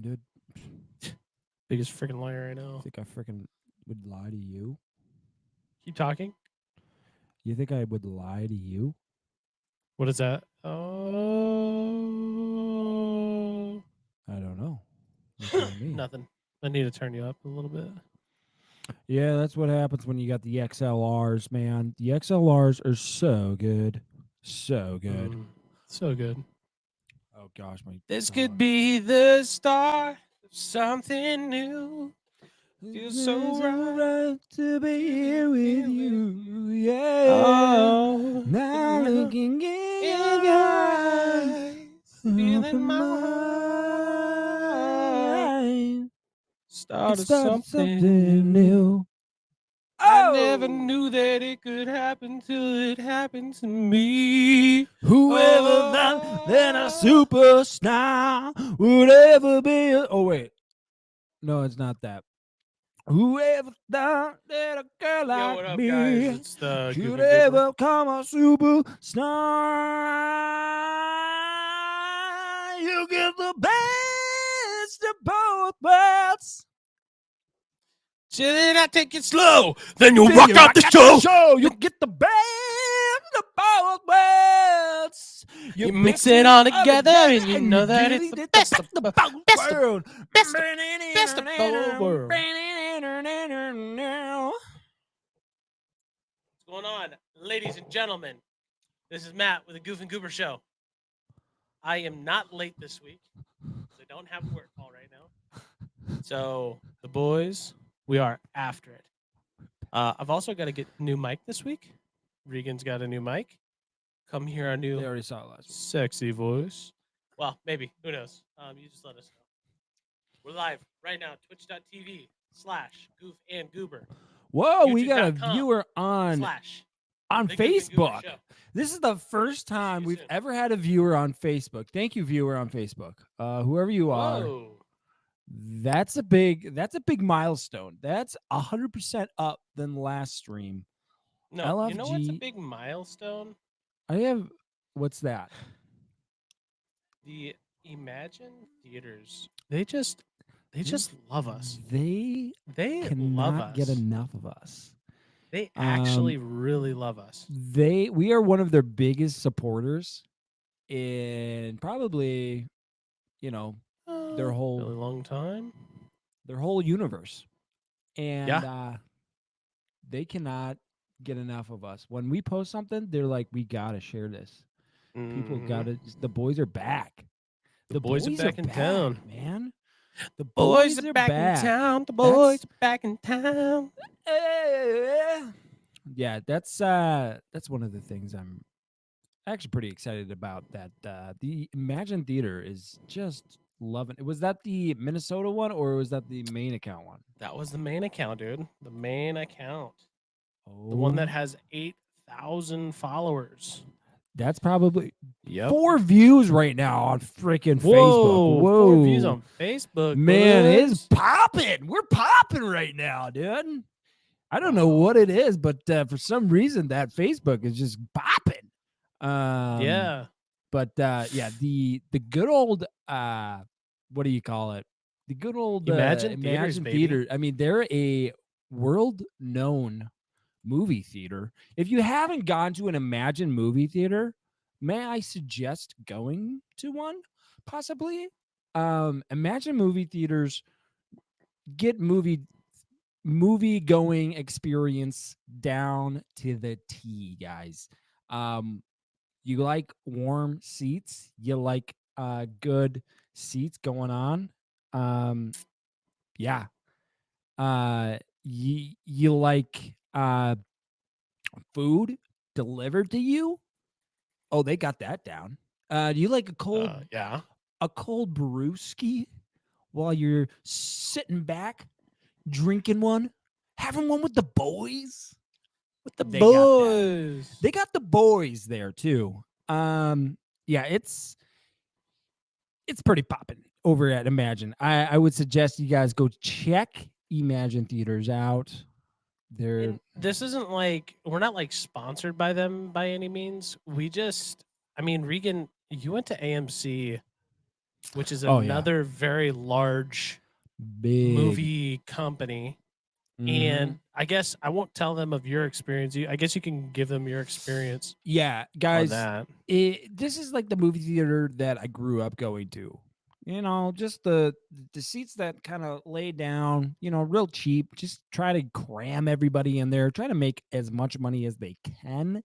dude. Biggest freaking liar I know. Think I freaking would lie to you? Keep talking. You think I would lie to you? What is that? Oh, I don't know. You tell me. nothing. I need to turn you up a little bit. Yeah, that's what happens when you got the XLRs, man. The XLRs are so good. So good. So good. Oh gosh, my This could be the start of something new. Feels so right to be here with you. Yeah. Oh, Now looking in your eyes, feeling open my my heart. eyes. It Started started something new. I never Oh, knew that it could happen till it happened to me. whoever thought that a Oh. superstar would ever be? Oh wait, no, it's not that. Whoever thought that a girl Yo, like what up, guys? me It's the Goof should and Goober. ever come a superstar? You get the best of both worlds. Till then I take it slow. Then you Then rock you out the rock show. You get the best of both worlds. You mix it all together and you know that it's the best of both worlds. best of both worlds. What's going on, ladies and gentlemen? This is Matt with the Goof and Goober Show. I am not late this week because I don't have a work call right now. So the boys, we are after it. I've also got to get a new mic this week. Regan's got a new mic. Come hear our new They already saw it last week. sexy voice. Well, maybe. Who knows? You just let us know. We're live right now, twitch.tv/Goof and Goober. Whoa, we got a YouTube.com viewer on /The Goof and Goober Facebook. Show. This is the first time you we've soon. ever had a viewer on Facebook. Thank you, viewer on Facebook. Whoever you are, Whoa. that's a big milestone. That's 100% up than last stream. No, you know what's a LFG. big milestone? I have what's that? The Imagine Theaters. They just love us. They They love cannot us. get enough of us. They actually really love us. We are one of their biggest supporters in probably, their whole really long time. Their whole universe. And Yeah. They cannot get enough of us. When we post something, they're like, we gotta share this. People gotta. The boys are back. The boys are back in town, man. The boys are back in town. The boys are back in town. Yeah, that's one of the things I'm actually pretty excited about. That the Imagine Theater is just loving it. Was that the Minnesota one or was that the main account one? That was the main account, dude. The main account. Oh, the one that has 8,000 followers. That's probably 4 views right now on freaking Facebook. Whoa, 4 views on Facebook. Man, boys. it's popping. We're popping right now, dude. I don't know what it is, but for some reason that Facebook is just popping. Yeah. But yeah, the good old what do you call it? The good old Imagine Theater. baby. I mean, they're a world-known movie theater. If you haven't gone to an Imagine movie theater, may I suggest going to one? Possibly. Imagine movie theaters get movie going experience down to the T, guys. You like warm seats, you like good seats going on. Yeah. You like food delivered to you? Oh, they got that down. Do you like a cold brewski while you're sitting back drinking one, having one with the boys? With the They boys. They got the boys there too. Yeah, it's pretty popping over at Imagine. I would suggest you guys go check Imagine Theaters out. This isn't like we're not like sponsored by them by any means. We just, I mean, Regan, you went to AMC which is Oh yeah, another very large big. movie company. Mhm. And I guess I won't tell them of your experience. I guess you can give them your experience Yeah, on guys, that. this is like the movie theater that I grew up going to. You know, just the seats that kind of lay down, you know, real cheap. Just try to cram everybody in there. Try to make as much money as they can,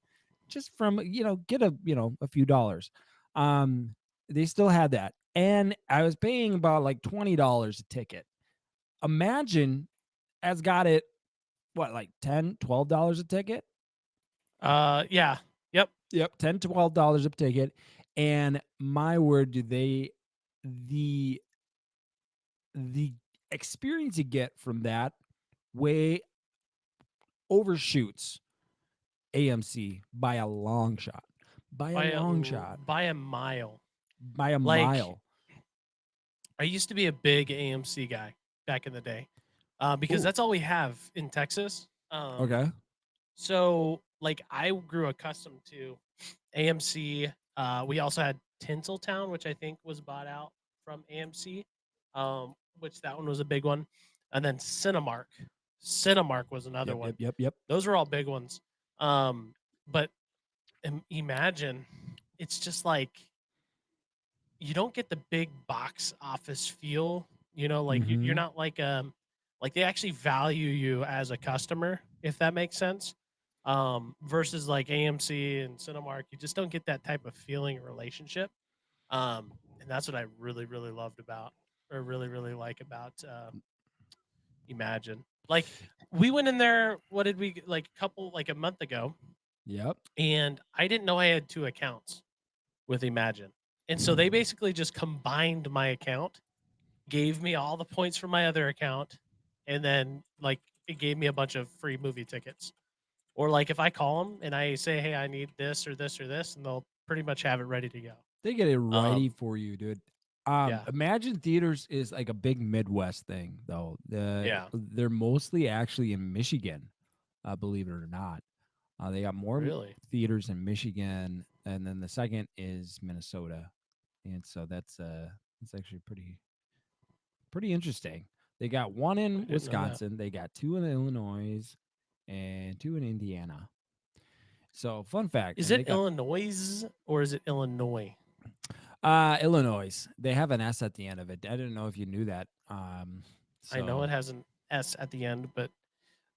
just from get a few dollars. Um, they still had that, and I was paying about like $20 a ticket. Imagine as got it what like $10, $12 a ticket. Yeah. Yep. Yep, $10, $12 a ticket. And my word, do they the the experience you get from that way overshoots AMC by a long shot. By a long shot. By a mile. By a Like, mile. I used to be a big AMC guy back in the day, because Ooh, that's all we have in Texas. okay. So like I grew accustomed to AMC. We also had Tinseltown, which I think was bought out from AMC, which that one was a big one, and then Cinemark. Cinemark was another Yep, yep, one. yep, yep. Those were all big ones. But imagine it's just like you don't get the big box office feel. Like you're Mhm. not like they actually value you as a customer, if that makes sense. Versus like AMC and Cinemark, you just don't get that type of feeling or relationship. And that's what I really, really loved about, or really, really like about Imagine. Like we went in there. What did we like a month ago? Yep. And I didn't know I had two accounts with Imagine. And so they basically just combined my account, gave me all the points from my other account, and then like it gave me a bunch of free movie tickets. Or like if I call them and I say, "Hey, I need this or this or this," and they'll pretty much have it ready to go. They get it righty Um, for you, dude. yeah, Imagine theaters is like a big Midwest thing, though. yeah, They're mostly actually in Michigan, believe it or not. They got more really, theaters in Michigan, and then the second is Minnesota, and so that's actually pretty interesting. They got one I in didn't know that. Wisconsin, they got two in Illinois, and two in Indiana. So fun fact, Is and it they got Illinois or is it Illinois? Illinois. They have an S at the end of it. I didn't know if you knew that. I know it So has an S at the end, but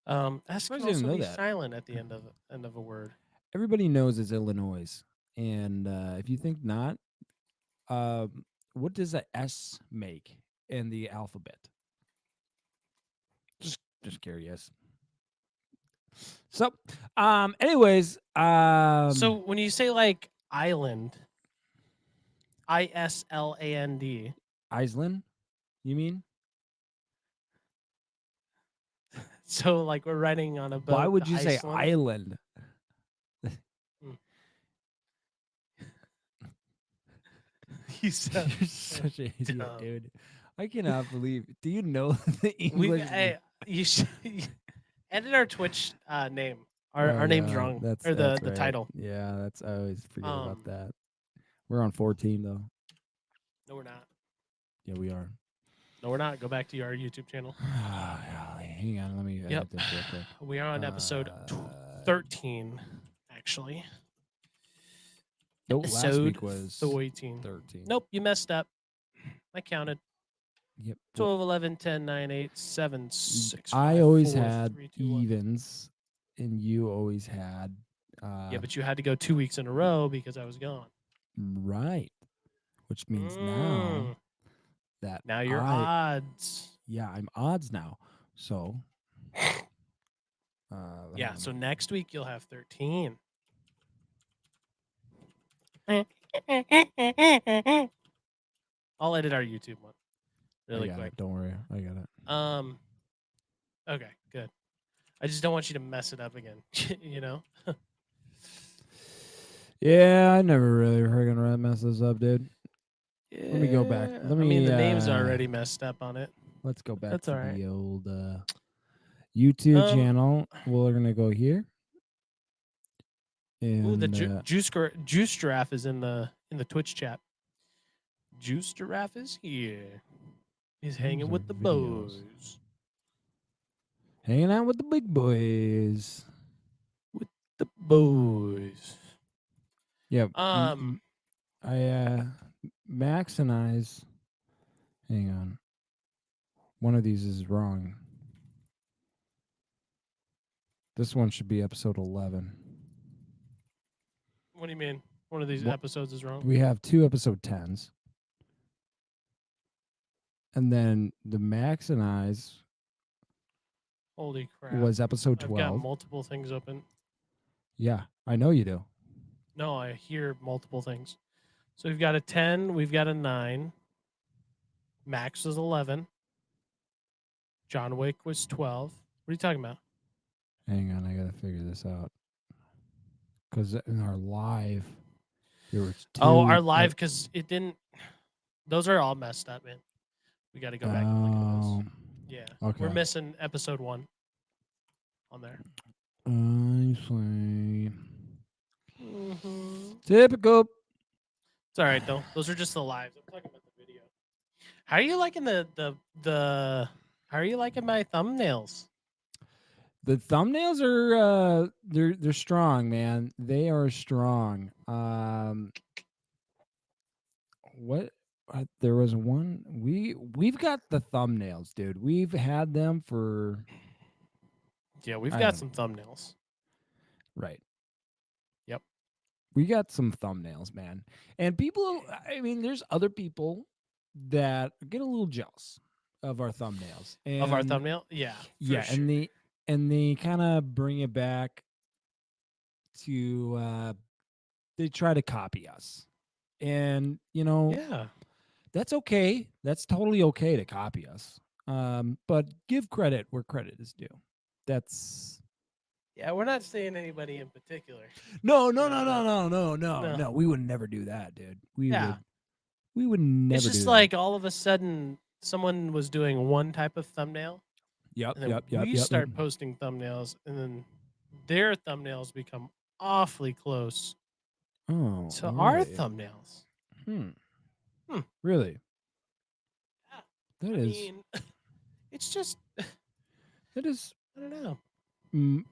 I'm S can surprised you didn't also know be that. silent at the end of a word. Everybody knows it's Illinois, and if you think not, um, what does a S make in the alphabet? Just curious. So, anyways, So when you say like island, Island, Iceland, you mean? so like we're riding on a Why boat would to you say Iceland. island? Mm. You sound You're such an idiot, dumb. dude. I cannot believe. Do you know the We English? you should edit our Twitch name. Oh Our name's yeah, wrong, that's or that's the right. title. Yeah, that's I always forget about Um, that. We're on 14 though. no, we're not. Yeah, we are. No, we're not. Go back to our YouTube channel. Hang on, let me edit Yep, this real quick. we are on episode 13, actually. No, last Episode week was 13. 13. Nope, you messed up. I counted. Yep. Well, 12, 11, 10, 9, 8, 7, 6, I 5, always 4, had 3, 2, 1. evens, and you always had Yeah, but you had to go 2 weeks in a row because I was gone. right, which means now that Now your odds. I'm odds now. So, hang Yeah, on. so next week you'll have 13. I'll edit our YouTube one I really got quick. it. Don't worry, I got it. Okay, good. I just don't want you to mess it up again. You know? Yeah, I never really freaking mess this up, dude. Let me go back. Yeah, Let I mean, me the name's already messed up on it. let's go back That's to all right. the old YouTube channel. We're gonna go here. Ooh, the And juice giraffe is in the Twitch chat. Juice Giraffe is here. He's Those hanging are with the videos. boys. Hanging out with the big boys. The boys. Yeah. Um, Max and I's. Hang on. One of these is wrong. This one should be episode 11. what do you mean? One of these What- episodes is wrong. We have 2 episode 10s. And then the Max and I's Holy crap! was episode I've got 12. multiple things open. Yeah, I know you do. No, I hear multiple things. So we've got a 10, we've got a 9. Max was 11. John Wick was 12. What are you talking about? Hang on, I gotta figure this out. Because in our live, there was 2. Oh, our live, because it didn't. Those are all messed up, man. We got to go back and look at those. Yeah. Okay. We're missing episode 1 on there. I see. Mm-hmm. Typical. It's all right, though. Those are just the lives. I'm talking about the video. How are you liking the how are you liking my thumbnails? The thumbnails are they're strong, man. They are strong. What there was one we've got the thumbnails, dude. We've had them for Yeah, we've I got don't some thumbnails. right. Yep. We got some thumbnails, man. And people, I mean, there's other people that get a little jealous of our thumbnails. And Of our thumbnail? Yeah. yeah, sure. and they kind of bring it back to they try to copy us. And Yeah. that's okay. That's totally okay to copy us. But give credit where credit is due. That's Yeah, we're not saying anybody in particular. no. No. We would never do that, dude. We Yeah. would never. It's just do like all of a sudden someone was doing one type of thumbnail, that. and then we start posting thumbnails, and then their thumbnails become awfully close Oh, to our thumbnails. Hmm. Hmm. Really? Yeah. That I is mean, it's just that is I don't know.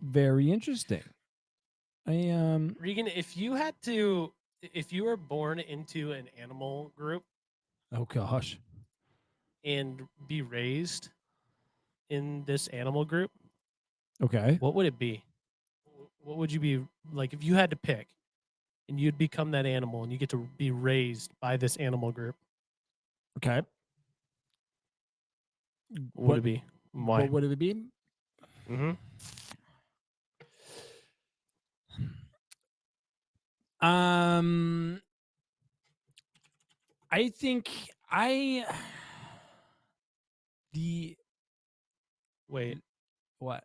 very interesting. Regan, if you were born into an animal group Oh gosh. and be raised in this animal group, Okay. what would it be? What would you be like if you had to pick and you'd become that animal and you get to be raised by this animal group? Okay. What would it be? Why? What would it be? Mm-hmm. I think the Wait, what?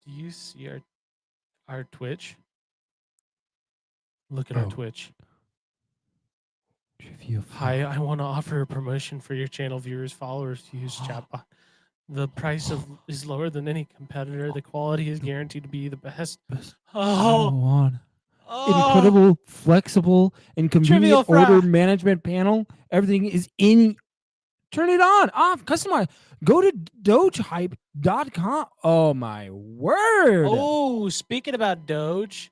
do you see our Twitch? Look at our Oh. Twitch. Trivia. Hi, I want to offer a promotion for your channel viewers, followers to use chatbot. The price is lower than any competitor. The quality is guaranteed to be the best. Oh, Incredible, flexible, and Trivial convenient order Fry. management panel. Everything is in. Turn it on, off, customize. Go to dogehype.com. Oh my word. Oh, speaking about Doge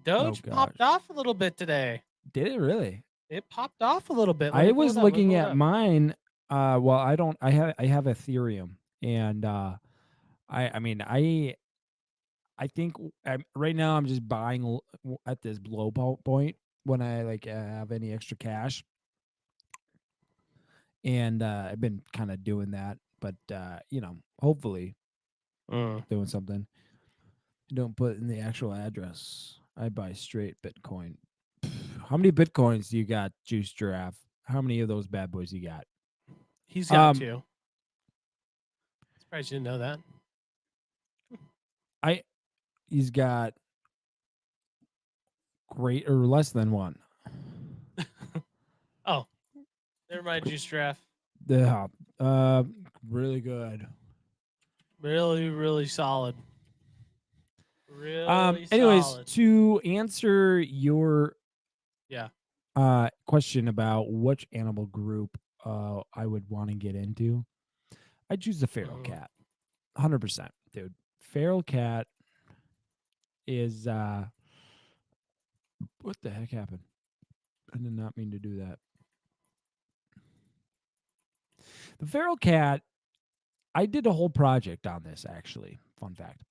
popped gosh. off a little bit today. Did it really? It popped off a little bit. Let I me pull was it up, let me looking pull it at up. mine. Well, I don't. I have Ethereum, and I think right now I'm just buying at this low point when I have any extra cash, and I've been kind of doing that. But hopefully doing something. Don't put in the actual address. I buy straight Bitcoin. How many Bitcoins do you got, Juice Giraffe? How many of those bad boys you got? He's got 2. Surprised you didn't know that. He's got great or less than 1. Oh, never mind, Juice Giraffe. Yeah, really good. Really, really solid. Really Anyways, solid. to answer your Yeah. question about which animal group I would want to get into, I'd choose the feral Mhm. cat. 100%, dude. Feral cat is what the heck happened? I did not mean to do that. The feral cat, I did a whole project on this actually. Fun fact.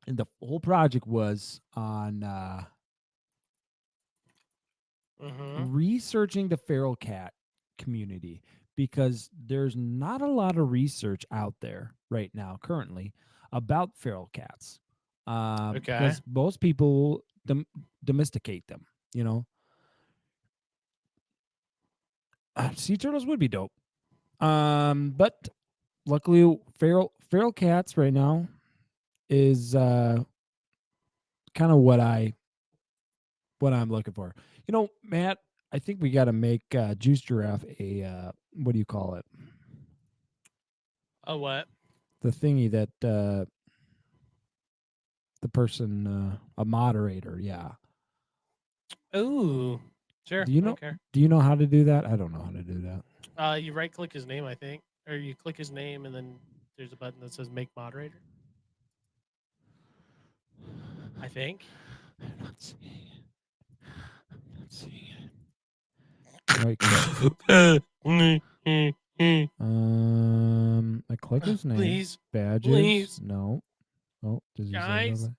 And the whole project was on Mhm. researching the feral cat community because there's not a lot of research out there right now currently about feral cats Okay. because most people domesticate them, you know. Sea turtles would be dope, but luckily feral cats right now is kind of what I'm looking for. You know, Matt, I think we got to make Juice Giraffe a what do you call it? Oh, what? The thingy that the person a moderator. Yeah. Ooh. Sure. Do you I know? don't care. Do you know how to do that? I don't know how to do that. You right click his name, I think, or you click his name and then there's a button that says make moderator. I think. I'm not seeing it. I'm not seeing it. Right click. I click his name. Please, Badges. please, No. Oh, does he say guys. something?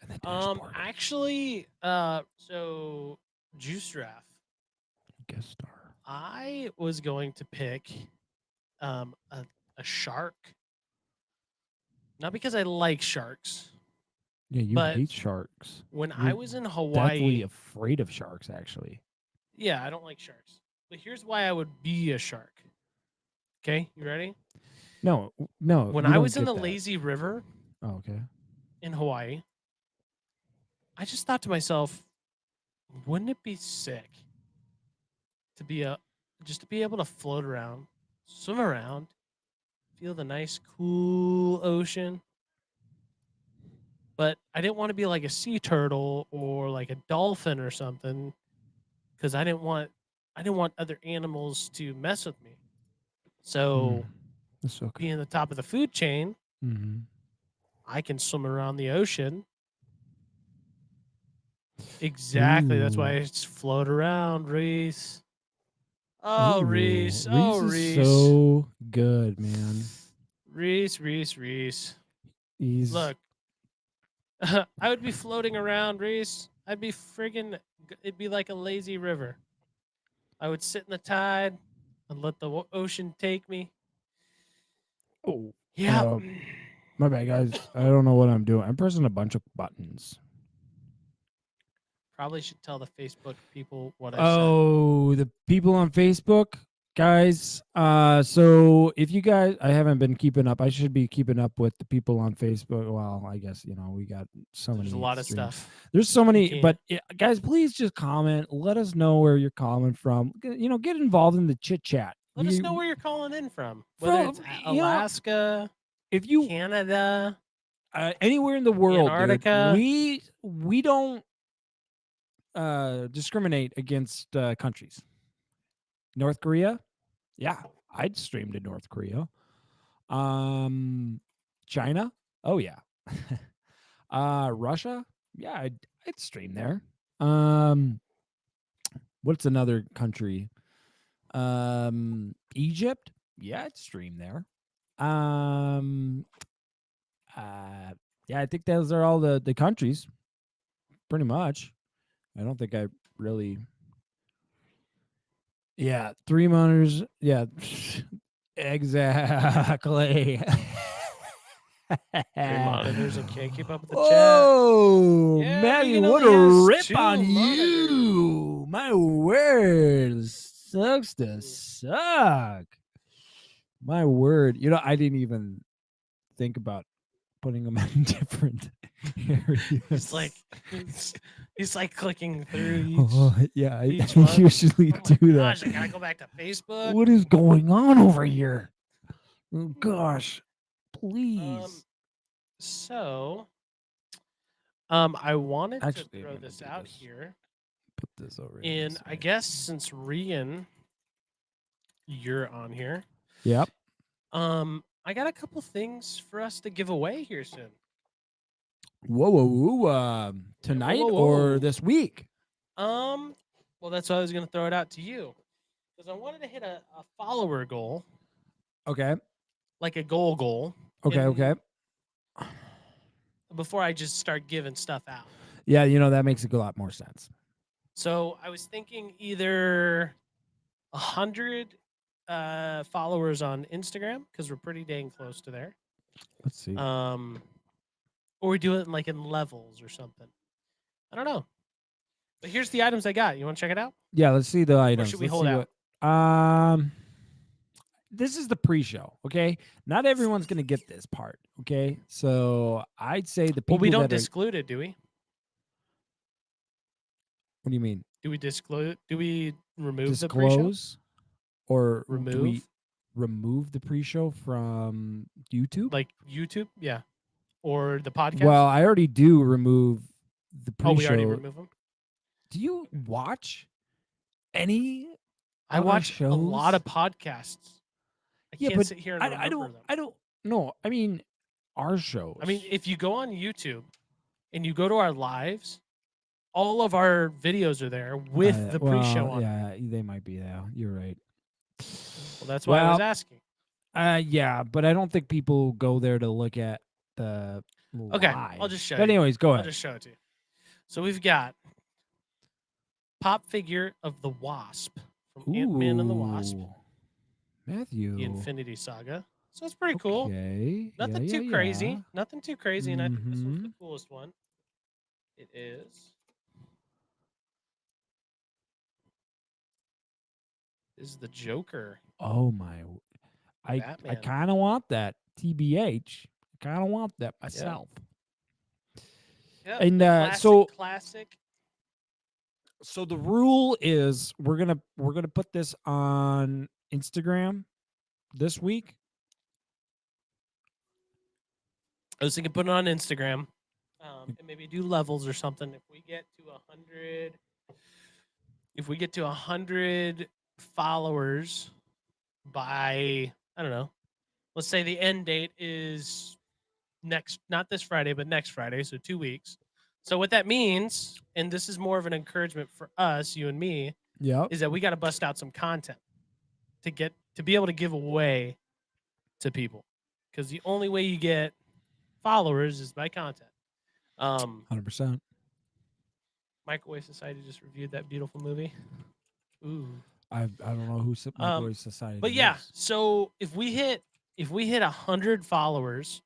And the dashboard. Actually, so Juice Draft. Guest star. I was going to pick a shark. Not because I like sharks, Yeah, you but hate sharks. when I You're was in deathly Hawaii, afraid of sharks, actually. yeah, I don't like sharks. But here's why I would be a shark. Okay, you ready? No, no, When you I don't was in get the that. lazy river Oh, okay. in Hawaii, I just thought to myself, wouldn't it be sick to be just to be able to float around, swim around, feel the nice cool ocean. But I didn't want to be like a sea turtle or like a dolphin or something because I didn't want other animals to mess with me. So That's okay. being the top of the food chain, Mm-hmm. I can swim around the ocean. Exactly. That's why I just float around, Reese. Oh, Ooh, Reese. Oh, Reese is Reese. so good, man. Reese, Reese, Reese. He's Look, I would be floating around, Reese. I'd be friggin', it'd be like a lazy river. I would sit in the tide and let the ocean take me. oh, Yeah. my bad, guys. I don't know what I'm doing. I'm pressing a bunch of buttons. Probably should tell the Facebook people what I said. Oh, the people on Facebook, guys. So if you guys, I haven't been keeping up. I should be keeping up with the people on Facebook. Well, I guess we got so There's a many lot of streams. stuff. There's so You many, can't. but guys, please just comment. Let us know where you're calling from. Get involved in the chit chat. Let us know where you're calling in from, whether From it's Alaska, if you Canada, anywhere in the world, dude. Antarctica. We don't discriminate against countries. North Korea, yeah, I'd stream to North Korea. China, oh yeah. Russia, yeah, I'd stream there. What's another country? Egypt, yeah, I'd stream there. Um, yeah, I think those are all the countries, pretty much. I don't think I really. Yeah, 3 monitors. Yeah, exactly. 3 monitors and can't keep up with the chat. Oh, Yeah, Matty, Regan what only a has rip on 2 monitors. you. My word. Sucks to suck. My word. I didn't even think about putting them in different He's areas. like, he's like clicking through Yeah, I each one. usually Oh my do that. gosh, I gotta go back to Facebook. What is going on over here? Oh, gosh, please. So, I wanted to Actually, I'm throw gonna this do out this. here. Put this over here. And I guess since Regan, you're on here. Yep. I got a couple things for us to give away here soon. Whoa, whoa, whoa. Tonight or whoa. this week? Well, that's why I was gonna throw it out to you because I wanted to hit a follower goal, Okay. like a goal. Okay. Okay. Before I just start giving stuff out. Yeah, that makes a lot more sense. So I was thinking either 100 followers on Instagram because we're pretty dang close to there. Let's see. Or we do it in levels or something. I don't know. But here's the items I got. You want to check it out? Yeah, let's see the items. Or should we Let's hold see out? This is the pre-show, okay? Not everyone's gonna get this part, okay? So I'd say the people. Well, we don't that disclude it, do we? What do you mean? Do we disclose? Do we remove Disclose, or remove? do we remove the pre-show from YouTube? Like YouTube, yeah, or the podcast. Well, I already do remove the pre-show. Oh, we already remove them. Do you watch any? I watch a lot of podcasts. I can't sit here and remember them. I don't know. I mean, our shows. I mean, if you go on YouTube and you go to our lives, all of our videos are there with the pre-show on. Yeah, they might be there. You're right. Well, that's why I was asking. Yeah, but I don't think people go there to look at the. Okay, live. I'll just show But you. anyways, go ahead. I'll just show it to you. So we've got pop figure of the Wasp from Ant-Man and the Wasp. Matthew. The Infinity Saga. So it's pretty cool. Okay. Nothing too crazy. Nothing too crazy. And I think this was Mhm. the coolest one. It is. This is the Joker. Oh my! I Batman. kind of want that. TBH. I kind of want that myself. Yep. And classic. So the rule is we're gonna put this on Instagram this week. I was thinking put it on Instagram, and maybe do levels or something. If we get to 100 followers by, I don't know, let's say the end date is not this Friday, but next Friday, so 2 weeks. So what that means, and this is more of an encouragement for us, you and me, is that we got to bust out some content to be able to give away to people, because the only way you get followers is by content. 100%. Microwave Society just reviewed that beautiful movie. Ooh, I don't know who Microwave Society. but yeah, so if we hit 100 followers,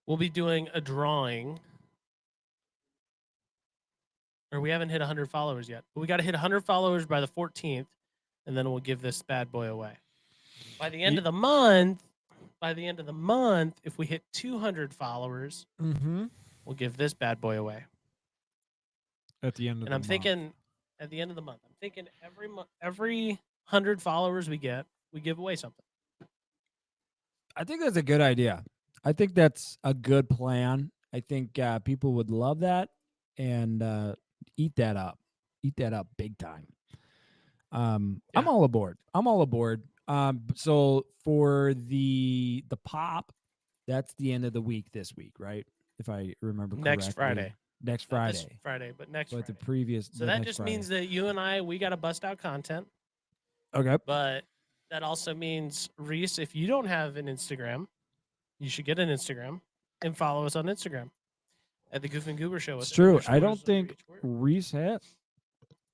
we'll be doing a drawing. Or we haven't hit 100 followers yet, but we got to hit 100 followers by the 14th, and then we'll give this bad boy away. By the end of the month, if we hit 200 followers, we'll give this bad boy away. At the end of the month. And I'm thinking at the end of the month, every 100 followers we get, we give away something. I think that's a good idea. I think that's a good plan. I think people would love that and eat that up big time. I'm all aboard. So for the pop, that's the end of the week this week, right? If I remember correctly. Next Friday. Next Friday. Not this Friday, but next Friday. The previous. So that just means that you and I, we got to bust out content. Okay. But that also means, Reese, if you don't have an Instagram, you should get an Instagram and follow us on Instagram at the Goof and Goober Show. It's true. I don't think Reese has.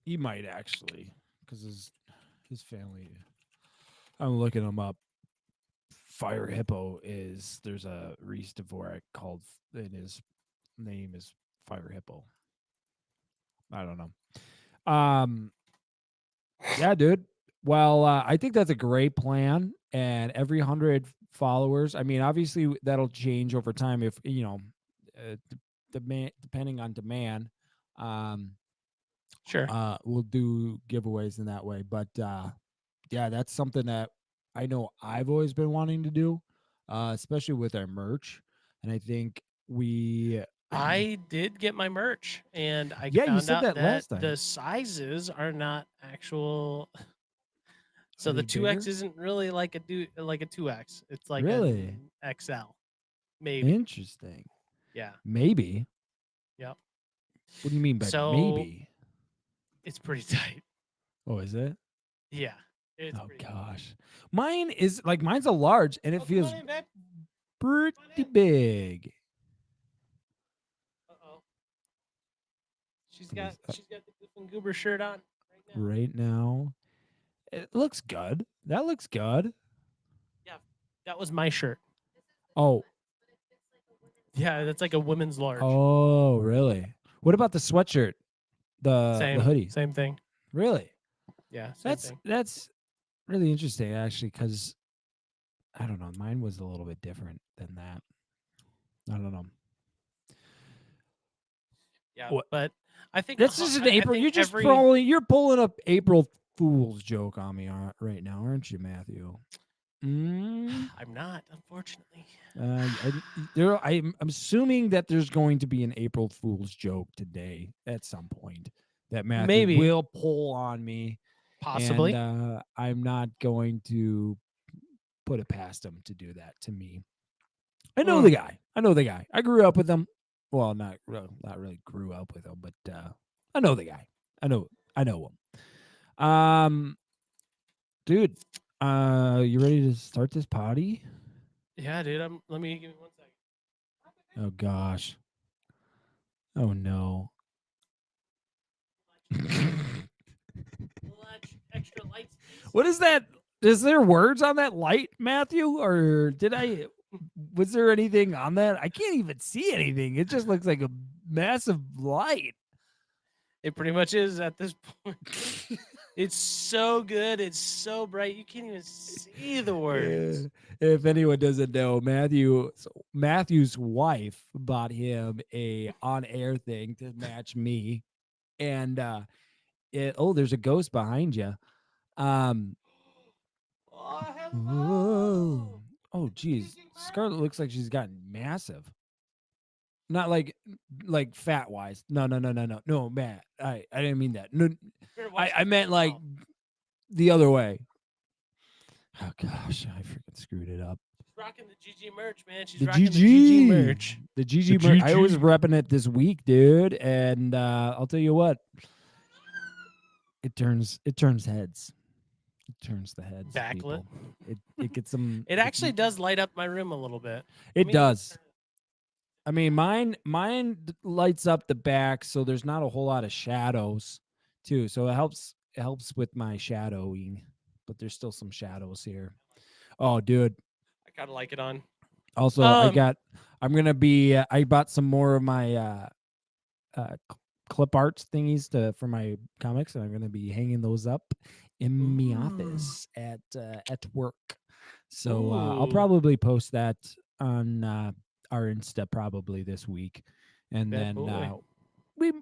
He might actually, because his family. I'm looking him up. Fire Hippo there's a Reese Dvorak called, and his name is Fire Hippo. I don't know. Yeah, dude. Well, I think that's a great plan. And every 100 followers, I mean, obviously that'll change over time if depending on demand. Sure. We'll do giveaways in that way. But yeah, that's something that I know I've always been wanting to do, especially with our merch. And I think we I did get my merch, and I Yeah, you found said out that that last time. the sizes are not actual. So Are the they 2X bigger? isn't really like a 2X. It's like Really an XL, maybe. interesting. Yeah. Maybe. Yep. What do you mean by So maybe? it's pretty tight. Oh, is it? Yeah. It's Oh pretty tight. gosh, mine is like mine's a large, and it Oh, come on feels in, babe. Come on pretty in. big. Uh-oh. She's Let me got she's got the Goof and Goober shirt on right now. right now. It looks good. That looks good. Yeah. That was my shirt. Oh, Yeah, that's like a women's large. oh, really? What about the sweatshirt, the Same. hoodie? Same thing. Really? Yeah, same That's thing. that's really interesting, actually, because I don't know. Mine was a little bit different than that. I don't know. Yeah, What? but I think That's just an I April. think You're just every probably you're pulling up April Fool's joke on me right now, aren't you, Matthew? Mm, I'm not, unfortunately. I'm assuming that there's going to be an April Fool's joke today at some point that Matthew Maybe, will pull on me, and possibly. I'm not going to put it past him to do that to me. I know Mm. the guy. I know the guy. I grew up with him. Well, not really grew up with him, but I know the guy. I know him. Dude, you ready to start this potty? Yeah, dude. Let me give me 1 second. Oh gosh. Oh no. Extra lights, please. What is that? Is there words on that light, Matthew? Or was there anything on that? I can't even see anything. It just looks like a massive light. It pretty much is at this point. It's so good. It's so bright. You can't even see the words. If anyone doesn't know, Matthew's wife bought him a on-air thing to match me. And there's a ghost behind you. Um Oh, Whoa. hello. Oh, geez. Scarlett looks like she's gotten massive. Not like fat wise. No, Matt. I didn't mean that. No, Better watch I the meant video like call. the other way. Oh gosh, I freaking screwed it up. She's rocking the GG merch, man. She's The rocking the GG GG. merch. The GG merch. I was repping it this week, dude. And I'll tell you what. It turns heads. It turns the heads, Backlit. people. It gets them. It actually does light up my room a little bit. It does. I mean, mine lights up the back, so there's not a whole lot of shadows, too. So it helps with my shadowing, but there's still some shadows here. Oh, dude. I kind of like it on. Also, I bought some more of my clip arts thingies for my comics, and I'm gonna be hanging those up in my office at work. So I'll Ooh. probably post that on our Insta probably this week, and Bad then boy. we'll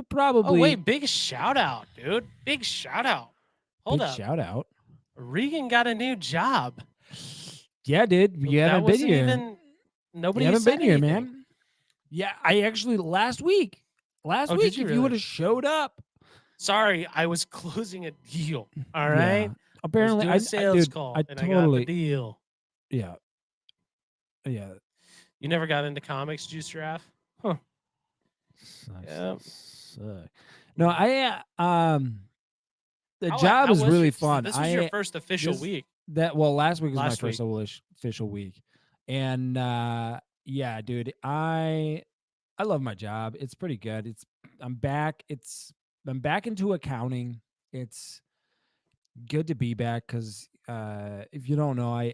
probably Oh wait, big shout out, dude. Big shout out. Hold big up. shout out. Regan got a new job. Yeah, dude, you That haven't been wasn't here. even You nobody haven't said been here, anything. man. Yeah, I actually last week, Oh, did you if you really? would have showed up. Sorry, I was closing a deal. All Yeah. right. Apparently, I was doing a sales call and I got the totally. deal. Yeah. You never got into comics, Juice Giraffe? Huh. Yeah. Suck. No, the How job is was really your, fun. This was your first official week. Last week was my Last first week. official week, and yeah, dude, I love my job. It's pretty good. I'm back. I'm back into accounting. It's good to be back because if you don't know, I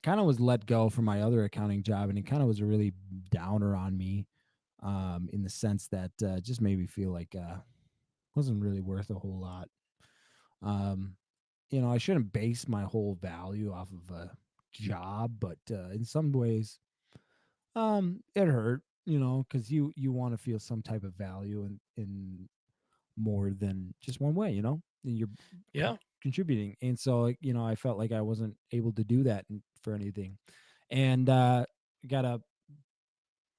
kind of was let go from my other accounting job, and it kind of was a really downer on me, in the sense that just made me feel like wasn't really worth a whole lot. Um, I shouldn't base my whole value off of a job, but in some ways, it hurt. Because you want to feel some type of value in more than just one way. And you're Yeah. contributing, and so I felt like I wasn't able to do that for anything, and got a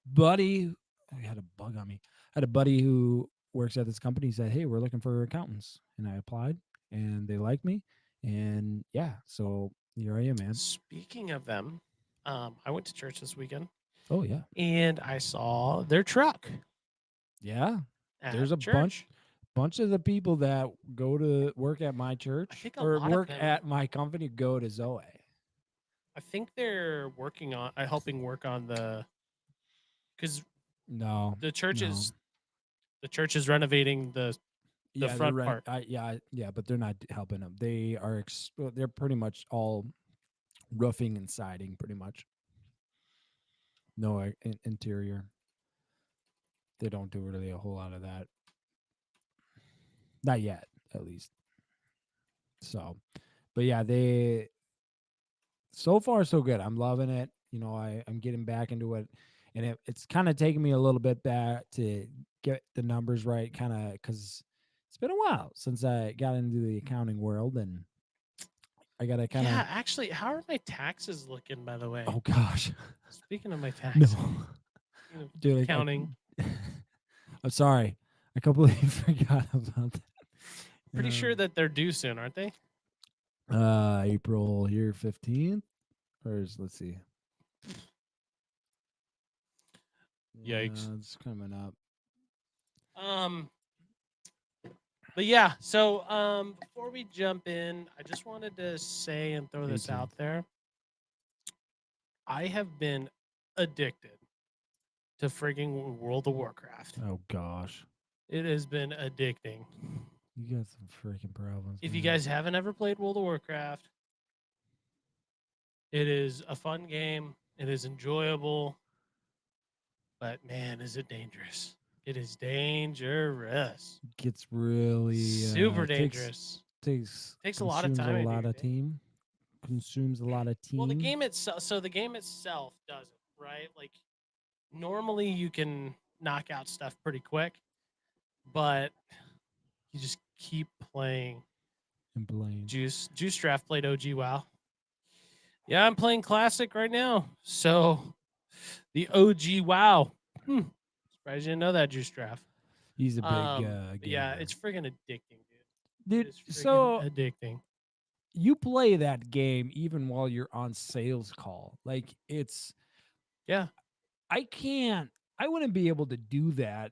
buddy, I had a bug on me. I had a buddy who works at this company. He said, "Hey, we're looking for accountants," and I applied, and they liked me, and yeah, so here I am, man. Speaking of them, I went to church this weekend Oh yeah, and I saw their truck yeah. at There's a church. bunch of the people that go to work at my I church think a or lot of work them. at my company go to Zoe. I think they're working on helping work on the because No, the church no. is renovating the Yeah, they're front rent. part. Yeah, but they're not helping them. They are. They're pretty much all roofing and siding, pretty much. No interior. They don't do really a whole lot of that. Not yet, at least. So, but yeah, they so far so good. I'm loving it. I'm getting back into it, and it's kind of taking me a little bit back to get the numbers right, kind of because it's been a while since I got into the accounting world, and I gotta kind of. Yeah, actually, how are my taxes looking, by the way? Oh gosh, Speaking of my no, taxes, speaking of dude, accounting, I'm sorry, I completely forgot about that. pretty sure that they're due soon, aren't they? April here 15th, let's see. Yikes. Yeah, it's coming up. Um, but yeah, so before we jump in, I just wanted to say and throw this 18th. out there. I have been addicted to frigging World of Warcraft. Oh gosh, It has been addicting. you got some freaking problems. If man. you guys haven't ever played World of Warcraft, it is a fun game. It is enjoyable. But man, is it dangerous. It is dangerous. Gets really Super dangerous. Takes a lot of consumes time a out of lot your of day. team. Consumes a lot of team. Well, the game itself doesn't, right? Like normally you can knock out stuff pretty quick, but you just keep playing. and playing. Juice Draft played OG WoW. Yeah, I'm playing Classic right now. So the OG WoW. Surprised you didn't know that, Juice Draft. He's a big But yeah, gamer. it's friggin' addicting, dude. Dude, It is friggin' so addicting. you play that game even while you're on sales call. Like it's Yeah. I wouldn't be able to do that.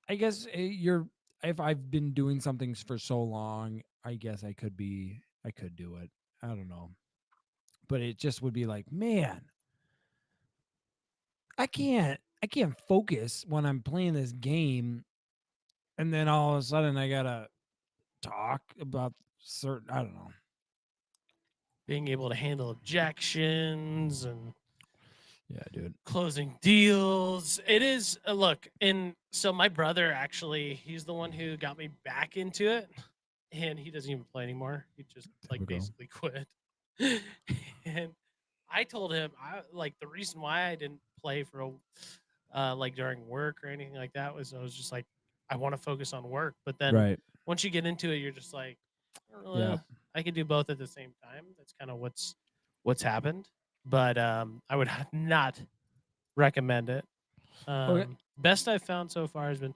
I guess if I've been doing something for so long, I guess I could do it. I don't know. But it just would be like, man, I can't focus when I'm playing this game, and then all of a sudden I gotta talk about certain, I don't know. Being able to handle objections and Yeah, dude. closing deals. It is look, and so my brother actually, he's the one who got me back into it, and he doesn't even play anymore. He just like Typical. basically quit. And I told him I like the reason why I didn't play for like during work or anything like that was I was just like I want to focus on work, but then Right. once you get into it, you're just like, I don't really, Yeah. I could do both at the same time. That's kind of what's happened. But I would not recommend it. Okay. Best I've found so far has been,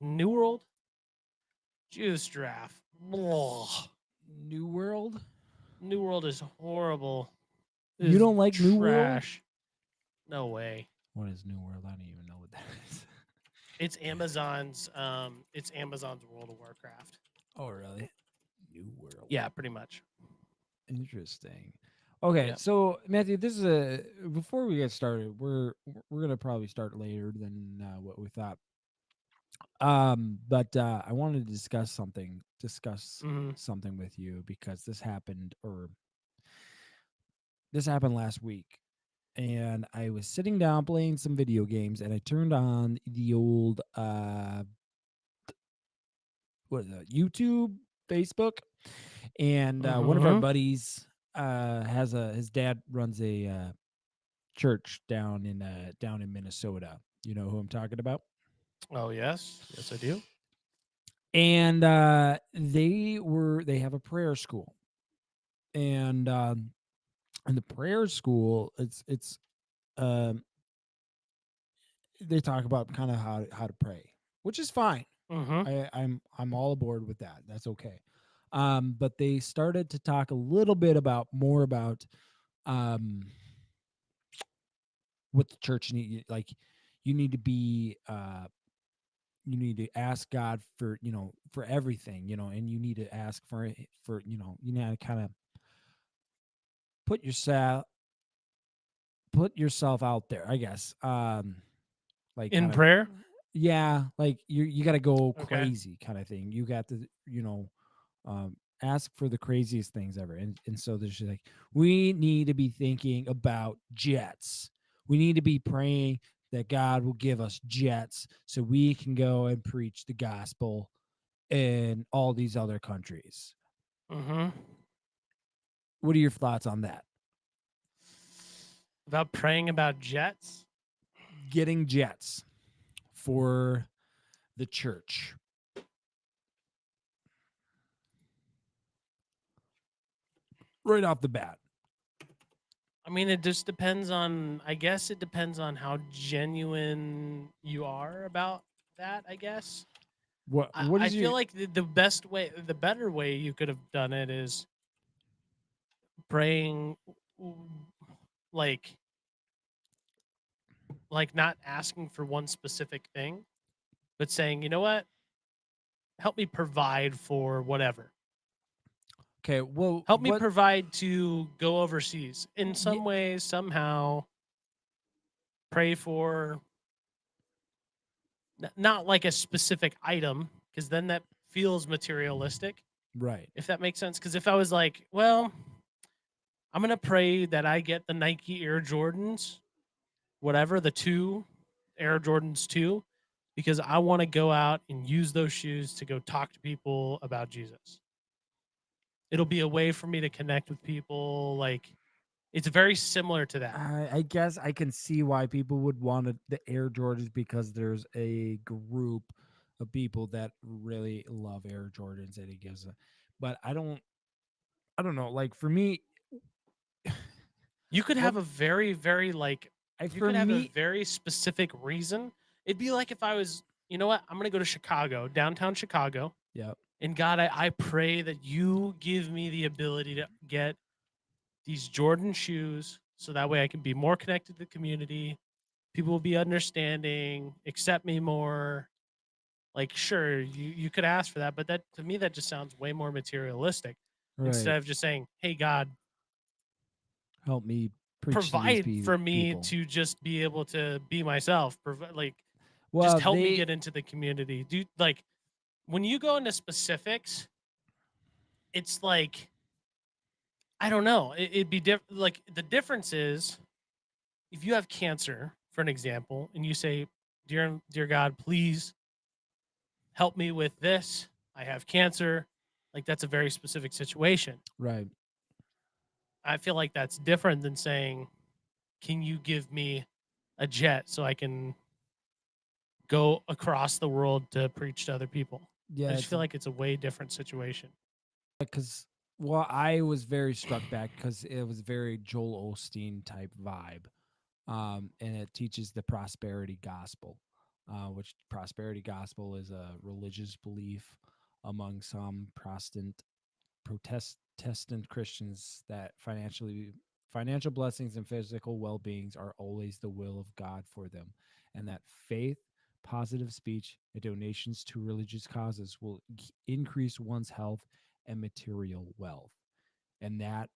New World, Juice Draft. Blah. New World? New World is horrible. It You is don't like New World? trash. No way. What is New World? I don't even know what that is. It's Amazon's World of Warcraft. Oh, really? New World. Yeah, pretty much. Interesting. Okay, Yeah. so Matthew, this is before we get started, we're gonna probably start later than what we thought. But I wanted to discuss Mhm. something with you because this happened last week, and I was sitting down playing some video games, and I turned on the old what is that, YouTube, Facebook, and one of our Mhm. buddies has his dad runs a church down in Minnesota. You know who I'm talking about? Oh yes, yes I do. And they have a prayer school, and in the prayer school, it's they talk about kind of how to pray, which is fine. Mm-hmm. I'm all aboard with that. That's okay. But they started to talk a little bit about more about um what the church need, like you need to be you need to ask God for, for everything, and you need to ask for, you know, kind of put yourself put yourself out there, I guess. Like In kind of, prayer. yeah, like you got to go Okay. crazy kind of thing. You got to, ask for the craziest things ever. And so there's just like, we need to be thinking about jets. We need to be praying that God will give us jets so we can go and preach the gospel in all these other countries. Mm-hmm. What are your thoughts on that? About praying about jets. Getting jets for the church. Right off the bat. I mean, it just depends on. I guess it depends on how genuine you are about that. I guess. What I is feel your like the best way, the better way you could have done it is praying, like not asking for one specific thing, but saying, you know what, help me provide for whatever. okay? Well, Help me what? provide to go overseas in Yeah, some way, somehow. Pray for not like a specific item, because then that feels materialistic, right. if that makes sense. Because if I was like, well, I'm gonna pray that I get the Nike Air Jordans, whatever, the two Air Jordans 2, because I want to go out and use those shoes to go talk to people about Jesus. It'll be a way for me to connect with people. Like, it's very similar to that. I guess I can see why people would want the Air Jordans, because there's a group of people that really love Air Jordans and it gives a, but I don't know. Like for me, You could what have a very, very like, you for could have a me, very specific reason. It'd be like if I was, you know what, I'm gonna go to Chicago, downtown Chicago, yeah, and God, I pray that you give me the ability to get these Jordan shoes so that way I can be more connected to the community. People will be understanding, accept me more. Like, sure, you could ask for that, but that, to me, that just sounds way more materialistic right. instead of just saying, hey, God, Help me preach to these provide for me people. to just be able to be myself. Like, just Well, help me get into the community. Do like when you go into specifics, it's like, I don't know. It'd be different. Like, the difference is if you have cancer, for an example, and you say, dear God, please help me with this. I have cancer. Like, that's a very specific situation. right. I feel like that's different than saying, can you give me a jet so I can go across the world to preach to other people? I Yeah, just it's feel like it's a way different situation. because, well, I was very struck back because it was very Joel Osteen type vibe, and it teaches the prosperity gospel, which prosperity gospel is a religious belief among some Protestant Christians that financial blessings and physical well-beings are always the will of God for them, and that faith, positive speech, and donations to religious causes will increase one's health and material wealth. And that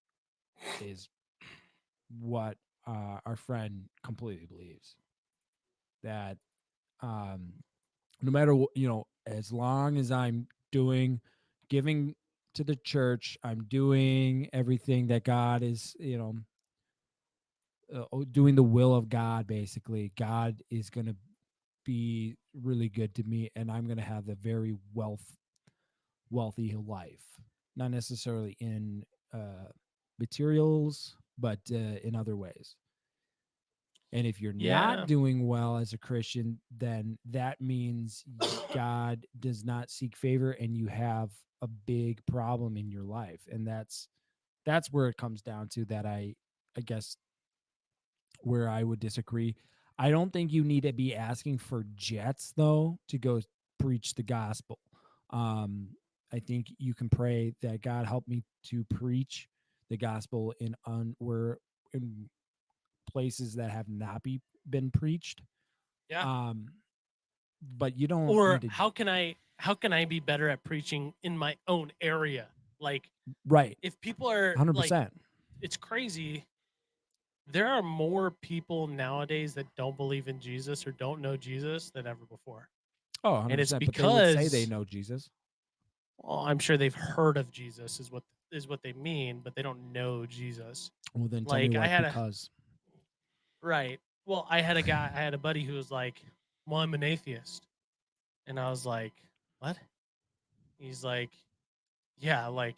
is what our friend completely believes, that um, no matter what, as long as I'm doing giving to the church, I'm doing everything that God is, doing the will of God. Basically, God is going to be really good to me, and I'm going to have a very wealthy life, not necessarily in materials, but in other ways. And if you're not Yeah. doing well as a Christian, then that means God does not seek favor and you have a big problem in your life. And that's where it comes down to, that I guess where I would disagree. I don't think you need to be asking for jets though to go preach the gospel. Um, I think you can pray that God help me to preach the gospel where in places that have not been preached. Yeah. Um, but you don't Or need to. how can I be better at preaching in my own area? Like Right, if people are like 100%. it's crazy. There are more people nowadays that don't believe in Jesus or don't know Jesus than ever before. Oh, And it's 100%. But they would say they because know Jesus. well, I'm sure they've heard of Jesus is what they mean, but they don't know Jesus. Well, then tell me Like I what had a because. right. Well, I had a buddy who was like, "Well, I'm an atheist." And I was like, "What?" He's like, "Yeah, like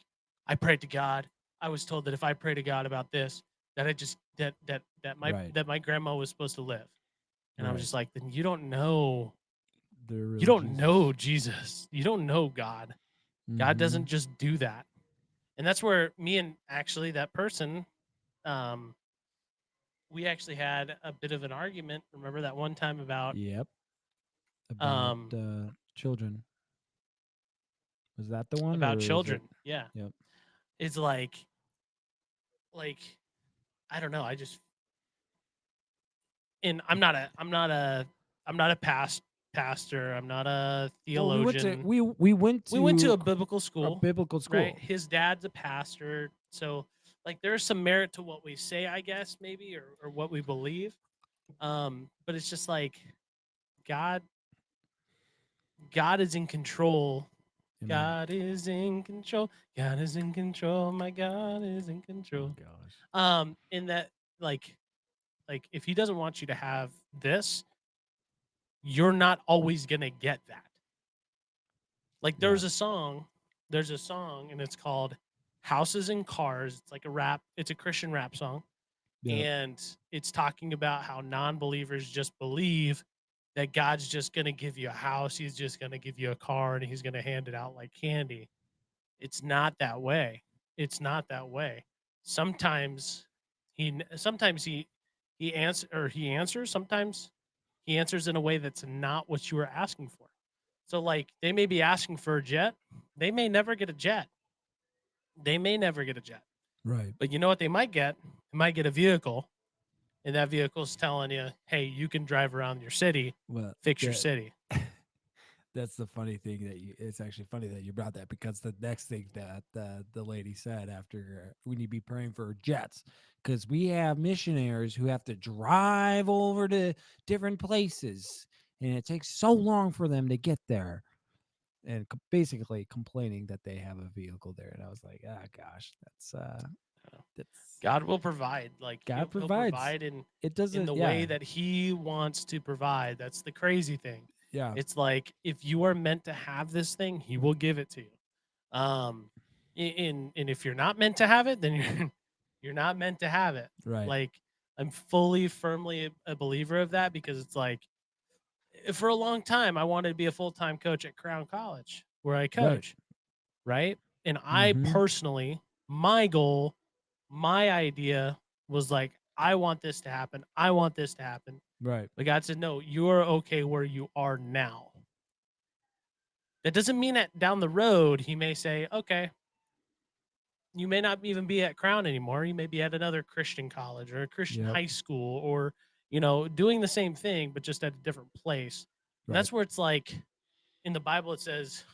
I prayed to God. I was told that if I pray to God about this, that I just Right, that my grandma was supposed to live." And I was right. just like, "Then The you real don't Jesus. know Jesus. You don't know God. God Mm-hmm. doesn't just do that." And that's where me and actually that person um we actually had a bit of an argument. Remember that one time Yep. About um children. Was that the one, about or was it? children. Yeah. Yep. It's like I don't know. I just and I'm not a pastor. I'm not a Well, theologian. we went We went to to a biblical a school, biblical right? school. His dad's a pastor, so like there's some merit to what we say, I guess, maybe, or what we believe. But it's just like God, God is in control. Amen. God is in control. God is in control. My God is in Oh control. gosh. In that like if he doesn't want you to have this, you're not always gonna get that. Like Yeah. there's a song and it's called Houses and Cars. It's like a rap, it's a Christian rap song. Yep. And it's talking about how non-believers just believe that God's just gonna give you a house, he's just gonna give you a car, and he's gonna hand it out like candy. It's not that way. It's not that way. Sometimes sometimes he answers, sometimes he answers in a way that's not what you were asking for. So like they may be asking for a jet, they may never get a jet. They may never get a jet. Right. But you know what they might get? They might get a vehicle, and that vehicle's telling you, "Hey, you can drive around your city, Well, fix your that city." that's the funny thing that you. It's actually funny that you brought that, because the next thing that the lady said after, we need to be praying for jets, because we have missionaries who have to drive over to different places, and it takes so long for them to get there, and basically complaining that they have a vehicle there. And I was like, ah, gosh, that's God will provide. Like God he'll provides. provide It in doesn't. the Yeah. way that he wants to provide. That's the crazy thing. Yeah. It's like if you are meant to have this thing, he will give it to you. And if you're not meant to have it, then you're not meant to have it. Right. Like I'm fully firmly a believer of that, because it's like for a long time I wanted to be a full-time coach at Crown College where I Right. coach, right? And I Mm-hmm. personally, my goal, my idea was like, I want this to happen. I want this to happen. Right. But God said, no, you're okay where you are now. That doesn't mean that down the road, he may say, okay, you may not even be at Crown anymore. You may be at another Christian college or a Christian Yep. high school, or, doing the same thing, but just at a different place. And Right. that's where it's like in the Bible, it says,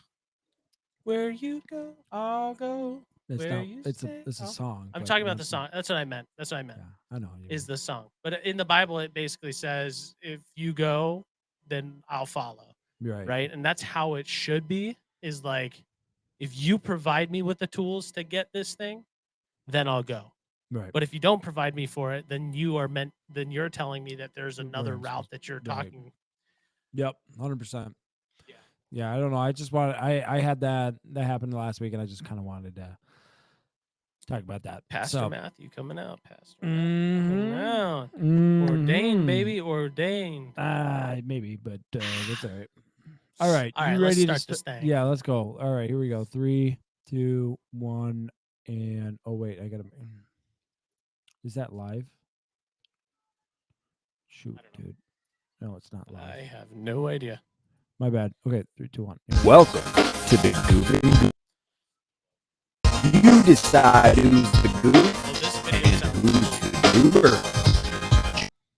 where you go, I'll go. It's Where not. you It's a. stay, It's a I'll. song, I'm but talking you know about what the I'm saying. song. That's what I meant. That's what I meant. Yeah, I know what you Is mean. the song. But in the Bible, it basically says, if you go, then I'll follow. Right. Right. And that's how it should be, is like, if you provide me with the tools to get this thing, then I'll go. Right. But if you don't provide me for it, then you're telling me that there's Where another I'm route supposed. that you're Right. talking. Yep. 100%. Yeah. Yeah. I don't know. I just wanted. I had that happened last week, and I just kind of wanted to talk about that. Pastor So. Matthew coming out. Pastor Matthew coming Mm-hmm. out. Ordained, Mm-hmm. baby. Ordained. Maybe, but that's all right. All right. All You right, let's ready to start start? this thing. Yeah. Let's go. All right. Here we go. 3, 2, 1, and oh wait, I gotta. Is that live? Shoot, I don't know. dude. No, it's not live. I have no idea. My bad. Okay, 3, 2, 1. Welcome to the Goof and Goober. You decide who's the goof Oh, this video and sounds who's the goober.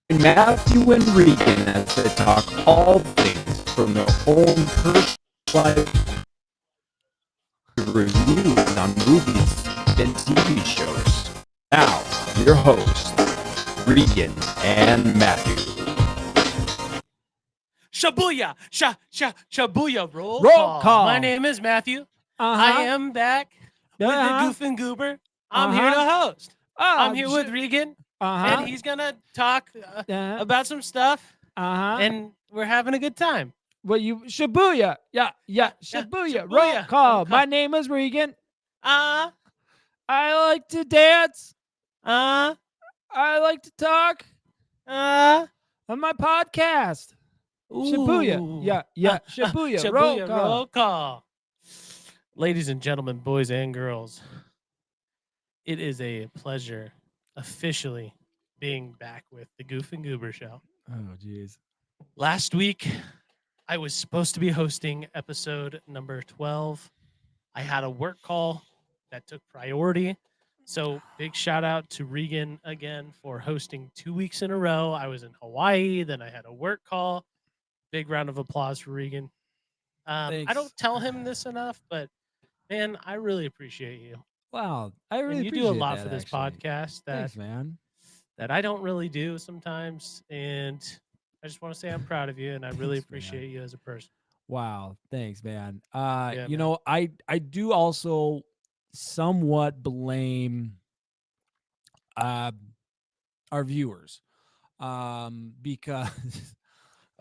Join Matthew and Regan as they talk all things from their own personal life to reviews on movies and TV shows. Now, your hosts, Regan and Matthew. Shabuya, shabuya. Roll Roll call. My name is Matthew. Uh-huh. I am back with the Goof and Goober. I'm here to host. I'm here with Regan, and he's gonna talk about some stuff, and we're having a good time. Well, you Shibuya. Yeah, Shibuya. Roll Shibuya. call. Okay. My name is Regan. Uh, I like to dance. uh, I like to talk uh. on my podcast. Shibuya. Ooh. Yeah. Shibuya. Roll call. Roll call. Ladies and gentlemen, boys and girls, it is a pleasure officially being back with the Goof and Goober Show. Oh, jeez. Last week, I was supposed to be hosting episode number 12. I had a work call that took priority. So big shout out to Regan again for hosting 2 weeks in a row. I was in Hawaii, then I had a work call. Big round of applause for Regan. I don't Thanks. tell him this enough, but man, I really appreciate you. Wow. I really And you appreciate do a lot that, for this actually. podcast that Thanks, man. that I don't really do sometimes. And I just want to say I'm proud of you, and I really Thanks, man. appreciate you as a person. Wow. Thanks, man. Yeah, you man. know, I do also somewhat blame our viewers because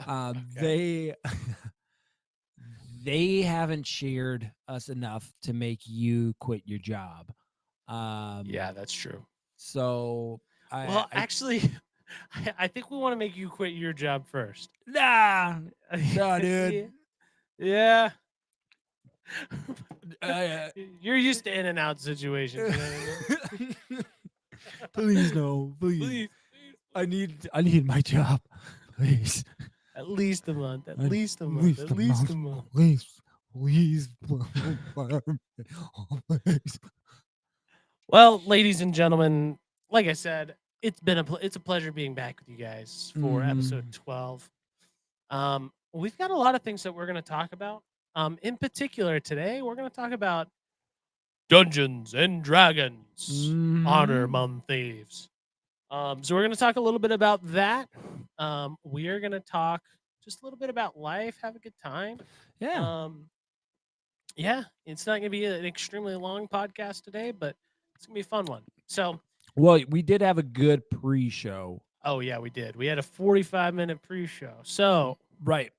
Okay. they haven't shared us enough to make you quit your job. Yeah, that's true. So Well, actually, I think we want to make you quit your job first. nah, dude. Yeah. Uh, You're used to in and out situations. You know what I mean? please no, please. Please. I need my job, please. At least a month. At At least a month. At least a month. Please, please. Well, ladies and gentlemen, like I said, it's a pleasure being back with you guys for episode 12. We've got a lot of things that we're going to talk about. In particular, today we're going to talk about Dungeons and Dragons, Honor Among Thieves. So we're going to talk a little bit about that. We are going to talk just a little bit about life, have a good time. Yeah. Yeah, it's not going to be an extremely long podcast today, but it's going to be a fun one. So, Well, we did have a good pre-show. oh yeah, we did. We had a 45-minute pre-show. So, Right.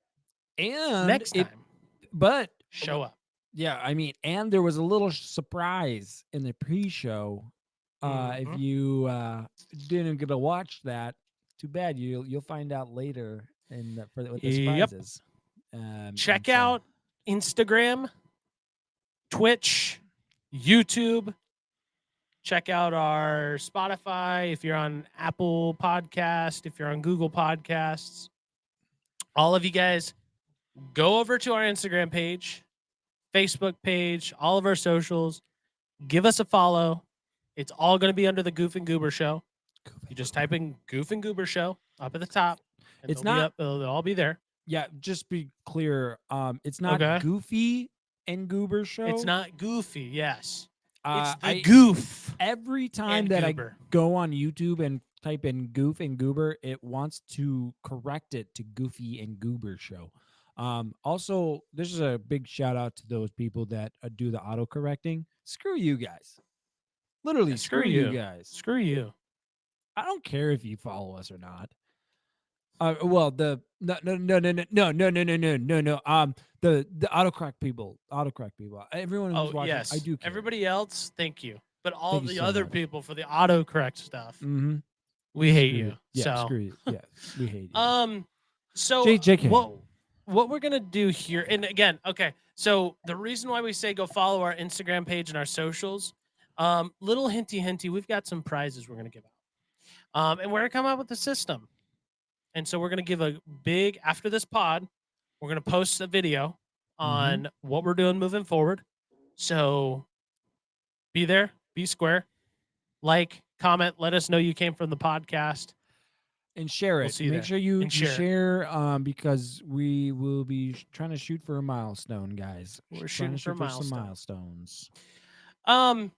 And next time, but show up. yeah, I mean, and there was a little surprise in the pre-show. If you didn't get to watch that, too bad. You'll find out later with the Yep. surprises. Check out Instagram, Twitch, YouTube. Check out our Spotify if you're on Apple Podcast, if you're on Google Podcasts. All of you guys, go over to our Instagram page, Facebook page, all of our socials. Give us a follow. It's all going to be under the Goof and Goober Show. You just type in Goof and Goober Show up at the top. And It's they'll be not- up, they'll all be there. Yeah, just be clear. It's not Okay. Goofy and Goober Show. It's not goofy, yes. Uh, It's the Goof every time and that Goober. I go on YouTube and type in Goof and Goober, it wants to correct it to Goofy and Goober Show. Also, this is a big shout out to those people that do the auto correcting. Screw you guys. Literally, Yeah, screw you guys. Screw you. I don't care if you follow us or not. Well, the no. The autocorrect people, Everyone who's Oh, watching, yes. I do care. Everybody else, thank you. But all Thank you the so other much. people for the autocorrect stuff, Mm-hmm. we hate you. Yeah, So, screw you. Yeah, we hate you. so JK. what we're gonna do here, and again, okay. So the reason why we say go follow our Instagram page and our socials, little hinty, we've got some prizes we're gonna give out, and we're gonna come up with a system. And so we're gonna give a big after this pod. We're gonna post a video on what we're doing moving forward. So be there, be square, like, comment, let us know you came from the podcast. And share it. We'll see you Make there. sure you And share because we will be trying to shoot for a milestone, guys. We're Trying to shooting for some milestones. milestones.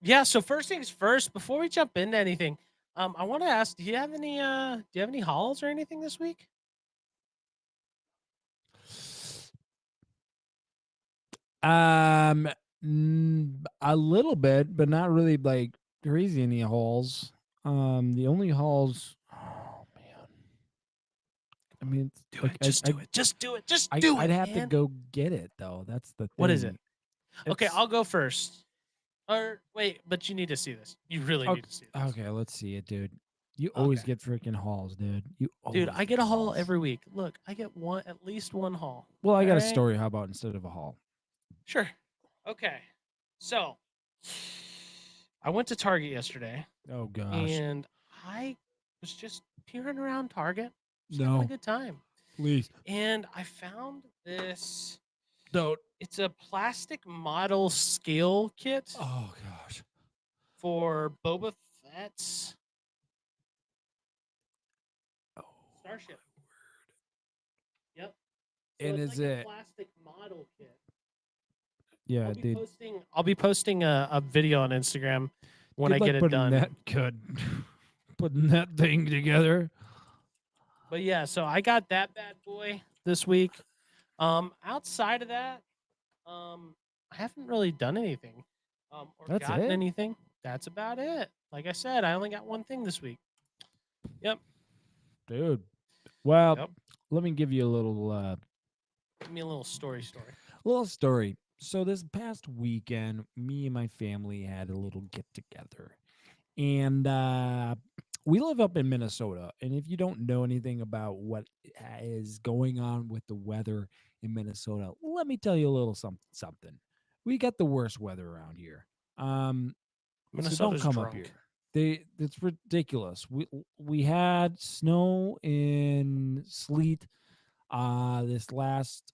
Yeah, so first things first, before we jump into anything, I want to ask, do you have any hauls or anything this week? A little bit, but not really like crazy any hauls. The only hauls. Oh man. I mean, Do like, it. Just do it. Just do it. Just do it. I'd have to man. go get it though. That's the thing. What is it? Okay, It's- I'll go first. Or wait, but you need to see this. You really need to see this. Okay, let's see it, dude. You always Okay. get freaking hauls, dude. Dude, I get a haul hauls. every week. Look, I get at least one haul. Well, I got a Alright? story. How about instead of a haul? Sure. Okay. So I went to Target yesterday Oh gosh. and I was just peering around Target. Just having No, a good time. please And I found this. don't. It's a plastic model scale kit Oh gosh. for Boba Fett's Oh. Starship. Yep. So And it's is like it? a plastic model kit. Yeah, dude. I'll be posting a video on Instagram when Good I luck get it putting done. That good. Putting that thing together. But yeah, so I got that bad boy this week. Outside of that, I haven't really done anything. Or That's gotten it? anything. That's about it. Like I said, I only got one thing this week. Yep. Dude. Well, Yep. let me give you a little Give me a little story. little story. So this past weekend, me and my family had a little get together. And we live up in Minnesota. And if you don't know anything about what is going on with the weather in Minnesota, let me tell you a little something. We got the worst weather around here. So don't Minnesota's come drunk. up here. It's ridiculous. We had snow and sleet this last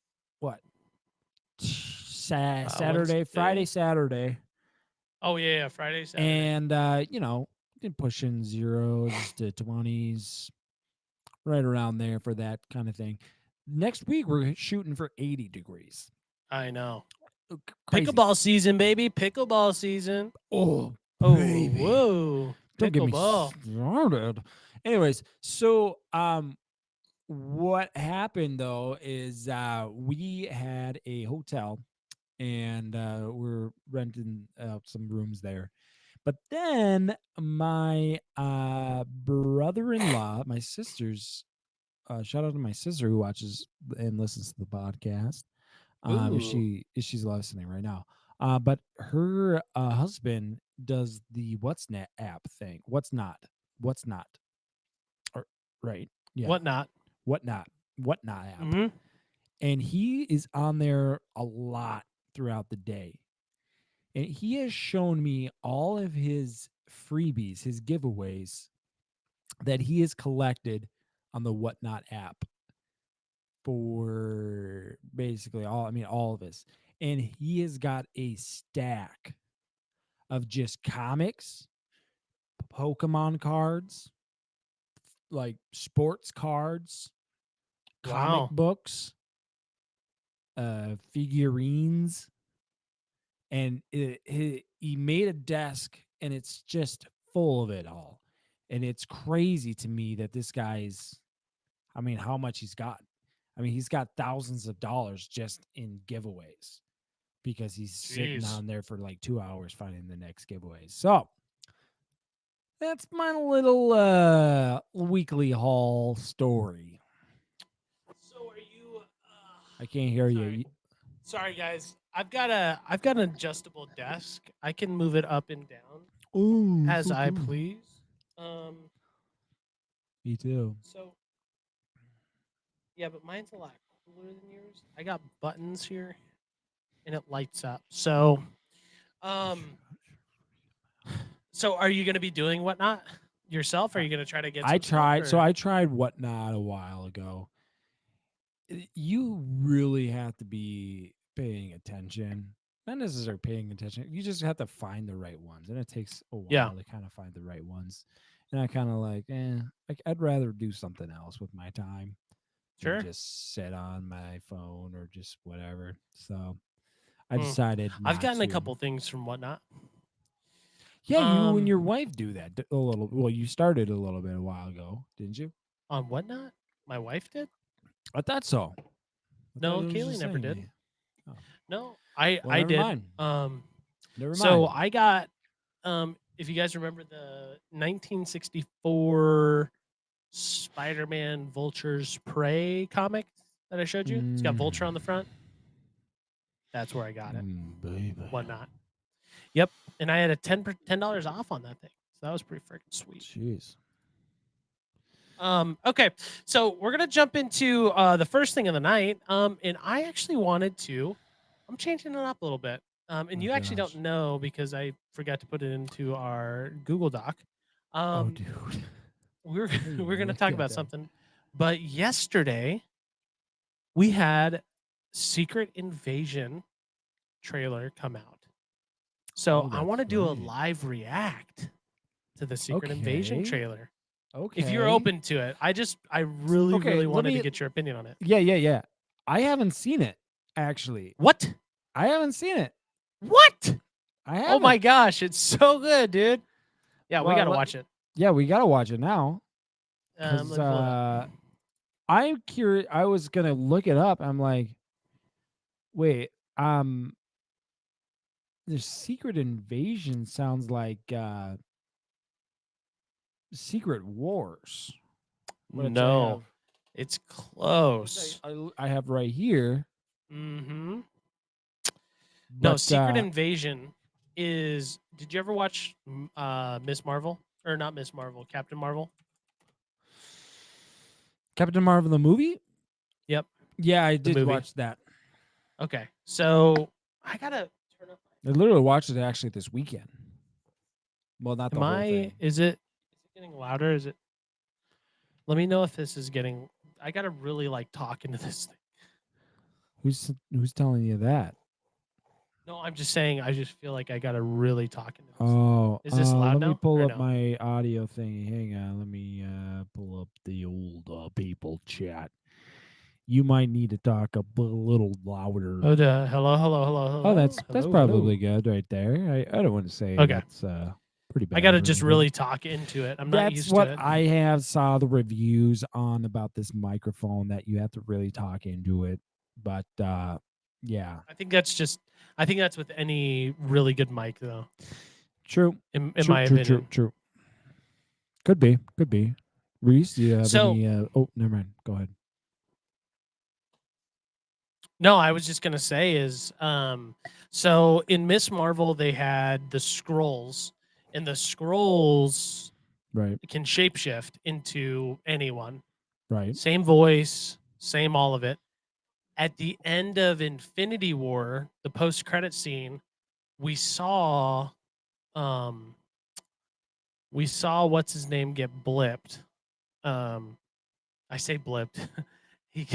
Saturday, Friday, Wednesday? Saturday. Oh yeah, Friday, Saturday. And been pushing zeros to 20s, right around there for that kind of thing. Next week we're shooting for 80 degrees. I know. Crazy. Pickleball season, baby. Pickleball season. Oh, Oh, baby. whoa. Don't get me Pickleball. started. Anyways, so what happened though is we had a hotel and we're renting out some rooms there. But then my brother-in-law, my sister's, shout out to my sister who watches and listens to the podcast. If she's listening right now. But her husband does the What's Net app thing. What's not? Or, right? Yeah. Whatnot. Whatnot app. Mm-hmm. And he is on there a lot throughout the day. And he has shown me all of his freebies, his giveaways that he has collected on the Whatnot app for basically all of his. And he has got a stack of just comics, Pokemon cards, like sports cards, comic Wow. books, figurines. And he made a desk and it's just full of it all. And it's crazy to me that this guy's, how much he's got. He's got thousands of dollars just in giveaways because he's sitting Jeez. on there for like 2 hours finding the next giveaways. So that's my little weekly haul story. So are you I can't hear sorry. you. Sorry guys. I've got an adjustable desk. I can move it up and down Ooh, as so I cool. please. Me too. So yeah, but mine's a lot cooler than yours. I got buttons here and it lights up. So so are you gonna be doing Whatnot yourself? Or are you gonna try to get? I some stuff, tried. So or- I tried Whatnot a while ago. You really have to be paying attention. Not necessarily paying attention. You just have to find the right ones, and it takes a while Yeah. to kind of find the right ones. And I kind of like, I'd rather do something else with my time than Sure. just sit on my phone or just whatever. So I Hmm. decided I've not gotten a to. couple things from Whatnot. Yeah, you and Um, your wife do that a little. Well, you started a little bit a while ago, didn't you? On Whatnot, my wife did. I thought so. I No, thought it was Kaylee just never saying did. me. Oh. No, Well, I never did. mind. Never So mind. I got if you guys remember the 1964 Spider-Man Vulture's Prey comic that I showed you. It's got Vulture on the front. That's where I got it. Baby. Whatnot. Yep. And I had a $10 off on that thing. So that was pretty freaking sweet. Jeez. Okay. So we're gonna jump into the first thing of the night. And I actually wanted to I'm changing it up a little bit. And Oh, you actually gosh. don't know because I forgot to put it into our Google Doc. Oh, dude. We're didn't we're gonna look talk at about that. something. But yesterday we had Secret Invasion trailer come out. So Oh, I want to that's do a right. live react to the Secret Invasion Okay. trailer. Okay. If you're open to it, I really, Okay, really let wanted to me- get your opinion on it. Yeah. I haven't seen it, actually. What? I haven't seen it. What? I haven't. Oh my gosh, it's so good, dude. Yeah, we Well, gotta let- watch it. Yeah, we got to watch it now. Let me Because pull it up. I'm curious. I was going to look it up. I'm like, wait, the Secret Invasion sounds like Secret Wars. which I No, have- it's which close. I have right here. Mm-hmm. But, No, Secret Invasion is. Did you ever watch Miss Marvel or not Miss Marvel? Captain Marvel. Captain Marvel the movie? Yep. Yeah, I did movie. watch that. Okay, so I gotta turn up. I literally watched it actually this weekend. Well, not the Am whole I? thing. Is it getting louder? Is it? Let me know if this is getting. I gotta really like talk into this thing. Who's telling you that? No, I'm just saying. I just feel like I gotta really talk into this. Oh, Is this loud let me now, pull or up no? my audio thing. Hang on, let me pull up the old people chat. You might need to talk a little louder. Oh, hello. Oh, that's hello, probably hello. good right there. I don't want to say Okay. that's pretty bad. I gotta or just anything. really talk into it. I'm not That's used what to it. I have saw the reviews on about this microphone that you have to really talk into it. But yeah, I think that's with any really good mic, though. true. In True, my true, opinion. True. Could be. Reese, do you have So- any? Oh, never mind. Go ahead. No, I was just gonna say is so in Miss Marvel they had the scrolls, and the scrolls Right. can shapeshift into anyone. Right. Same voice, same all of it. At the end of Infinity War, the post-credit scene, we saw what's his name get blipped. I say blipped. he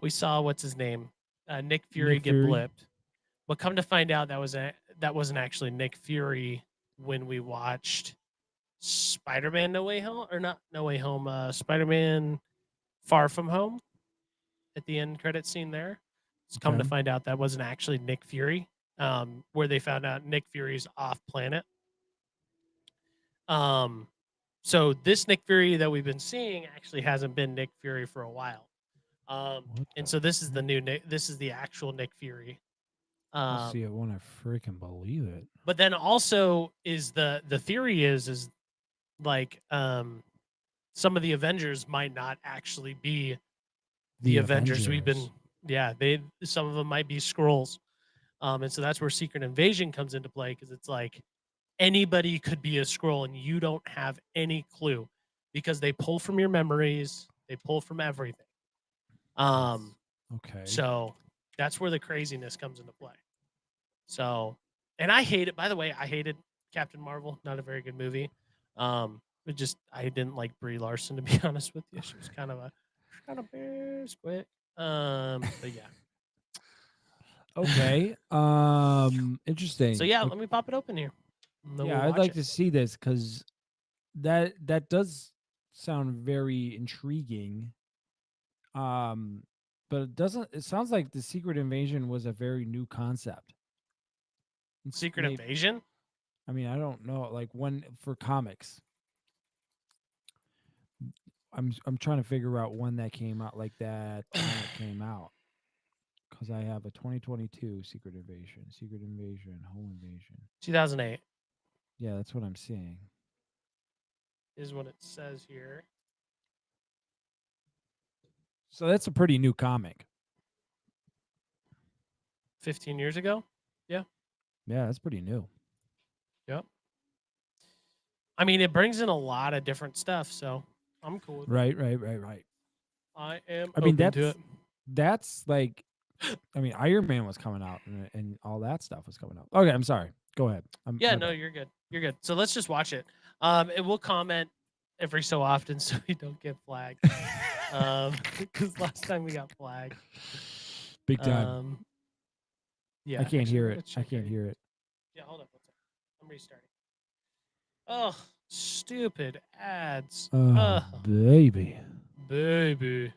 we saw what's his name, Nick Fury Nick get Fury. blipped. But come to find out, that wasn't actually Nick Fury when we watched Spider-Man No Way Home, or not No Way Home, Spider-Man Far From Home. At the end credit scene there, it's come to Okay. find out that wasn't actually Nick Fury. Where they found out Nick Fury's off planet. So this Nick Fury that we've been seeing actually hasn't been Nick Fury for a while. What And the so this is the heck? new Nick. This is the actual Nick Fury. I'll see it when I freaking believe it. But then also is the theory is like some of the Avengers might not actually be the Avengers we've been. Yeah, some of them might be Skrulls. And so that's where Secret Invasion comes into play, because it's like anybody could be a Skrull and you don't have any clue, because they pull from your memories, they pull from everything. Okay. So that's where the craziness comes into play. So, and I hate it. By the way, I hated Captain Marvel. Not a very good movie. I didn't like Brie Larson, to be honest with you. She was kind of quick. But yeah. Okay. Interesting. So yeah, let me pop it open here. And then Yeah, we'll I'd watch like it. to see this because that does sound very intriguing. But it doesn't. It sounds like the Secret Invasion was a very new concept. Secret Invasion? I mean, I don't know. Like when for comics, I'm trying to figure out when that came out. Like that comic came out because I have a 2022 Secret Invasion, Home Invasion. 2008 Yeah, that's what I'm seeing. is what it says here. So that's a pretty new comic. 15 years ago? Yeah, that's pretty new. Yep. I mean, it brings in a lot of different stuff, so I'm cool with it. Right. I am I mean, open to it. that's like, I mean, Iron Man was coming out and all that stuff was coming out. Okay, I'm sorry. Go ahead. Yeah, no, you're good. You're good. So let's just watch it. It will comment every so often so we don't get flagged. Because last time we got flagged. Big time. Yeah. I can't actually, hear it. let's I check can't hear it. Yeah, hold up. I'm restarting. Oh, stupid ads. Oh, baby. Baby.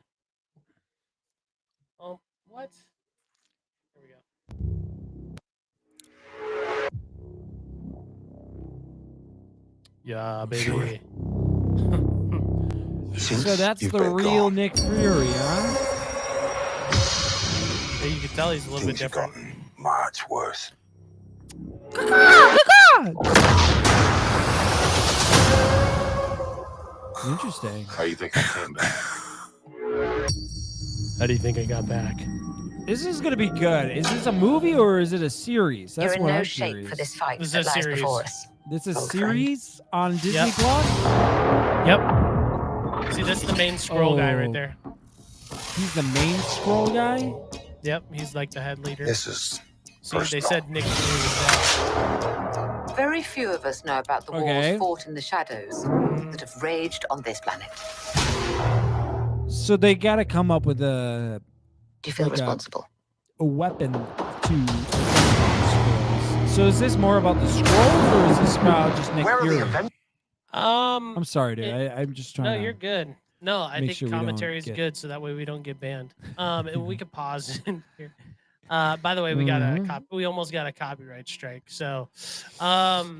What? Here we go. Yeah, baby. So that's the real Nick Fury, huh? Yeah, you can tell he's a little bit different. Much worse. Interesting. How you think I came back? How do you think I got back? This is gonna be good. Is this a movie or is it a series? That's You're in what no I'm shape curious. for this fight This is that a lies series. before us. This is a Old friend. series on Disney Yep. Plus. Yep. See, this is the main scroll guy right Oh. there. He's the main scroll guy. Yep, he's like the head leader. This is See, they said Nick Fury was Very few of us know about the Okay. wars fought in the shadows dead. that have raged on this planet. So they got to come up with a Do you feel Like a- responsible? weapon to. So is this more about the scrolls or is this about just Nick Where are the Fury? Avengers? I'm sorry, dude. it- I'm just trying No, to. you're good. No, I make think sure we don't commentary is get- good, so that way we don't get banned. And we could pause in here. By the way, we got a Mhm. we almost got a copyright strike. So,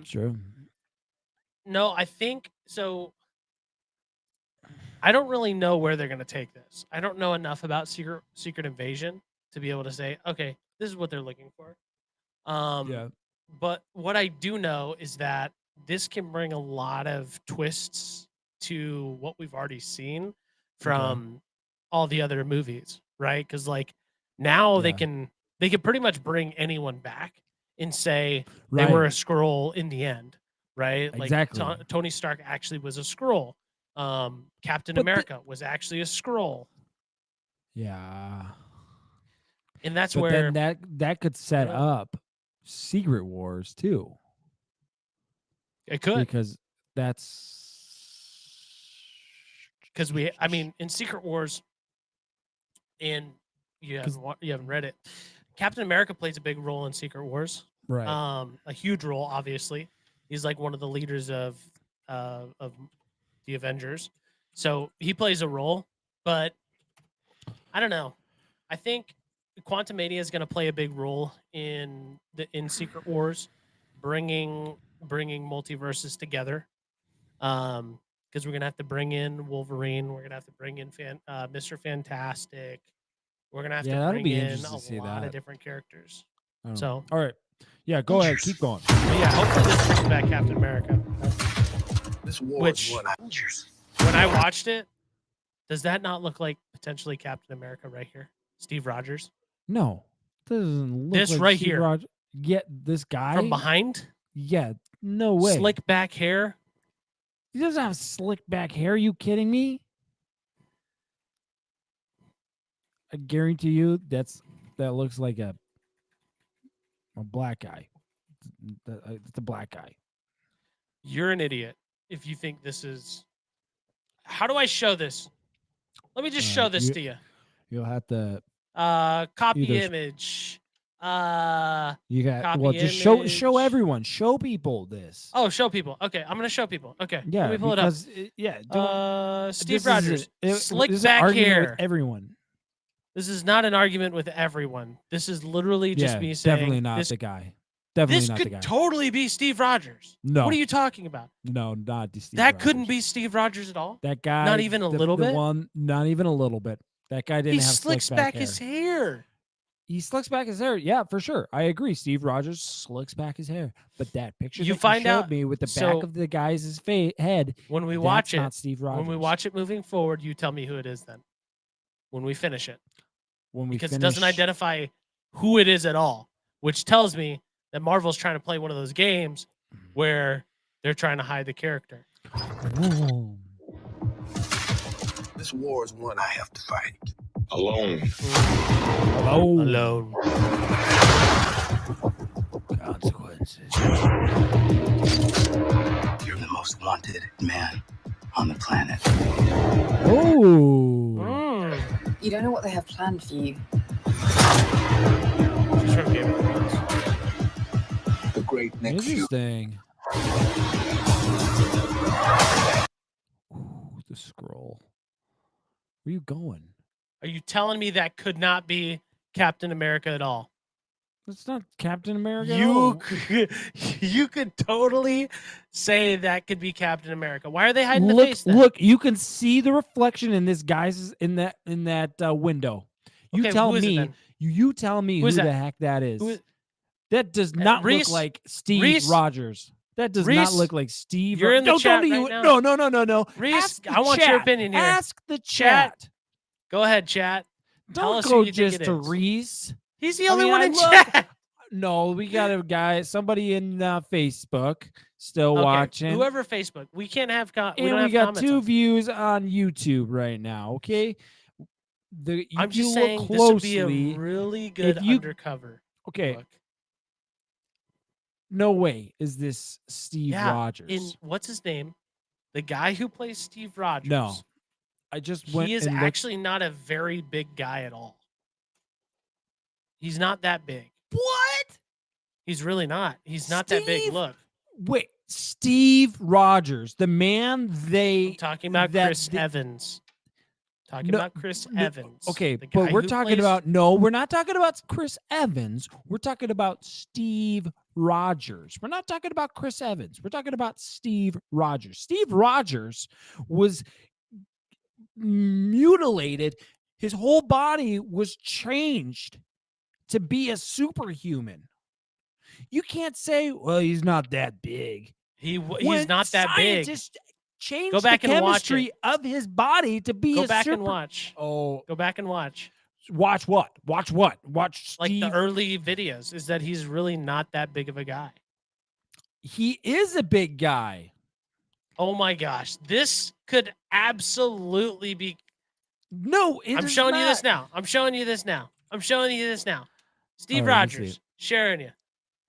Sure. no, I think so. I don't really know where they're going to take this. I don't know enough about Secret Invasion to be able to say, okay, this is what they're looking for. Yeah. But what I do know is that this can bring a lot of twists to what we've already seen from all the other movies, right? Because like now they Yeah. can pretty much bring anyone back and say Right. they were a scroll in the end, right? Like Exactly. Tony Stark actually was a scroll. Captain But America was actually a scroll, Yeah. and that's But where then that could set Yeah. up Secret Wars too, it could. because that's Because I mean, in Secret Wars, and you haven't read it. Captain America plays a big role in Secret Wars. right. A huge role, obviously. He's like one of the leaders of the Avengers, so he plays a role. But I don't know. I think Quantumania is going to play a big role in Secret Wars, bringing multiverses together. Because we're gonna have to bring in Wolverine, we're gonna have to bring in Mr. Fantastic, we're gonna have Yeah, to that'll bring be in interesting to see a lot that. of different characters. I don't know. So, all right. Yeah, go ahead. Keep going. but yeah, hopefully this brings back Captain America. This war Which- is one Avengers. When I watched it, does that not look like potentially Captain America right here, Steve Rogers No, doesn't look This like right Steve here. Rogers. Yeah, this guy from behind? Yeah, no way. Slick back hair. He doesn't have slick back hair. Are you kidding me? I guarantee you that looks like a black guy. It's a black guy. You're an idiot. if you think this is. How do I show this? Let me just show this to you. You'll have to. Copy Either- image. You got. Copy Well, just show image. everyone. Show people this. Oh, show people. Okay, I'm gonna show people. Okay, Yeah, let me pull it up. because Steve this Rogers, is slick this is an back argument hair. with everyone. This is not an argument with everyone. This is literally just me saying definitely not this, the guy. Definitely this not the could guy. totally be Steve Rogers. No. What are you talking about? No, not Steve That couldn't Rogers. be Steve Rogers at all. That guy. Not even a little bit? One, not even a little bit. That guy didn't He have slicks slick back hair. his hair. He slicks back his hair. Yeah, for sure. I agree. Steve Rogers slicks back his hair. But that picture You that find you showed out- me with the so- back of the guy's head, When we that's watch it, not Steve Rogers. when we watch it moving forward, you tell me who it is then. When we finish it. When we Because finish, it doesn't identify who it is at all, which tells me that Marvel's trying to play one of those games where they're trying to hide the character. Ooh. This war is one I have to fight. Alone. Hello. Alone. Consequences. You're the most wanted man on the planet. Oh. Mm. You don't know what they have planned for you. She's from Game of Thrones. The great Nick Fury. Interesting. Ooh, the scroll. Where you going? Are you telling me that could not be Captain America at all? That's not Captain America. at You all. could, you could totally say that could be Captain America. Why are they hiding the look, face then? look, you can see the reflection in this guy's in that window. You Okay, tell who is it me, then? you tell me Who who is the that? heck that is. Who is- That does not Reese? look like Steve Reese? Rogers. That does Reese? not look like Steve. You're in the no, chat don't right you- now. No. Reese, Ask the I want your chat. opinion here. Ask the Chat. chat. Go ahead, chat. Tell Don't us who go you think just it to is. Reese. He's the I only mean, one I in love- chat. No, we got a guy, somebody in Facebook still Okay, watching. Whoever Facebook. We can't have we And don't we have got comments 2 on. views on YouTube right now. Okay, I'm if just you saying look this would closely, be a really good you- undercover okay, look. no way is this Steve Yeah, Rogers. In what's his name? The guy who plays Steve Rogers. No, I just went He is and looked. actually not a very big guy at all. He's not that big. What? He's really not. He's not that big. Steve? Look, Wait, Steve Rogers, the man I'm they. talking about that Chris the- Evans. Talking No, about Chris no, Evans. Okay, the guy but we're who talking plays- about no, we're not talking about Chris Evans. We're talking about Steve Rogers. We're not talking about Chris Evans. We're talking about Steve Rogers. Steve Rogers was mutilated. His whole body was changed to be a superhuman. You can't say, well, he's not that big. he's When not that big. scientists changed Go back the and watch chemistry of his body to be Go a back super. and watch. Oh, Go back and watch. watch what? Watch what? Watch Like Steve. the early videos is that he's really not that big of a guy. He is a big guy. Oh my gosh. This could absolutely be. No, it I'm is showing you this not. now. I'm showing you this now. I'm showing you this now. Steve All right, let's see Rogers it. sharing you.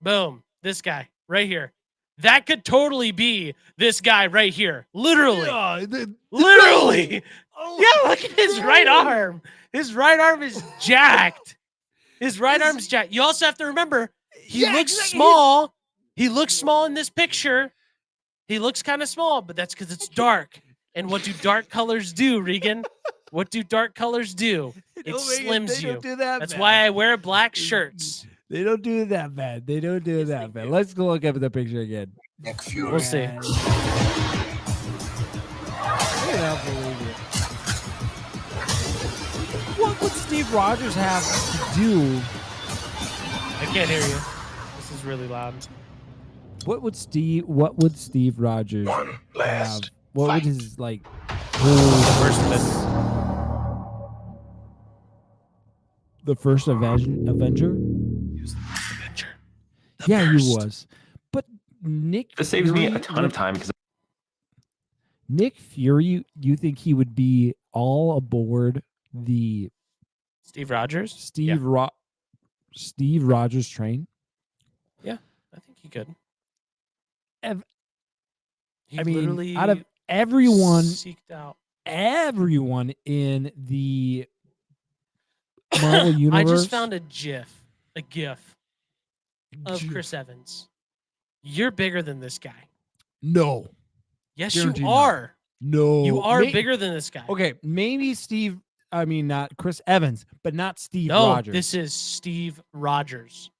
Boom. This guy right here. That could totally be this guy right here. Literally. Yeah, Literally. oh, Yeah, look at his right no. arm. His right arm is jacked. His right His- arm's jacked. You also have to remember, he Yeah, looks exactly. small. He looks small in this picture. He looks kind of small, but that's because it's dark. And what do dark colors do, Regan? What do dark colors do? They It don't make slims they you. don't do that That's bad. why I wear black shirts. They don't do it that bad. They don't do it Yes, that they bad. do. Let's go look up at the picture again. Nick Fury. We'll see. Man. I cannot believe it. What would Steve Rogers have to do? I can't hear you. This is really loud. What would Steve Rogers One have? last What would fight. his like? First The first Avenger? He was the first Avenger. Yeah, he was. But Nick This saves me a Fury ton of time because Nick Fury, you think he would be all aboard the Steve Rogers? Steve Rogers train? I think he could. He I mean, literally out of everyone seeked out. in the Marvel universe. I just found a GIF of Chris Evans. You're bigger than this guy. No. Yes, Guaranteed you not. are. No. You are bigger than this guy. Okay, maybe not Chris Evans, but not Steve No, Rogers. this is Steve Rogers.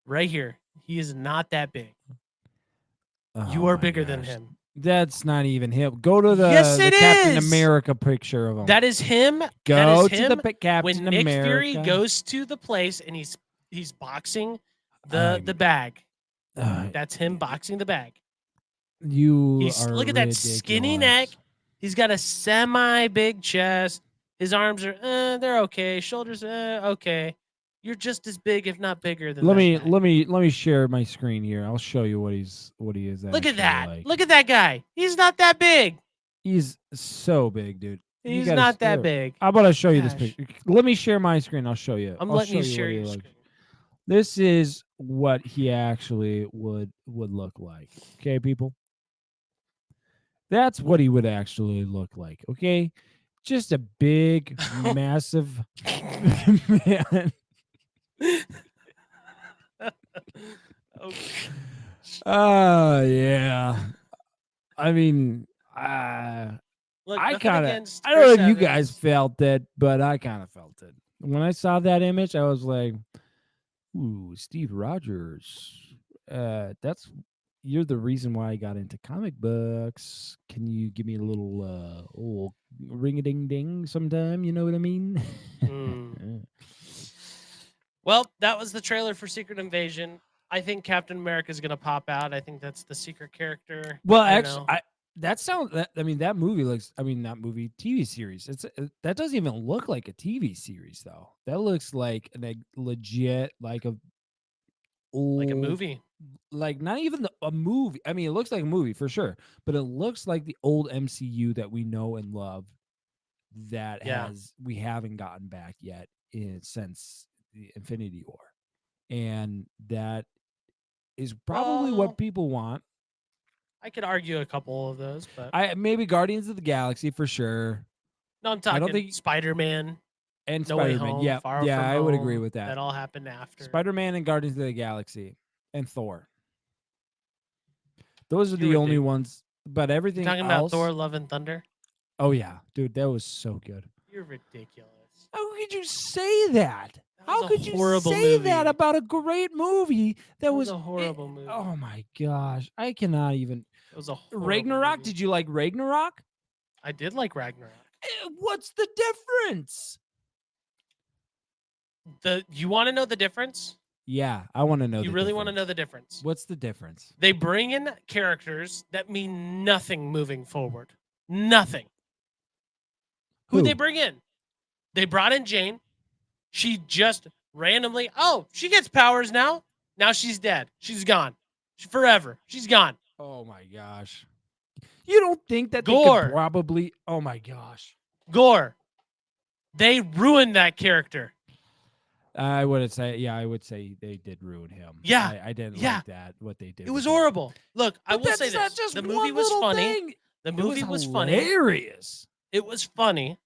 Right here. He is not that big. You Oh are my bigger than gosh. him. That's not even him. Go to the, Yes, the it Captain is. America picture of him. That is him. Go that is to him. the Captain When Nick America. Fury goes to the place and he's boxing the bag. That's him boxing the bag. You are Look at that skinny neck. He's got a semi big chest. His arms are they're okay. Shoulders okay. You're just as big, if not bigger than Let that me guy. share my screen here. I'll show you what he is. Look at actually that. like. Look at that guy. He's not that big. He's so big, dude. You He's gotta not that here. big. How about I show you this Gosh. picture? Let me share my screen. I'll show you. I'm I'll letting you show share what he your looks- screen. This is what he actually would look like. Okay, people. That's what he would actually look like. Okay, just a big, massive man. Okay. Yeah. I mean, Look, I nothing kind of, against I don't know Chris if you guys Evans. felt it, but I kind of felt it. When I saw that image, I was like, ooh, Steve Rogers. You're the reason why I got into comic books. Can you give me a little ring a ding ding sometime? You know what I mean? Well, that was the trailer for Secret Invasion. I think Captain America is going to pop out. I think that's the secret character. Well, I actually, know. that movie looks. Not movie, TV series. That doesn't even look like a TV series though. That looks like legit, like a movie. Like not even a movie. I mean, it looks like a movie for sure, but it looks like the old MCU that we know and love. That we haven't gotten back yet since the Infinity War, and that is probably what people want. I could argue a couple of those, but maybe Guardians of the Galaxy for sure. No, I'm talking I don't think Spider-Man and No Way Spider-Man. Home, Yeah, Far From I would agree Home. with that. That all happened after. Spider-Man and Guardians of the Galaxy and Thor. Those are You're the only ridiculous. ones. But everything You're talking else. about Thor: Love and Thunder. Oh yeah, dude, that was so good. You're ridiculous. How could you say that? How was a could you horrible say that movie. about a great movie that was a horrible movie. Oh my gosh, I cannot even. It was a horrible Ragnarok. movie. Did you like Ragnarok? I did like Ragnarok. What's the difference? You want to know the difference? Yeah, I want to know. You really want to know the difference? What's the difference? They bring in characters that mean nothing moving forward. Nothing. Who'd they bring in? They brought in Jane. She just randomly, she gets powers now. Now she's dead. She's gone. Forever. She's gone. Oh my gosh. You don't think that Gore. they could probably... Oh my gosh. Gore. They ruined that character. I would say they did ruin him. Yeah. I didn't like that, what they did. It was with him. horrible. Look, I But will say that's this. not just The one movie was little funny. thing. The movie was funny. Hilarious. It was funny,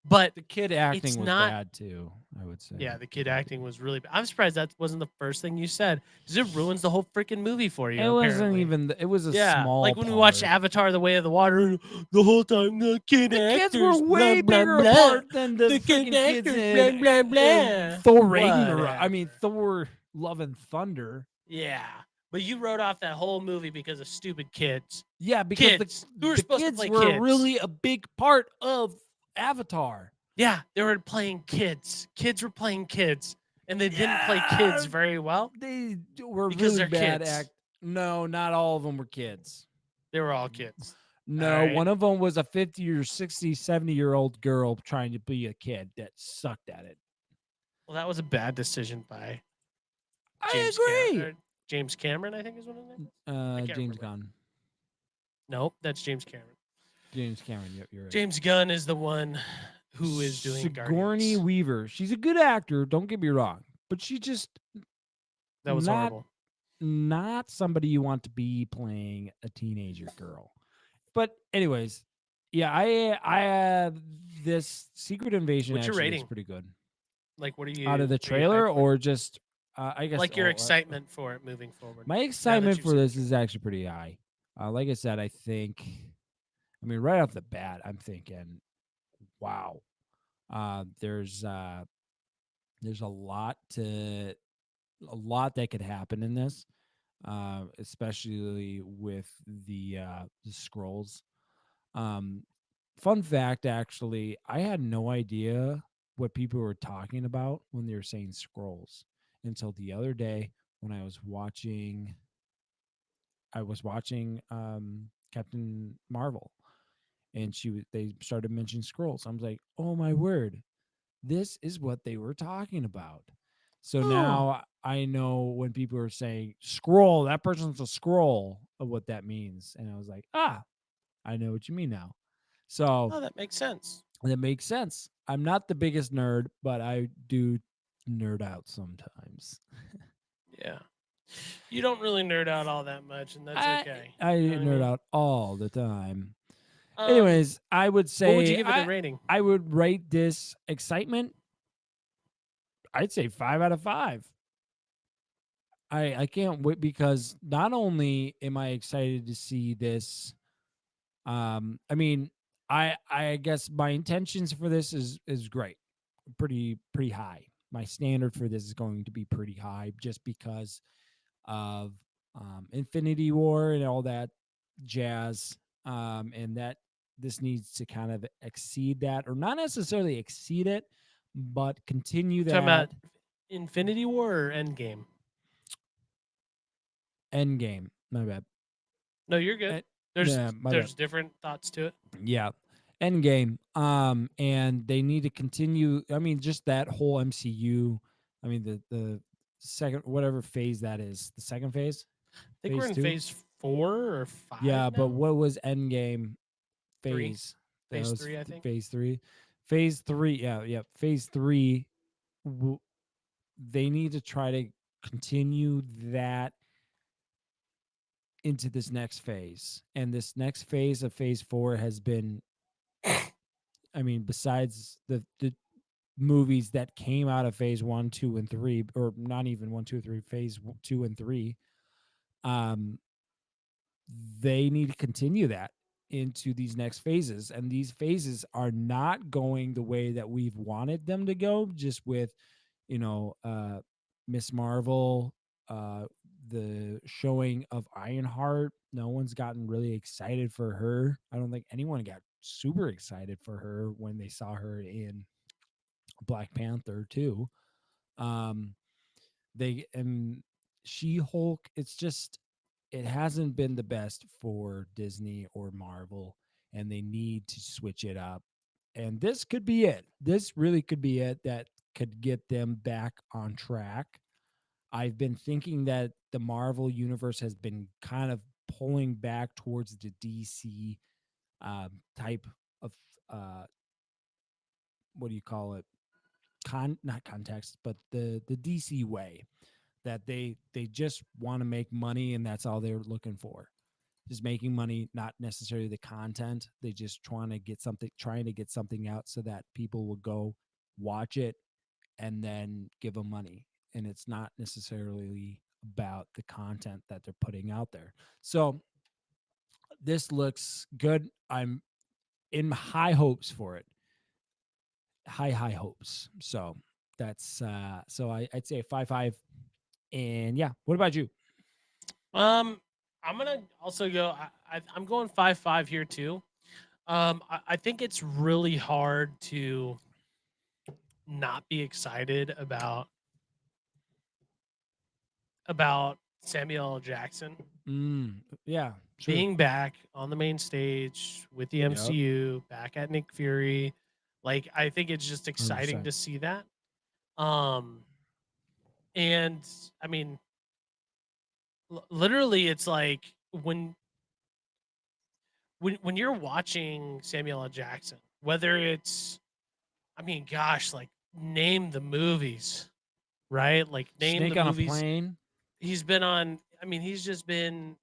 but The kid acting It's was not- bad too, I would say. yeah, the kid acting was really bad. I'm surprised that wasn't the first thing you said, because it ruins the whole freaking movie for you. It wasn't apparently. even. It was a Yeah, small. like when we watched part. Avatar: The Way of the Water, the whole time the kid The actors, kids were way blah, bigger blah, blah. apart than the The kid freaking kids actors, in, blah, blah, in blah. Thor Ragnarok. I Whatever. mean, Thor: Love and Thunder. Yeah, but you wrote off that whole movie because of stupid kids. Yeah, because Kids. Who were the supposed to kids play were kids. really a big part of Avatar. Yeah, they were playing kids. Kids were playing kids, and they didn't play kids Yeah. very well. They were Because really they're bad kids. No, not all of them were kids. They were all kids. No, Alright. one of them was a 50 or 60, 70-year-old girl trying to be a kid that sucked at it. Well, that was a bad decision by I agree. James Cameron, I think is what his name is. can't James remember. Gunn. Nope, that's James Cameron. James Cameron, yep, you're right. James Gunn is the one who is doing Sigourney Guardians. Weaver. She's a good actor, don't get me wrong, but she just That was not- horrible. not somebody you want to be playing a teenager girl. But anyways, yeah, I have this Secret Invasion What's your actually is rating? pretty good. Like, what are you Out of the what are you hyped trailer, for? or just I guess like your all, excitement for it moving forward? my Now that excitement you've for seen the this is trailer. actually pretty high. Like I said, I think, I mean, right off the bat, I'm thinking, wow, there's a lot that could happen in this, especially with the scrolls. Um, Fun fact, actually, I had no idea what people were talking about when they were saying scrolls until the other day when I was watching. Captain Marvel, and they started mentioning scrolls. I was like, oh my word, this is what they were talking about. So now I know when people are saying scroll, that person's a scroll, of what that means. And I was like, I know what you mean now. So Oh, that makes sense. that makes sense. I'm not the biggest nerd, but I do nerd out sometimes. Yeah. You don't really nerd out all that much, and that's okay. I You know what I nerd mean? out all the time. Um, Anyways, I would what would you say give it a rating? I would rate this excitement. I'd say 5 out of 5. I can't wait, because not only am I excited to see this, I mean, I guess my intentions for this is great, pretty high. My standard for this is going to be pretty high, just because of Infinity War and all that jazz, and that this needs to kind of exceed that, or not necessarily exceed it, but continue Talking about that. Infinity War or Endgame? Endgame. My bad. No, you're good. Eh, There's yeah, my bad. there's different thoughts to it. Yeah. Endgame. And they need to continue. I mean, just that whole MCU. I mean, the second, whatever phase that is, the second phase. I think we're in two? phase 4 or 5 Yeah, but now. what was Endgame Three. phase? That Phase was 3, I think. phase 3. Phase 3. Yeah. Phase 3. They need to try to continue that into this next phase. And this next phase of phase 4 has been, I mean, besides the movies that came out of phase 1, 2, and 3, or not even 1, 2, 3, phase 2 and 3, um, they need to continue that into these next phases. And these phases are not going the way that we've wanted them to go, just with, Miss Marvel, uh, the showing of Ironheart. No one's gotten really excited for her. I don't think anyone got super excited for her when they saw her in Black Panther too. Um, they and She-Hulk. It's just, it hasn't been the best for Disney or Marvel, and they need to switch it up. And this could be it. This really could be it that could get them back on track. I've been thinking that the Marvel universe has been kind of pulling back towards the DC type of, what do you call it? Not context, but the DC way, that they just want to make money, and that's all they're looking for. Just making money, not necessarily the content. They just trying to get something out so that people will go watch it and then give them money. And it's not necessarily about the content that they're putting out there. So this looks good. I'm in high hopes for it. High hopes. So that's I'd say 5-5. And yeah, what about you? I'm gonna also go. I'm going 5-5 here too. I think it's really hard to not be excited about Samuel L. Jackson Yeah, true. being back on the main stage with the MCU, back at Nick Fury. Like, I think it's just exciting 100%. to see that. And I mean, literally, it's like when you're watching Samuel L. Jackson, whether it's, I mean, gosh, like, name the movies, right? Like, name Snake the on a movies plane. he's been on. I mean, he's just been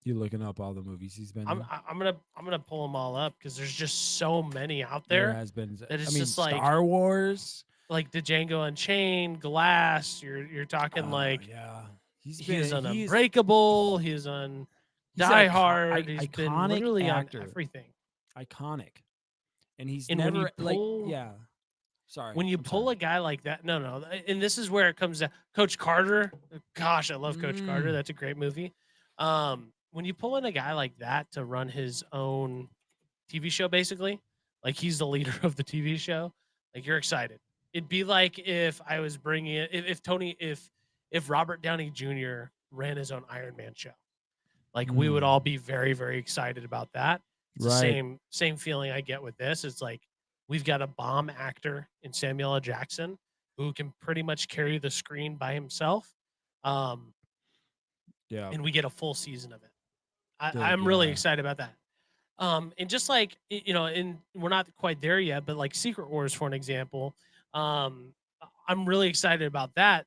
You looking up all the movies he's been in? I'm gonna pull them all up because there's just so many out There there has been. that I it's mean, just like Star Wars. the Django Unchained, Glass. You're talking like yeah, he was on he's Unbreakable. He was on he's Die an Hard. He's been iconic literally actor. on everything. Iconic, and he's And when you never like pull yeah. Sorry, when you I'm pull sorry. a guy like that, no, and this is where it comes down. Coach Carter, gosh, I love Coach Carter. Mm. That's a great movie. When you pull in a guy like that to run his own TV show, basically, like he's the leader of the TV show, like you're excited. It'd be like if I was bringing it, if Robert Downey Jr. ran his own Iron Man show, like we would Mm. all be very, very excited about that. It's the Right. same feeling I get with this. It's like we've got a bomb actor in Samuel L. Jackson who can pretty much carry the screen by himself. Um, Yeah. and we get a full season of it. Dude, I'm really yeah. excited about that. And just like and we're not quite there yet, but like Secret Wars, for an example, I'm really excited about that.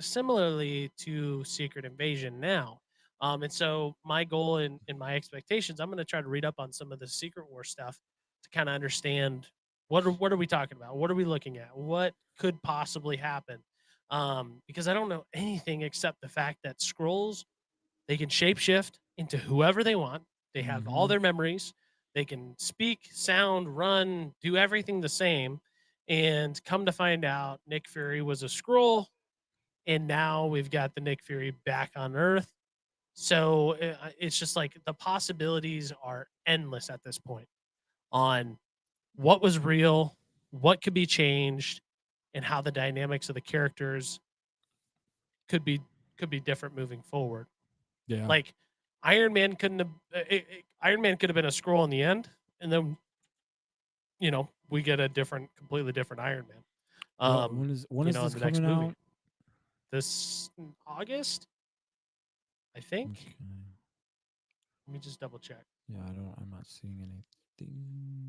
Similarly to Secret Invasion now. And so my goal and my expectations, I'm going to try to read up on some of the Secret War stuff to kind of understand what are we talking about? What are we looking at? What could possibly happen? Because I don't know anything except the fact that scrolls, they can shapeshift into whoever they want. They have all Mhm. their memories. They can speak, sound, run, do everything the same. And come to find out, Nick Fury was a scroll, and now we've got the Nick Fury back on Earth. So it's just like the possibilities are endless at this point on what was real, what could be changed, and how the dynamics of the characters could be different moving forward. Yeah. Like Iron Man couldn't have Iron Man could have been a scroll in the end, and then we get a completely different Iron Man. when is in this the next coming movie. out? This August, I think. Okay. Let me just double check. Yeah, I'm not seeing anything.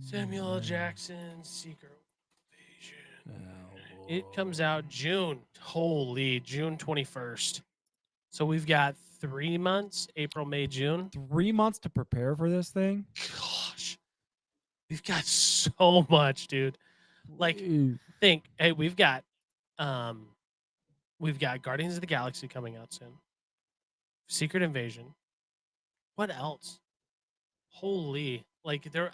Samuel L. there. Jackson, Secret Invasion. Oh, It comes out June 21st. So we've got 3 months: April, May, June. 3 months to prepare for this thing. Gosh, we've got so much, dude. Like, Ew. hey, we've got Guardians of the Galaxy coming out soon. Secret Invasion. What else? Holy, like There's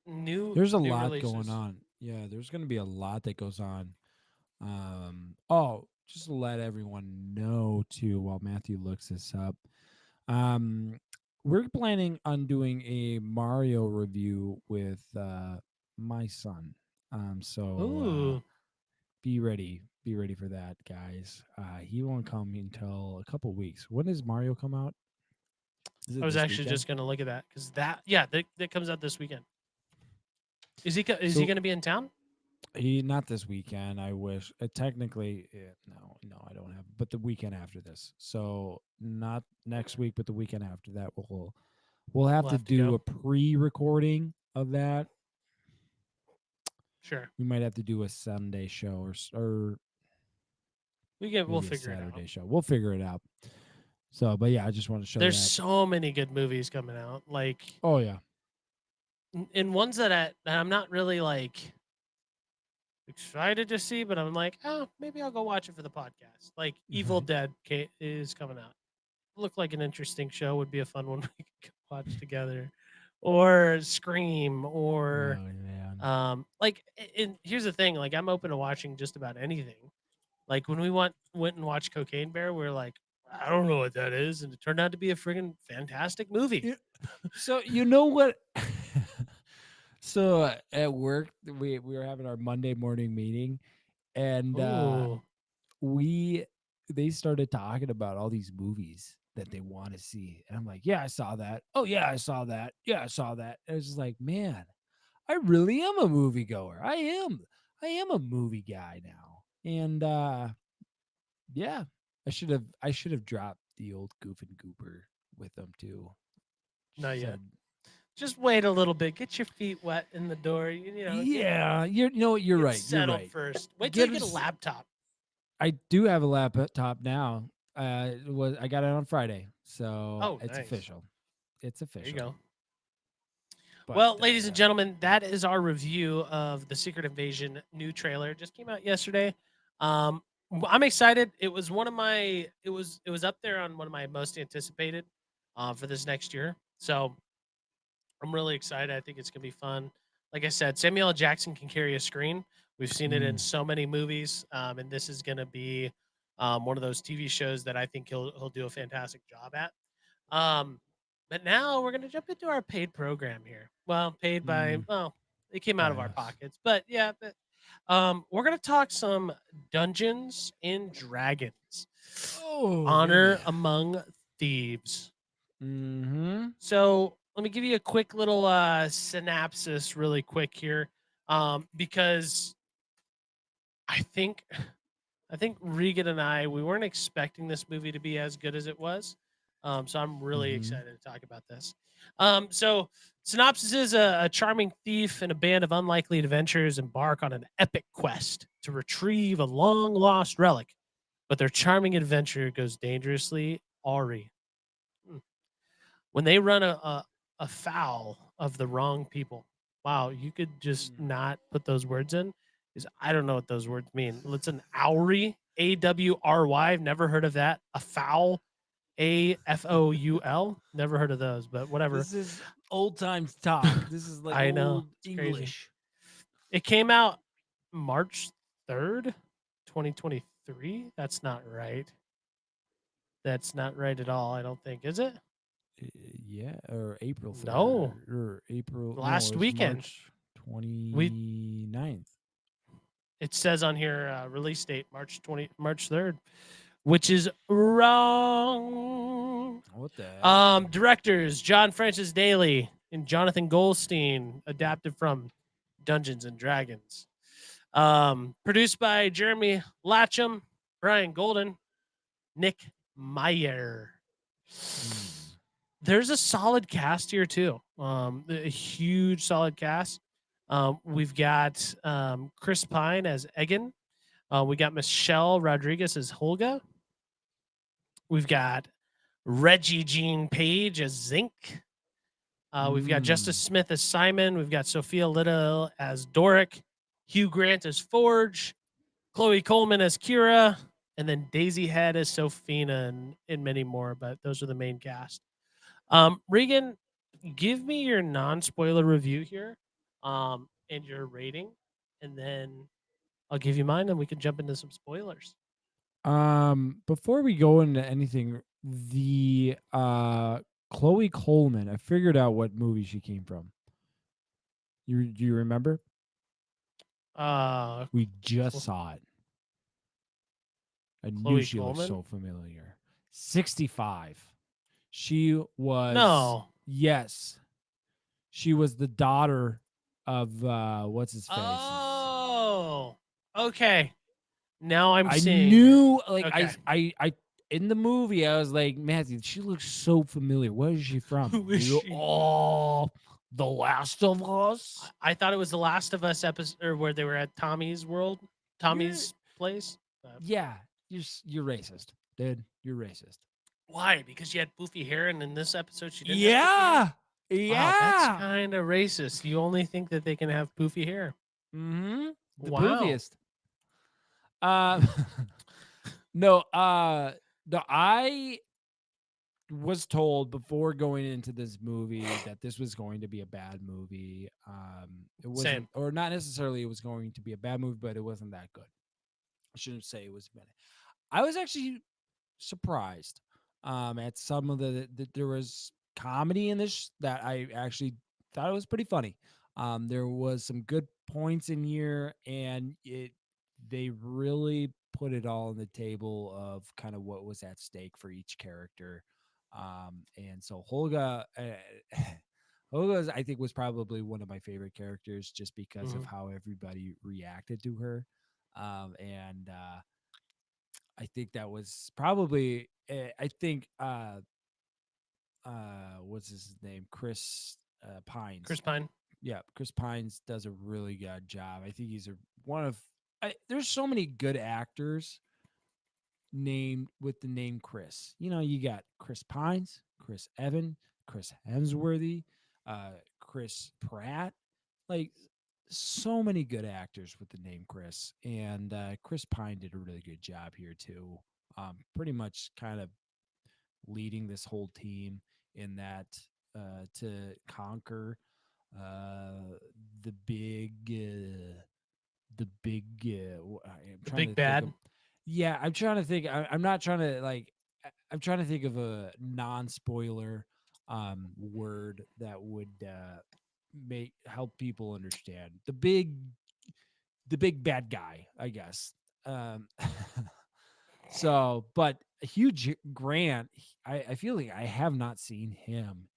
a new lot releases. going on. Yeah, there's going to be a lot that goes on. Oh, just to let everyone know too, while Matthew looks this up, we're planning on doing a Mario review with my son. So Ooh, be ready for that, guys. He won't come until a couple weeks. When does Mario come out? Is it I was this actually weekend? just gonna look at that because that comes out this weekend. Is he So- he gonna be in town? He not this weekend. I wish. Technically, no, I don't have. But the weekend after this. So not next week, but the weekend after that, we'll have to do go. a pre-recording of that. Sure, We might have to do a Sunday show or we'll maybe a figure it Saturday out. show. We'll figure it out. So, but yeah, I just want to show There's that. so many good movies coming out, like Oh yeah, and ones that I'm not really like excited to see, but I'm like, oh, maybe I'll go watch it for the podcast. Like Evil Dead is coming out. Looked like an interesting show. Would be a fun one we could watch together, or Scream, or oh, yeah. like. And here's the thing: like I'm open to watching just about anything. Like when we went and watched Cocaine Bear, we are like, I don't know what that is, and it turned out to be a friggin' fantastic movie. Yeah. So you know what? So at work, we were having our Monday morning meeting, and Ooh. they started talking about all these movies that they want to see, and I'm like, yeah, I saw that. Oh yeah, I saw that. Yeah, I saw that. And it's just like, man, I really am a moviegoer. I am a movie guy now, and yeah, I should have dropped the old Goof and Goober with them too. Not yet. Said, Just wait a little bit. Get your feet wet in the door. You know. yeah, you know what? You're get right. You're settled right. first. Wait till you Get get a us- laptop. I do have a laptop now. I got it on Friday, So it's nice. official. It's There official. you go. But, Well, ladies and yeah. gentlemen, that is our review of the Secret Invasion new trailer. Just came out yesterday. I'm excited. It was one of my. It was up there on one of my most anticipated for this next year. So I'm really excited. I think it's gonna be fun. Like I said, Samuel L. Jackson can carry a screen. We've seen it in so many movies, and this is gonna be one of those TV shows that I think he'll do a fantastic job at. Um, but now we're gonna jump into our paid program here. Well, paid by it came out of our Yes. pockets, but yeah. But, we're gonna talk some Dungeons and Dragons, Oh, Honor baby. Among Thieves. Mm-hmm. So let me give you a quick little synopsis, really quick here, because I think I think Regan and I we weren't expecting this movie to be as good as it was. So I'm really Mhm. excited to talk about this. So synopsis is a charming thief and a band of unlikely adventurers embark on an epic quest to retrieve a long lost relic, but their charming adventure goes dangerously awry when they run afoul of the wrong people. Wow, you could just not put those words in. Because I don't know what those words mean. It's an Awry, AWRY. I've never heard of that. A foul, AFOUL. Never heard of those, but whatever. This is old times talk. This is like I know, old it's crazy. English. It came out March 3rd, 2023. That's not right. That's not right at all, I don't think. Is it? Yeah, or April 3rd. No. Or April. Last no, it was weekend. March 29th. It says on here release date March 3rd, which is wrong. What the hell? Directors John Francis Daly and Jonathan Goldstein, adapted from Dungeons and Dragons. Produced by Jeremy Latcham, Brian Golden, Nick Meyer. There's a solid cast here too. A huge solid cast. We've got Chris Pine as Egan. We got Michelle Rodriguez as Holga. We've got Reggie Jean Page as Zinc. We've got Justice Smith as Simon. We've got Sophia Little as Doric. Hugh Grant as Forge. Chloe Coleman as Kira. And then Daisy Head as Sophina and many more. But those are the main cast. Regan, give me your non-spoiler review here and your rating. And then I'll give you mine and we can jump into some spoilers. Before we go into anything, the Chloe Coleman, I figured out what movie she came from. Do you remember? We just saw it. I Chloe knew she Coleman? looked so familiar. 65. She was No. Yes. She was the daughter of what's his face? Oh, okay. Now I'm I seeing. knew, like, Okay. I in the movie, I was like, Matthew, she looks so familiar. Where is she from? Who is You go, she? Oh, The Last of Us. I thought it was the Last of Us episode, or where they were at Tommy's world, Tommy's place. Yeah, you're racist, dude. You're racist. Why? Because she had poofy hair, and in this episode she didn't. Yeah, Wow, that's kind of racist. You only think that they can have poofy hair. Mm-hmm. The Wow. poofiest. No, I was told before going into this movie that this was going to be a bad movie. It wasn't, Same. or not necessarily it was going to be a bad movie, but it wasn't that good. I shouldn't say it was bad. I was actually surprised at some of there was comedy in this that I actually thought it was pretty funny. There was some good points in here, and they really put it all on the table of kind of what was at stake for each character. And so Holga, Holga, I think, was probably one of my favorite characters just because of how everybody reacted to her. And I think that was probably, I think, what's his name? Chris Pines. Chris Pine. Yeah, Chris Pines does a really good job. I think he's one of. There's so many good actors named with the name Chris. You know, you got Chris Pines, Chris Evan, Chris Hemsworthy, Chris Pratt, like so many good actors with the name Chris. And Chris Pine did a really good job here too. Pretty much kind of leading this whole team in that to conquer the big I'm The trying big to think bad. of, yeah, I'm trying to think. I'm not trying to like. I'm trying to think of a non-spoiler word that would make help people understand the big bad guy, I guess. Um, so, but Hugh Grant, I feel like I have not seen him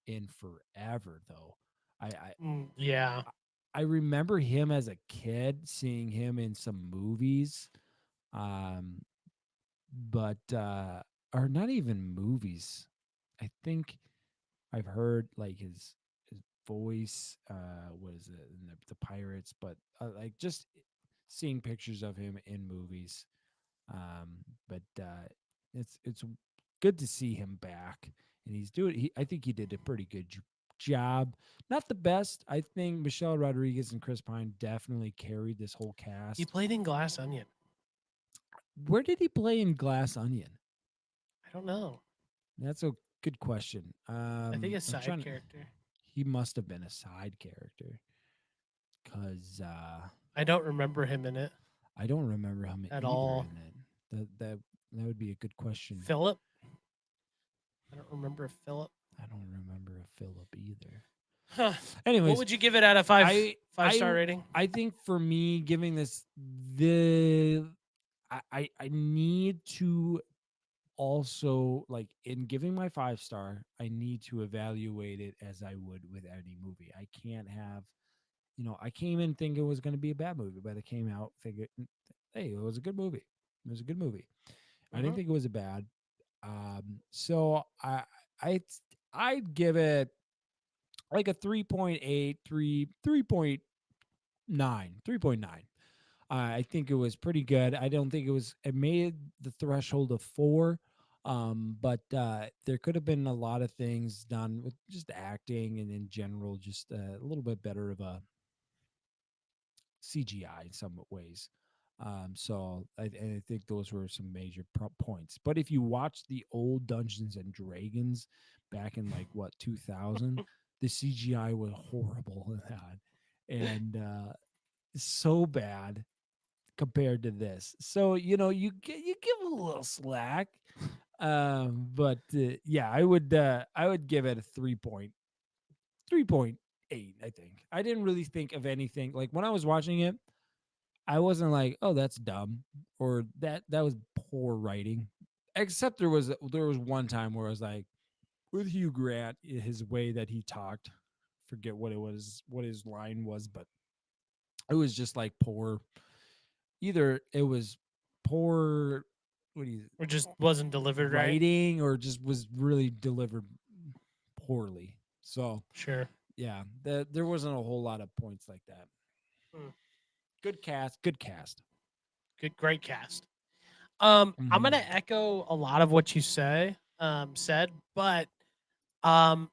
in forever though. I Yeah. I remember him as a kid, seeing him in some movies, um, but or not even movies. I think I've heard like his voice. Was it in the Pirates? But like just seeing pictures of him in movies. But it's good to see him back, and he's doing. I think he did a pretty good job. Not the best. I think Michelle Rodriguez and Chris Pine definitely carried this whole He cast. played in Glass Onion. Where did he play in Glass Onion? I don't know. That's a good question. I think a I'm side trying. character. He must have been a side character, cause I don't remember him in it I don't remember him at either all. in it. That would be a good question. Philip? I don't remember Philip. I don't remember a Philip either. Huh. Anyways, What would you give it out of five I star rating? I think for me giving this the I need to also, like, in giving my 5 star, I need to evaluate it as I would with any movie. I can't have, I came in thinking it was going to be a bad movie, but I came out thinking, hey, it was a good movie. It was a good movie. I didn't Mhm. think it was a bad. So I I'd give it like a 3.8, 3.9. I think it was pretty good. I don't think it made the threshold of 4. But there could have been a lot of things done with just acting and in general, just a little bit better of a CGI in some ways. So I think those were some major points. But if you watch the old Dungeons and Dragons back in like what 2000, the CGI was horrible in that, and so bad compared to this. So you give a little slack. But yeah, I would give it a 3.8. I think I didn't really think of anything like when I was watching it. I wasn't like, oh, that's dumb, or that was poor writing. Except there was one time where I was like, with Hugh Grant, his way that he talked, forget what it was, what his line was, but it was just like poor. Either it was poor, what do you Or just wasn't delivered right? writing, or just was really delivered poorly. So Sure. yeah, there wasn't a whole lot of points like that. Hmm. Good cast, good cast. Great cast. I'm Mhm. gonna echo a lot of what you said, but um,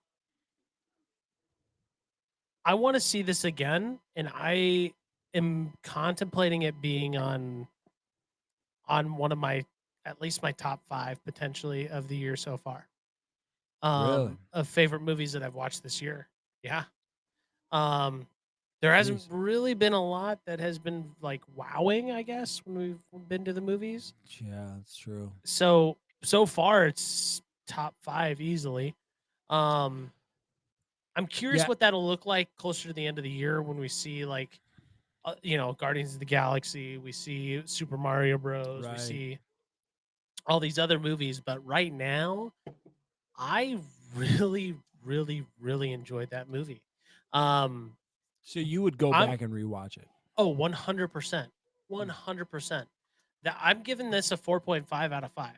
I want to see this again, and I am contemplating it being on one of my, at least my top 5 potentially of the year so far. Really? Of favorite movies that I've watched this year. Yeah. Um, there hasn't Jeez. really been a lot that has been like wowing, I guess, when we've been to the movies. Yeah, that's true. So far it's top 5 easily. Um, I'm curious Yeah. what that'll look like closer to the end of the year when we see like Guardians of the Galaxy, we see Super Mario Bros, we Right. see all these other movies, but right now I really really enjoyed that movie. Um So you would go I'm back and rewatch it. 100%. 100%. That I'm giving this a 4.5 out of 5.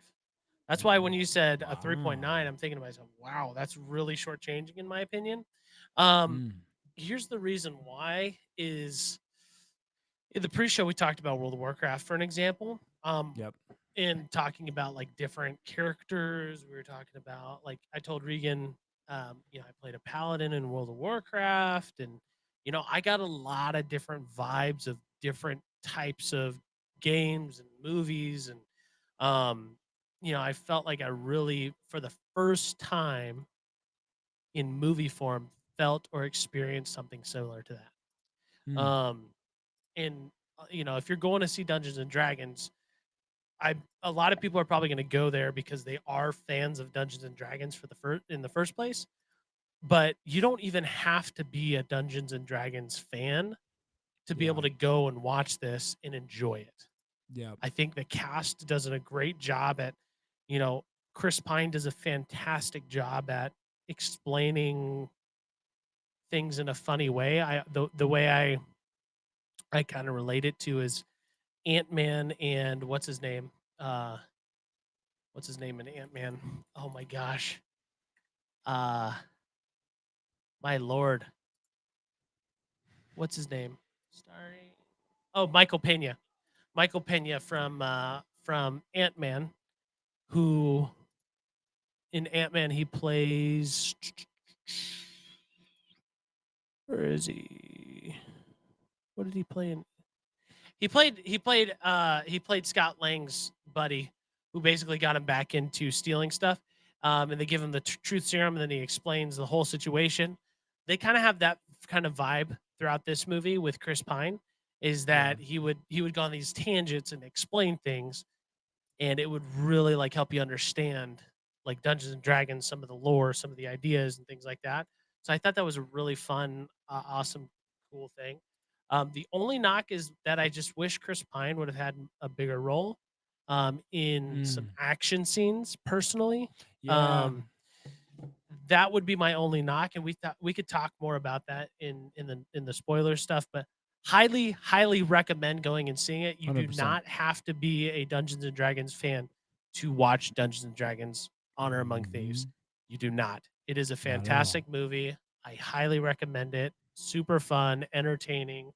That's why when you said a 3.9, Wow. I'm thinking to myself, wow, that's really shortchanging in my opinion. Um, Mm. Here's the reason why is in the pre-show we talked about World of Warcraft for an example. Yep. in talking about like different characters. We were talking about, like, I told Regan, I played a paladin in World of Warcraft, and I got a lot of different vibes of different types of games and movies, and I felt like I really, for the first time in movie form, felt or experienced something similar to that. Hmm. And if you're going to see Dungeons and Dragons, a lot of people are probably going to go there because they are fans of Dungeons and Dragons in the first place. But you don't even have to be a Dungeons and Dragons fan to be able to go and watch this and enjoy it. Yeah. I think the cast does a great job at, Chris Pine does a fantastic job at explaining things in a funny way. The way I kind of relate it to is Ant-Man and what's his name in Ant-Man? Oh my gosh. My lord. What's his name? Starring. Oh, Michael Pena. Michael Pena from Ant-Man, who in Ant-Man he plays. Where is he? What did he play in? He played Scott Lang's buddy, who basically got him back into stealing stuff. And they give him the truth serum, and then he explains the whole situation. They kind of have that kind of vibe throughout this movie with Chris Pine, is that he would go on these tangents and explain things, and it would really like help you understand like Dungeons and Dragons, some of the lore, some of the ideas and things like that. So I thought that was a really fun, awesome, cool thing. The only knock is that I just wish Chris Pine would have had a bigger role in some action scenes. Personally, Yeah. that would be my only knock, and we thought we could talk more about that in the spoiler stuff. But highly recommend going and seeing it. You do 100%. not have to be a Dungeons and Dragons fan to watch Dungeons and Dragons Honor Among Thieves. You do not. It is a fantastic movie. I highly recommend it. Super fun, entertaining.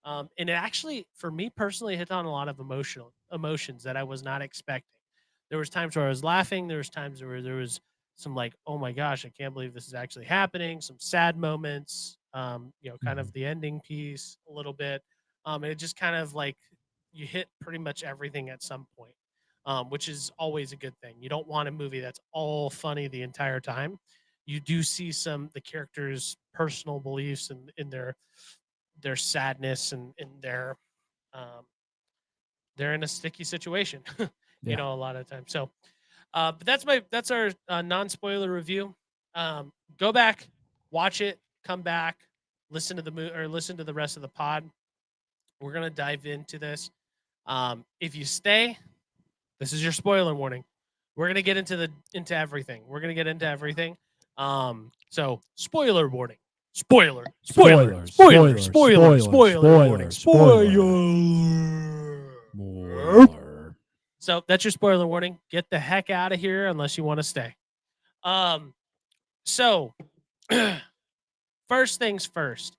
And it actually, for me personally, hit on a lot of emotions that I was not expecting. There was times where I was laughing. There was times where there was some like, oh my gosh, I can't believe this is actually happening. Some sad moments, kind of the ending piece a little bit. And it just kind of like you hit pretty much everything at some point, which is always a good thing. You don't want a movie that's all funny the entire time. You do see the characters' personal beliefs and in their sadness and in their they're in a sticky situation, a lot of times. So, but that's our non-spoiler review. Go back, watch it, come back, listen to listen to the rest of the pod. We're gonna dive into this. If you stay, this is your spoiler warning. We're gonna get into everything. We're gonna get into everything. So spoiler warning. Spoiler warning. So that's your spoiler warning. Get the heck out of here unless you want to stay. So first things first.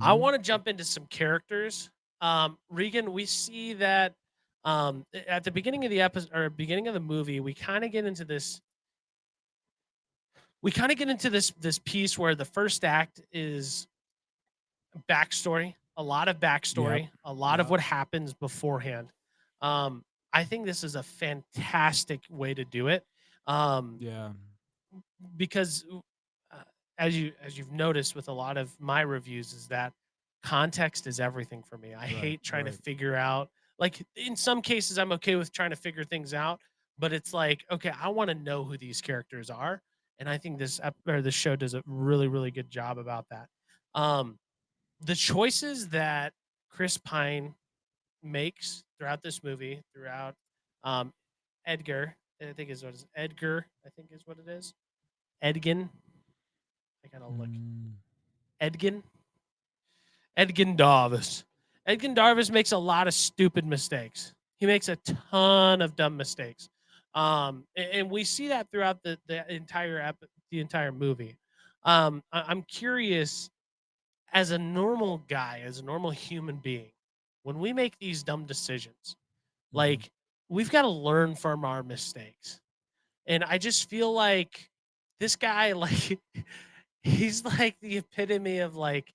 I want to jump into some characters. Regan, we see that at the beginning of the episode or beginning of the movie, we kind of get into this piece where the first act is backstory, a lot of backstory, a lot of what happens beforehand. I think this is a fantastic way to do it. Because as you've noticed with a lot of my reviews is that context is everything for me. I hate trying to figure out, like in some cases I'm okay with trying to figure things out, but it's like, okay, I want to know who these characters are. And I think this show does a really, really good job about that. The choices that Chris Pine makes throughout this movie, throughout Edgar, I think is what it is. Edgar, I think is what it is. Edgin. I gotta look. Edgin Darvis. Edgin Darvis makes a lot of stupid mistakes. He makes a ton of dumb mistakes. And we see that throughout the entire movie. I'm curious, as a normal guy, as a normal human being, when we make these dumb decisions, like we've got to learn from our mistakes. And I just feel like this guy, like, he's like the epitome of like,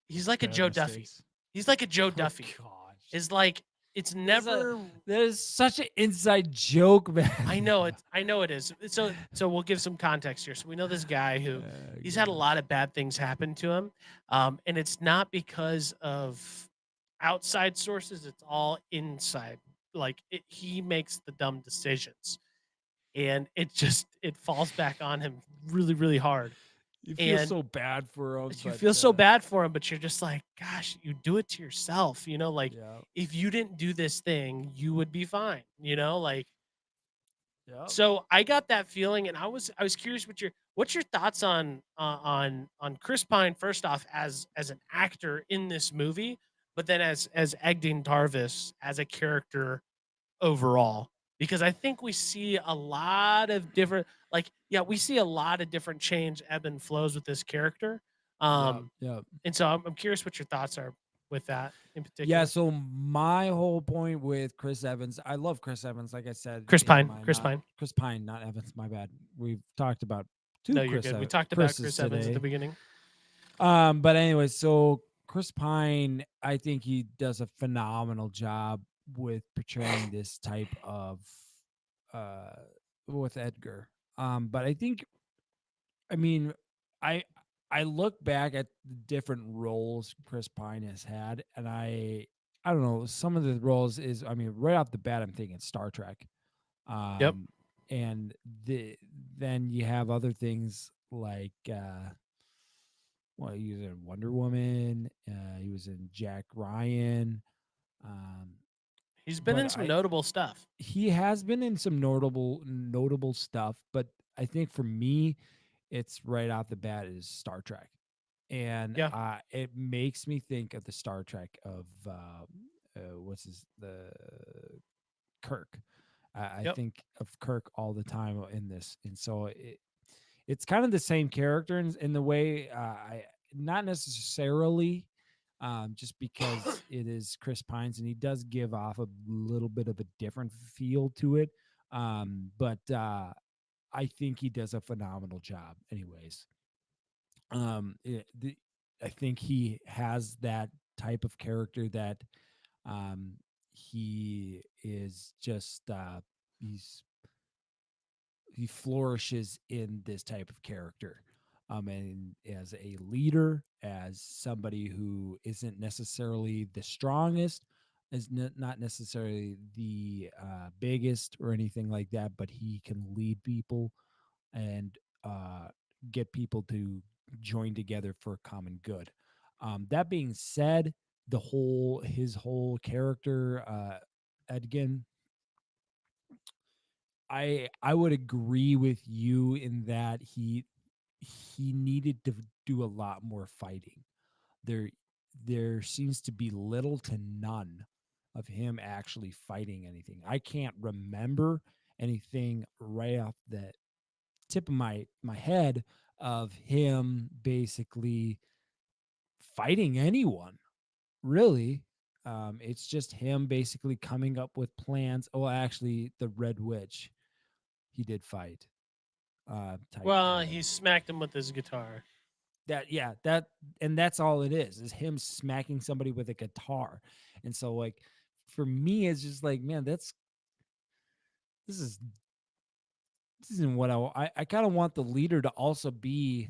he's like a Bad Joe Duffy. mistakes. He's like a Joe Oh, Duffy. gosh. Is like, it's There's never. That is such an inside joke, man. I know it. I know it is. So we'll give some context here. So we know this guy who he's had a lot of bad things happen to him, and it's not because of outside sources. It's all inside. Like he makes the dumb decisions, and it falls back on him really, really hard. You feel And so bad for him. you But, feel so bad for him, but you're just like, gosh, you do it to yourself. Like Yeah. if you didn't do this thing, you would be fine. Like. Yeah. So I got that feeling, and I was curious what's your thoughts on Chris Pine first off as an actor in this movie, but then as Egdin Darvis as a character overall, because I think we see a lot of different we see a lot of different change ebb and flows with this character, Yeah. Yeah. and so I'm curious what your thoughts are with that in particular. Yeah, so my whole point with Chris Evans, I love Chris Evans, like I said. Chris in Pine, my Chris not- Pine. Chris Pine, not Evans, my bad. We've talked about two No, you're Chris good. We Evans. talked about Chris's Chris Evans at the today. beginning. But anyway, so Chris Pine, I think he does a phenomenal job with portraying this type of with Edgar. But I mean, I I look back at the different roles Chris Pine has had, and I don't know, some of the roles is, I mean, right off the bat, I'm thinking Star Trek. Yep. And then you have other things like well, he was in Wonder Woman, he was in Jack Ryan. Um, He's been but in some notable stuff. he has been in some notable stuff, but I think for me, it's right off the bat is Star Trek, and Yeah. it makes me think of the Star Trek of the Kirk. I Yep. think of Kirk all the time in this, and so it's kind of the same character in the way. I not necessarily, just because it is Chris Pines, and he does give off a little bit of a different feel to it. But I think he does a phenomenal job, anyways. I think he has that type of character that he is just he flourishes in this type of character, and as a leader, as somebody who isn't necessarily the strongest, is not necessarily the biggest or anything like that, but he can lead people and get people to join together for a common good. That being said, his whole character, Edgin, I would agree with you in that he needed to do a lot more fighting. There seems to be little to none of him actually fighting anything. I can't remember anything right off the tip of my head of him basically fighting anyone, really. It's just him basically coming up with plans. Oh, actually, the Red Witch, he did fight. Type Well, thing. he smacked him with his guitar. And that's all it is him smacking somebody with a guitar. And so, like, for me, it's just like, man, this isn't what I kind of want the leader to also be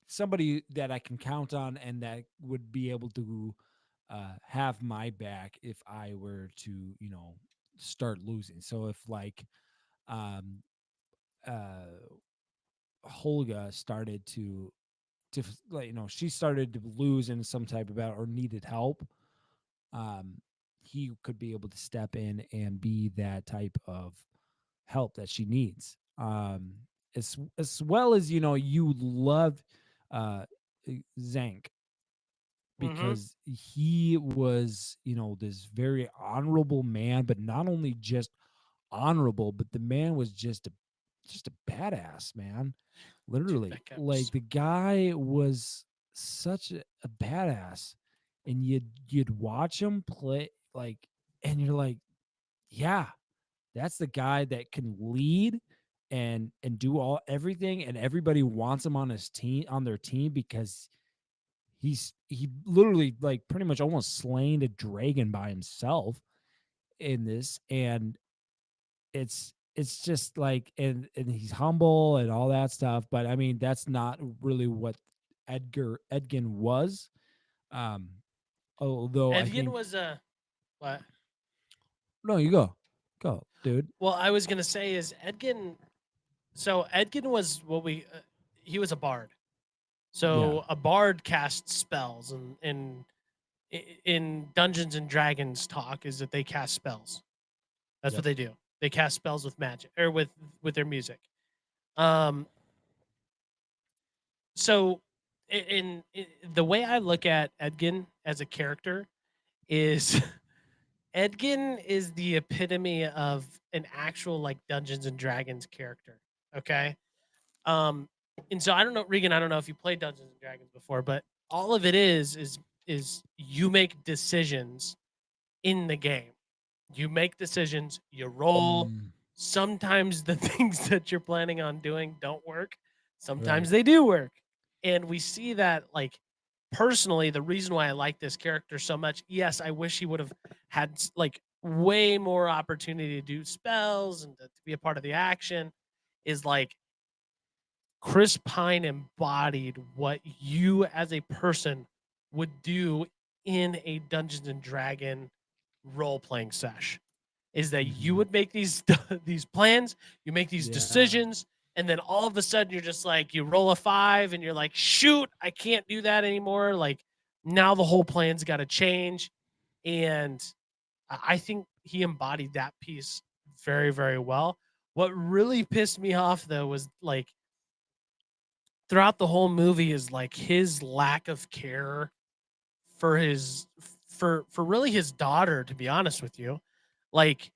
somebody that I can count on and that would be able to have my back if I were to, start losing. So if like um, Holga started to like, she started to lose in some type of battle or needed help, he could be able to step in and be that type of help that she needs. As well as, you love Zank because he was, this very honorable man, but not only just honorable, but the man was just a badass, man. Literally, like the guy was such a badass, and you'd watch him play, like and you're like, yeah, that's the guy that can lead and do everything, and everybody wants him on his team, on their team, because he literally, like, pretty much almost slain a dragon by himself in this. And it's just like, and he's humble and all that stuff, but I mean, that's not really what Edgin was. um Although I Edgin think, was what? no, you go, dude. Well, I was gonna say is Edgin. So Edgin was what he was a bard. So a bard casts spells, and in Dungeons and Dragons talk is that they cast spells. That's Yep. what they do. They cast spells with magic or with their music. Um. So in the way I look at Edgin as a character is Edgin is the epitome of an actual like Dungeons and Dragons character. Okay. Um, and so I don't know, Regan, I don't know if you played Dungeons and Dragons before, but all of it is you make decisions in the game. You make decisions, you roll. Mm, Sometimes the things that you're planning on doing don't work. Sometimes right. they do work. And we see that, like, personally, the reason why I like this character so much, yes, I wish he would have had like way more opportunity to do spells and to be a part of the action, is like Chris Pine embodied what you as a person would do in a Dungeons and Dragon role playing sesh. Is that you Mhm. would make these these plans, you make these Yeah. decisions, and then all of a sudden you're just like, you roll a 5 and you're like, shoot, I can't do that anymore. Like, now the whole plan's got to change. And I think he embodied that piece very, very well. What really pissed me off though was like throughout the whole movie is like his lack of care for his for really his daughter, to be honest with you. Like,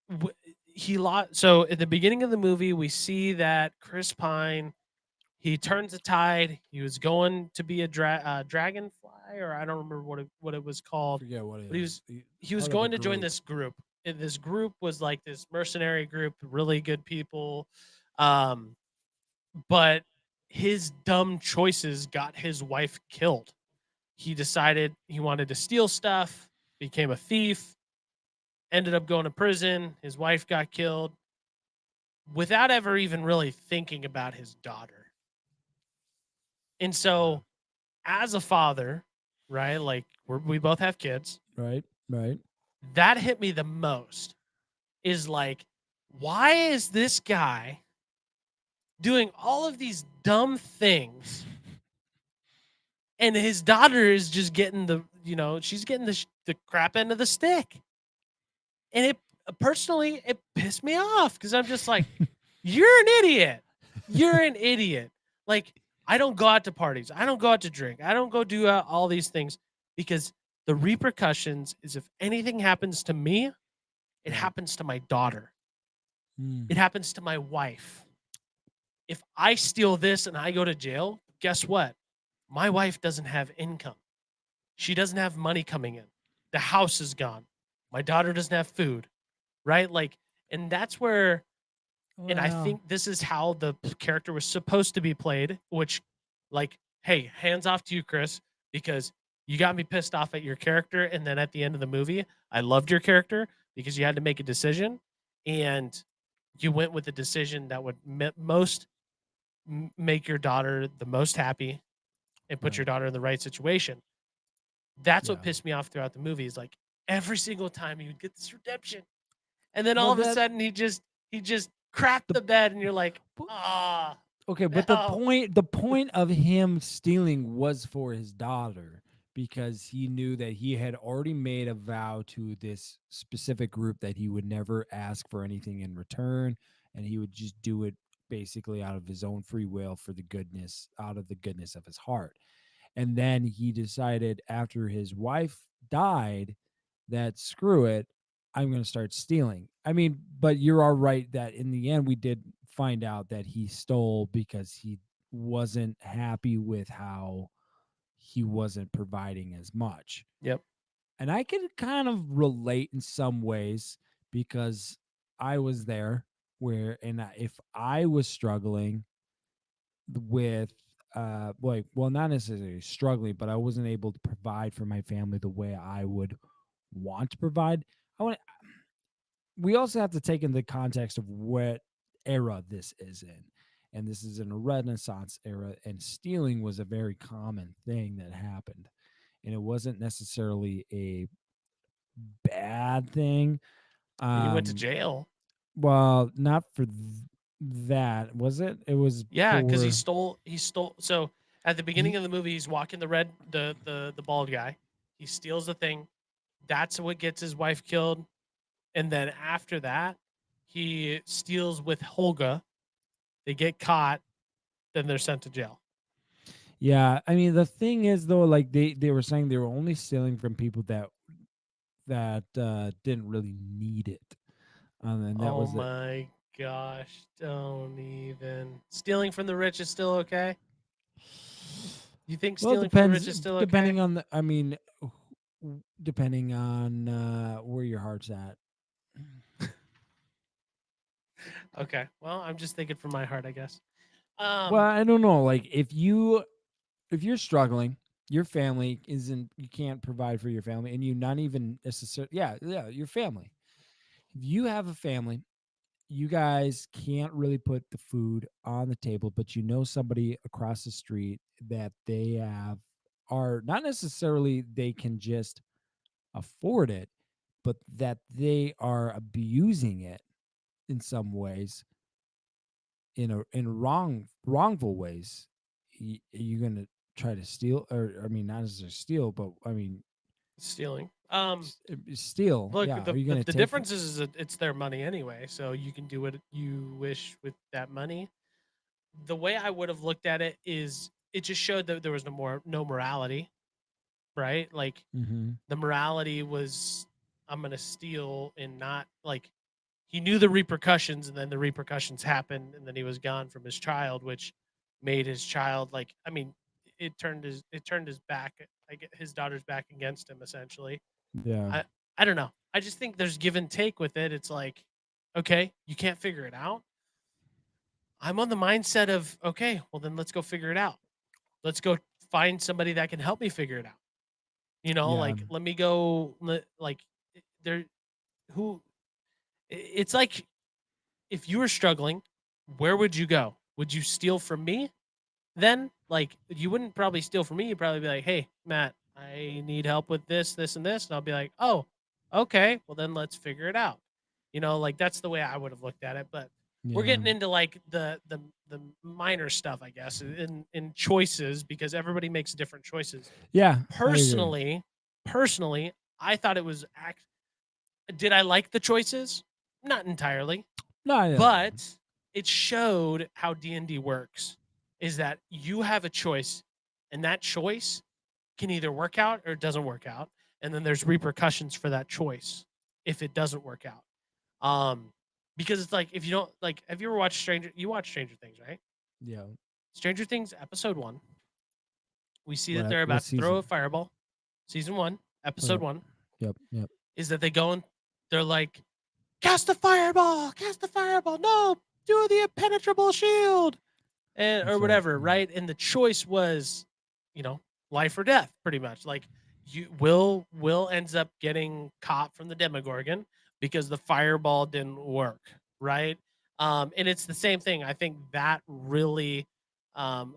w- he lost. So at the beginning of the movie we see that Chris Pine, he turns the tide. He was going to be a dragonfly, or I don't remember what it was called, Forget what it but is. he was Part of a going to join group. this group. And this group was like this mercenary group, really good people. Um, but his dumb choices got his wife killed. He decided he wanted to steal stuff, became a thief, ended up going to prison. His wife got killed without ever even really thinking about his daughter. And so, as a father, right, like we both have kids, Right. Right. that hit me the most. Is like, why is this guy doing all of these dumb things, and his daughter is just getting she's getting the crap end of the stick? And it personally, it pissed me off because I'm just like, you're an idiot. You're an idiot. Like, I don't go out to parties. I don't go out to drink. I don't go do all these things because the repercussions is if anything happens to me, it Right. happens to my daughter. Mm. It happens to my wife. If I steal this and I go to jail, guess what? My wife doesn't have income. She doesn't have money coming in. The house is gone. My daughter doesn't have food, right? Like, and that's where, and I Well, think this is how the character was supposed to be played, which, like, hey, hands off to you, Chris, because you got me pissed off at your character. And then at the end of the movie, I loved your character because you had to make a decision and you went with the decision that would make your daughter the most happy and put your Right. daughter in the right situation. That's what Yeah. pissed me off throughout the movie. Is like every single time he would get this redemption, and then all Well, of a that sudden he just crapped the bed, and you're like, But- ah, okay, but no. the point of him stealing was for his daughter, because he knew that he had already made a vow to this specific group that he would never ask for anything in return, and he would just do it basically out of his own free will, for the goodness, out of the goodness of his heart. And then he decided, after his wife died, that screw it, I'm going to start stealing. I mean, but you're all right that in the end we did find out that he stole because he wasn't happy with how he wasn't providing as much. Yep. and I can kind of relate in some ways because I was there where, and if I was struggling with, like, well, not necessarily struggling, but I wasn't able to provide for my family the way I would want to provide. I want. We also have to take into context of what era this is in. And this is in a Renaissance era, and stealing was a very common thing that happened. And it wasn't necessarily a bad thing. And you went to Um, jail. well, not for that, was it? It was Yeah, because he for, stole. He stole. So at the beginning of the movie, he's walking the bald guy. He steals the thing. That's what gets his wife killed. And then after that, he steals with Holga. They get caught. Then they're sent to jail. yeah. I mean, the thing is though, like they were saying they were only stealing from people that didn't really need it. And that Oh was it. my gosh! Don't even. Stealing from the rich is still okay. You think Well, it stealing from the rich depends. is still okay? Depending on the, I mean, depending on where your heart's at. Okay. Well, I'm just thinking from my heart, I guess. Well, I don't know. Like if you're struggling, your family isn't. You can't provide for your family, and you not even necessarily. Yeah, your family. If you have a family, you guys can't really put the food on the table, but you know somebody across the street that they have are not necessarily they can just afford it, but that they are abusing it in some ways, in wrongful ways. You're gonna try to steal, or I mean, not necessarily steal, but I mean, stealing. steal. Look, Yeah, the are you the, gonna the take? difference is that it's their money anyway, so you can do what you wish with that money. The way I would have looked at it is it just showed that there was no morality, right? Like Mm-hmm. the morality was I'm gonna steal and not like he knew the repercussions and then the repercussions happened and then he was gone from his child, which made his child like I mean it turned his back his daughter's back against him essentially. Yeah, I don't know. I just think there's give and take with it. It's like, okay, you can't figure it out. I'm on the mindset of, okay, well then let's go figure it out. Let's go find somebody that can help me figure it out. yeah, Like let me go like there who it's like if you were struggling, where would you go? Would you steal from me? Then like you wouldn't probably steal from me. You'd probably be like, "Hey, Matt, I need help with this, this, and this," and I'll be like, "Oh, okay. Well, then let's figure it out." Like that's the way I would have looked at it. But we're yeah, getting into like the minor stuff, I guess, in choices because everybody makes different choices. yeah. I agree. Personally, I thought it was did I like the choices? Not entirely, No, yeah, but it showed how D&D works is that you have a choice and that choice can either work out or it doesn't work out and then there's repercussions for that choice if it doesn't work out. Because it's like if you don't like have you ever watched Stranger Things, right? yeah. Stranger Things episode 1. We see that What they're what about to throw a season? fireball. Season 1, episode Yep, 1 yep, yep. is that they go and they're like cast the fireball, no, do the impenetrable shield, and or That's right. whatever, right? And the choice was, you know, life or death, pretty much. Like you Will ends up getting caught from the Demogorgon because the fireball didn't work, right? And it's the same thing. I think that really um,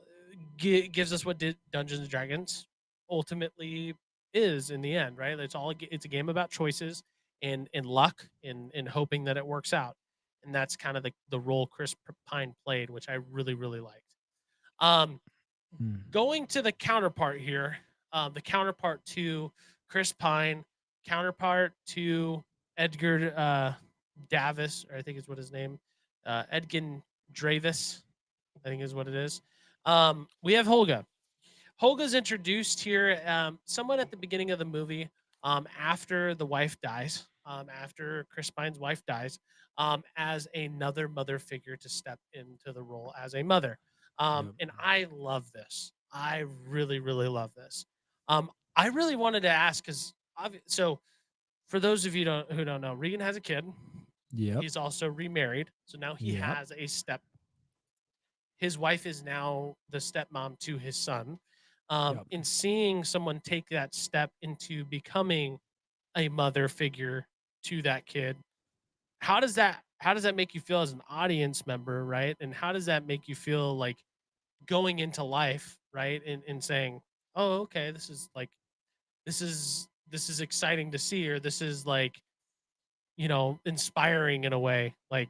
gives us what Dungeons and Dragons ultimately is in the end, right? It's a game about choices and luck and hoping that it works out, and that's kind of the role Chris Pine played, which I really really liked. Um, Hmm. Going to the counterpart here, the counterpart to Chris Pine, counterpart to Edgar Davis, or I think is what his name, Edgin Dravis, I think is what it is. We have Holga. Holga's introduced here somewhat at the beginning of the movie, after the wife dies, after Chris Pine's wife dies, as another mother figure to step into the role as a mother. Yep. And I love this. I really, really love this. I really wanted to ask because So for those of you who don't know, Regan has a kid. Yep. He's also remarried, so now he Yep. has a step. His wife is now the stepmom to his son. Yep. In seeing someone take that step into becoming a mother figure to that kid, how does that make you feel as an audience member, right? And how does that make you feel like going into life, right? And saying, oh, okay, this is exciting to see, or this is like, inspiring in a way, like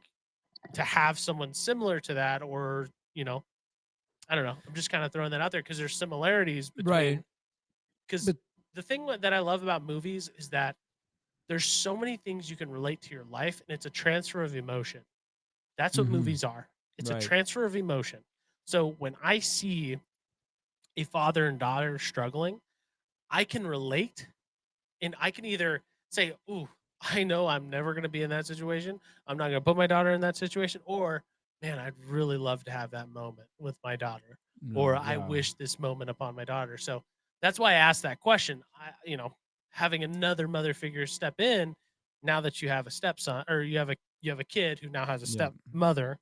to have someone similar to that, or I don't know. I'm just kind of throwing that out there because there's similarities Right. between. Because But the thing that I love about movies is that there's so many things you can relate to your life, and it's a transfer of emotion. That's what Mhm. movies are. It's a Right. transfer of emotion. So when I see a father and daughter struggling, I can relate, and I can either say, "Ooh, I know I'm never going to be in that situation. I'm not going to put my daughter in that situation," or, "Man, I'd really love to have that moment with my daughter," or, No, "I yeah. wish this moment upon my daughter." So that's why I asked that question. Having another mother figure step in now that you have a stepson, or you have a kid who now has a Yep. stepmother.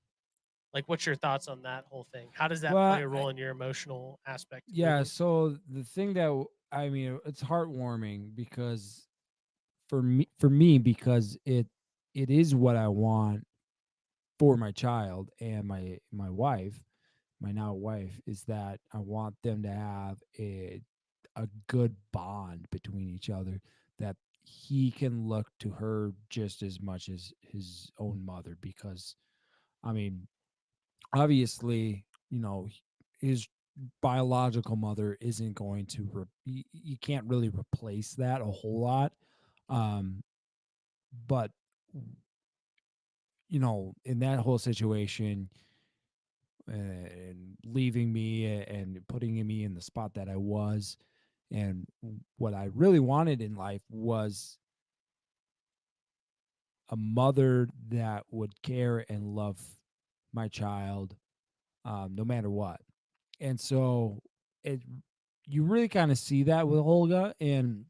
Like, what's your thoughts on that whole thing? How does that Well, play a role in your emotional aspect of yeah, movies? so the thing that I mean, it's heartwarming because for me because it is what I want for my child and my wife, my now wife, is that I want them to have a good bond between each other, that he can look to her just as much as his own mother, because I mean, obviously, his biological mother isn't going to you can't really replace that a whole lot. um but in that whole situation, and leaving me and putting me in the spot that I was, and what I really wanted in life was a mother that would care and love my child, no matter what. And so it you really kind of see that with Olga and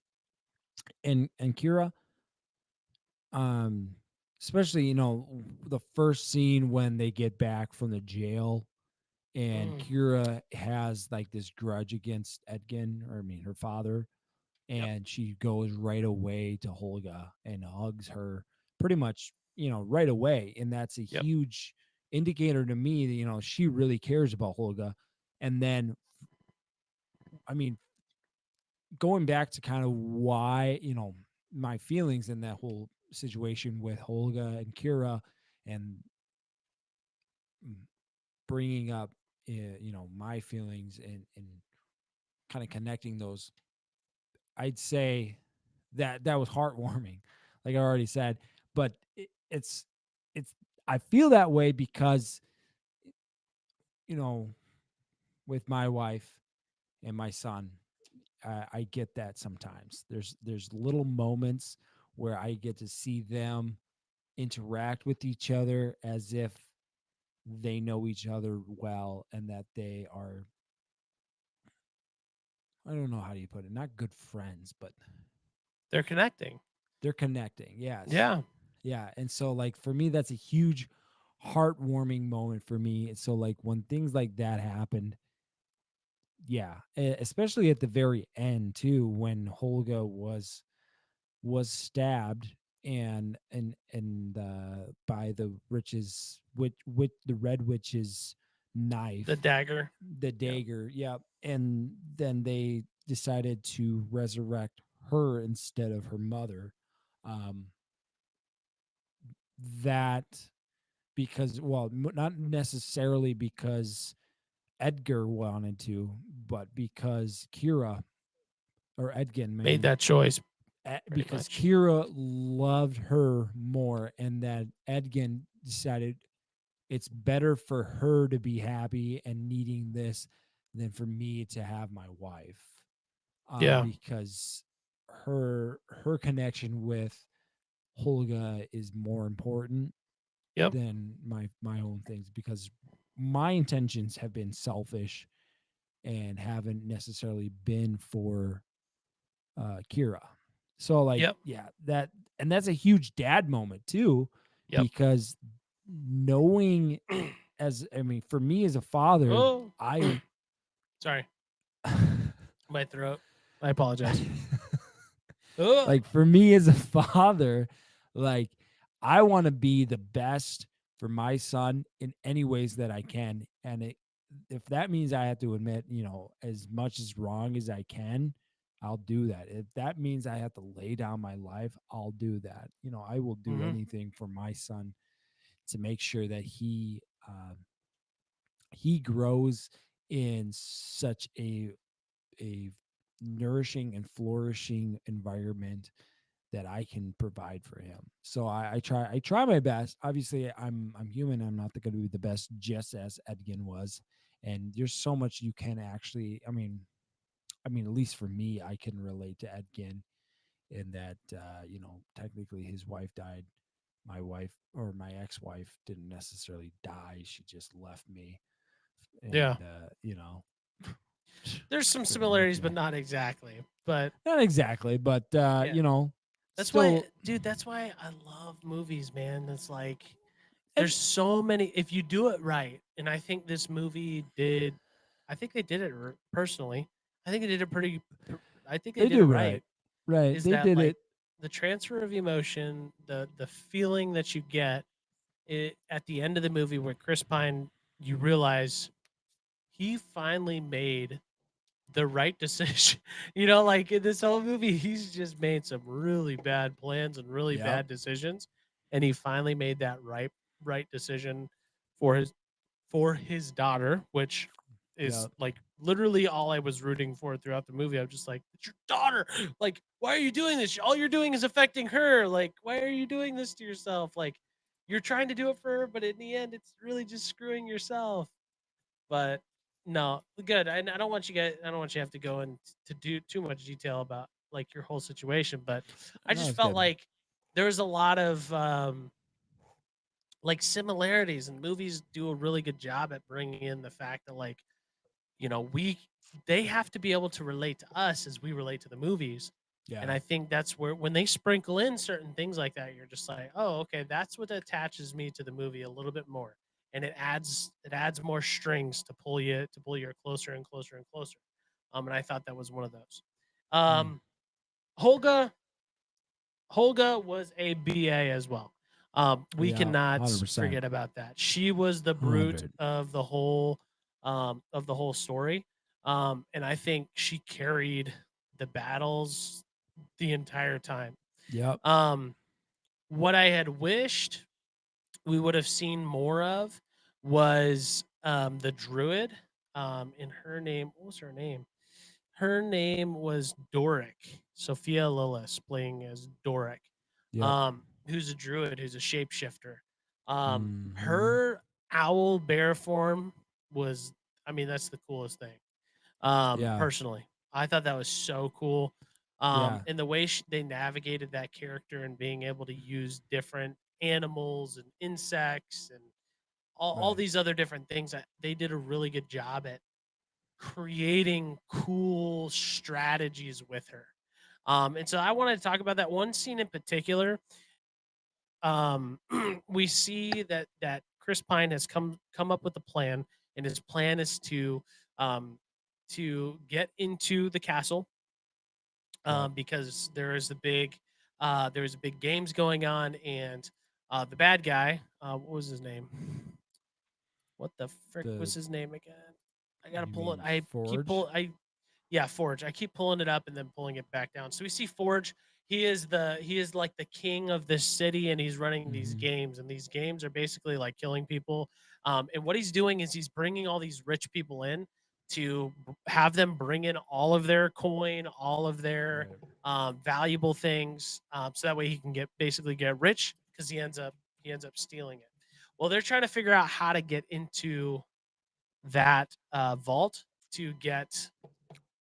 Kira, um especially the first scene when they get back from the jail, and Mm, Kira has like this grudge against Edgin, or I mean her father, yep. and she goes right away to Holga and hugs her pretty much, right away. And that's a Yep. huge indicator to me that, she really cares about Holga. And then, I mean, going back to kind of why, my feelings in that whole situation with Holga and Kira, and mm, bringing up, my feelings, and kind of connecting those, I'd say that was heartwarming, like I already said. But it's I feel that way because, you know with my wife and my son, I get that sometimes. There's little moments where I get to see them interact with each other as if they know each other well, and that they are, I don't know how do you put it, not good friends, but They're connecting. they're connecting. Yes. Yeah. Yeah. And so, like, for me, that's a huge heartwarming moment for me. And so, like, when things like that happened, yeah, especially at the very end too, when Holga was stabbed, and by the the red witch's The knife, dagger. the Yep. dagger. Yep. And then they decided to resurrect her instead of her mother. Um, that because, well, not necessarily because Edgar wanted to, but because Kira, or Edgin, I Made mean, that choice pretty because much. Kira loved her more, and that Edgin decided it's better for her to be happy and needing this than for me to have my wife, Yeah. because her connection with Holga is more important Yep. than my own things, because my intentions have been selfish and haven't necessarily been for Kira. So like, Yep. yeah, and that's a huge dad moment too, Yep. because knowing for me as a father, Oh, I sorry, my throat. I apologize. Oh, like for me as a father, like I want to be the best for my son in any ways that I can. And if that means I have to admit, as much as wrong as I can, I'll do that. If that means I have to lay down my life, I'll do that. I will do Mhm. anything for my son to make sure that he grows in such a nourishing and flourishing environment that I can provide for him. So I try my best. Obviously, I'm human. I'm not going to be the best, just as Edgin was. And there's so much you can actually. At least for me, I can relate to Edgin in that technically his wife died. My wife or my ex-wife didn't necessarily die. She just left me, yeah. and There's some couldn't make similarities, it. but not exactly. But Not exactly, but yeah, that's why, still. dude. That's why I love movies, man. It's like And there's so many. If you do it right, and I think this movie did. I think they did it personally. I think they did it pretty. I think they they did do it right. right. Is They that did like it. the transfer of emotion, the feeling that you get at the end of the movie where Chris Pine, you realize he finally made the right decision. Like in this whole movie, he's just made some really bad plans and really Yep. bad decisions, and he finally made that right decision for his daughter, which is Yep. like literally all I was rooting for throughout the movie. I'm just like, it's your daughter. Like, why are you doing this? All you're doing is affecting her. Like, why are you doing this to yourself? Like, you're trying to do it for her, but in the end, it's really just screwing yourself. But no, good. I don't want you guys. I don't want you to have to go into do too much detail about like your whole situation. But I No, just it's felt good. like there was a lot of like similarities, and movies do a really good job at bringing in the fact that like we they have to be able to relate to us as we relate to the movies. Yeah. And I think that's where when they sprinkle in certain things like that, you're just like, oh, okay, that's what attaches me to the movie a little bit more, and it adds more strings to pull you closer and closer and closer. And I thought that was one of those. Mm. Um, Holga Holga was a BA as well. We Yeah. cannot 100%. forget about that. She was the brute 100. of the whole story, and I think she carried the battles the entire time. Yep. Um, what I had wished we would have seen more of was the druid. In her name, what was her name? Her name was Doric. Sophia Lillis playing as Doric, Yep. who's a druid, who's a shapeshifter. Mhm. Her owl bear form was, I mean, that's the coolest thing. Yeah. Personally, I thought that was so cool. Yeah. And the way they navigated that character and being able to use different animals and insects and all Right. these other different things, that they did a really good job at creating cool strategies with her. And so I wanted to talk about that one scene in particular. We see that Chris Pine has come up with a plan, and his plan is um, to get into the castle, Yep. because there is a big games going on, and the bad guy, what was his name? What the frick The was his name again? I gotta You pull it. mean I keep Forge? pull. I Yeah, Forge. I keep pulling it up and then pulling it back down. So we see Forge. He is like the king of this city, and he's running these Mhm. games, and these games are basically like killing people. And what he's doing is he's bringing all these rich people in to have them bring in all of their coin, all of their Right. valuable things, so that way he can basically get rich, because he ends up stealing it. Well, they're trying to figure out how to get into that vault to get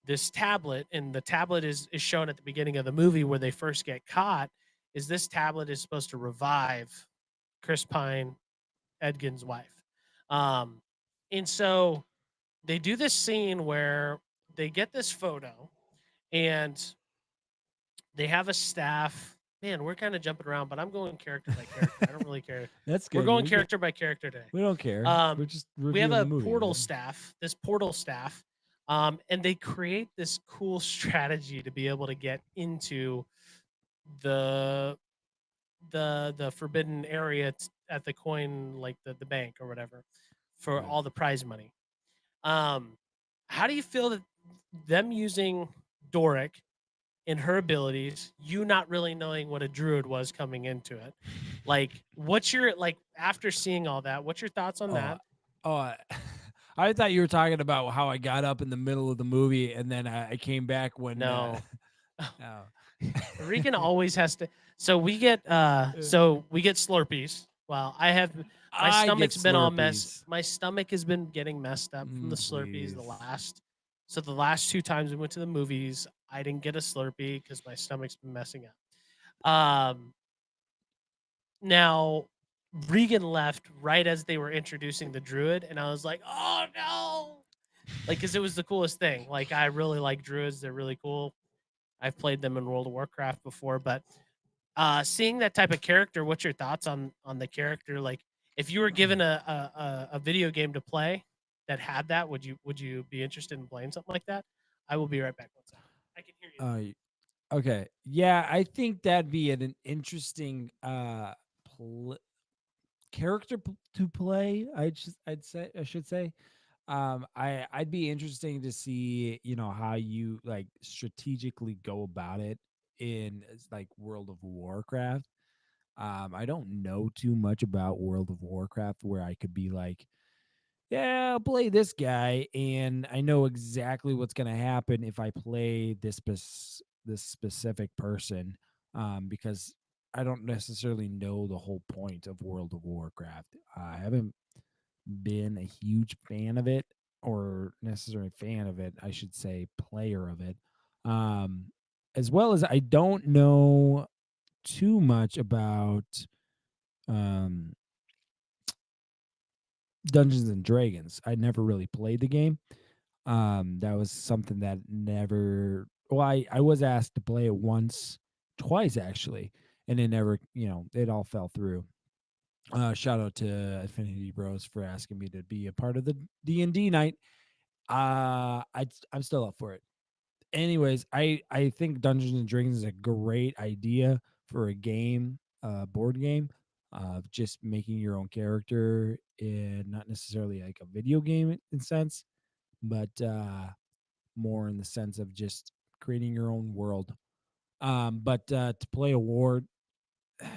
this tablet, and the tablet is shown at the beginning of the movie where they first get caught. Is this tablet is supposed to revive Chris Pine, Edgin's wife. um and so they do this scene where they get this photo, and They have a staff. Man, we're kind of jumping around, but I'm going character by character. I don't really care. That's good. We're going You're good. character by character today. We don't care. We're just We have reviewing a the movie. portal right? staff. This portal staff, and they create this cool strategy to be able to get into the forbidden area at the coin, like the bank or whatever, for Right. all the prize money. How do you feel that them using Doric in her abilities, you not really knowing what a druid was coming into it? Like, what's your, like, after seeing all that, what's your thoughts on that? Oh, I thought you were talking about how I got up in the middle of the movie and then I came back when. No. No. Regan always has to. So we get Slurpees. Well, I have my I get stomach's been all messed. Slurpees. My stomach has been getting messed up from the Slurpees Please. the last 2 times we went to the movies, I didn't get a Slurpee because my stomach's been messing up. Now Regan left right as they were introducing the druid, and I was like, oh no. Like, because it was the coolest thing. Like, I really like druids. They're really cool. I've played them in World of Warcraft before, but seeing that type of character, what's your thoughts on the character? Like, if you were given a video game to play that had that, would you be interested in playing something like that? I will be right back. One second. I can hear you. Okay. Yeah, I think that'd be an interesting character to play. I should say. I'd be interesting to see, how you like strategically go about it in like World of Warcraft. I don't know too much about World of Warcraft where I could be like, yeah, I'll play this guy, and I know exactly what's gonna happen if I play this specific person, because I don't necessarily know the whole point of World of Warcraft. I haven't been a huge fan of it, or necessarily fan of it, I should say, player of it. Um, as well as I don't know too much about um Dungeons and Dragons. I never really played the game. That was something that never. Well, I was asked to play it once, twice actually, and it never. It all fell through. Shout out to Affinity Bros for asking me to be a part of the D&D night. I'm still up for it. Anyways, I think Dungeons and Dragons is a great idea for a game, board game, of just making your own character, and not necessarily like a video game in sense, but more in the sense of just creating your own world. But to play a ward, I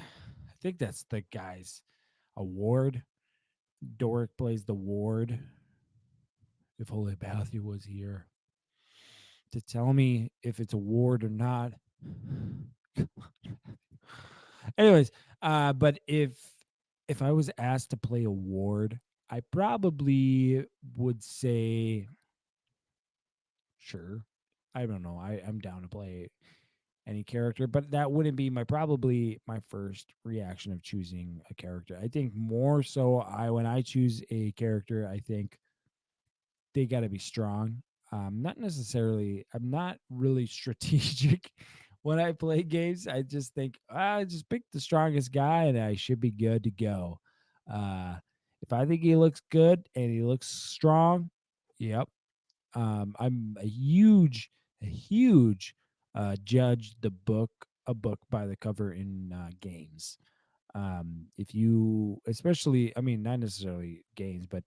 think that's the guy's award. Doric plays the ward. If only Matthew was here to tell me if it's a ward or not. Anyways, but if I was asked to play a ward, I probably would say sure. I don't know. I'm down to play any character, but that wouldn't be probably my first reaction of choosing a character. I think more so when I choose a character, I think they got to be strong. Not necessarily. I'm not really strategic when I play games. I just think I just pick the strongest guy and I should be good to go. If I think he looks good and he looks strong, yep. I'm a huge judge a book by the cover in games. If you, especially, I mean, not necessarily games, but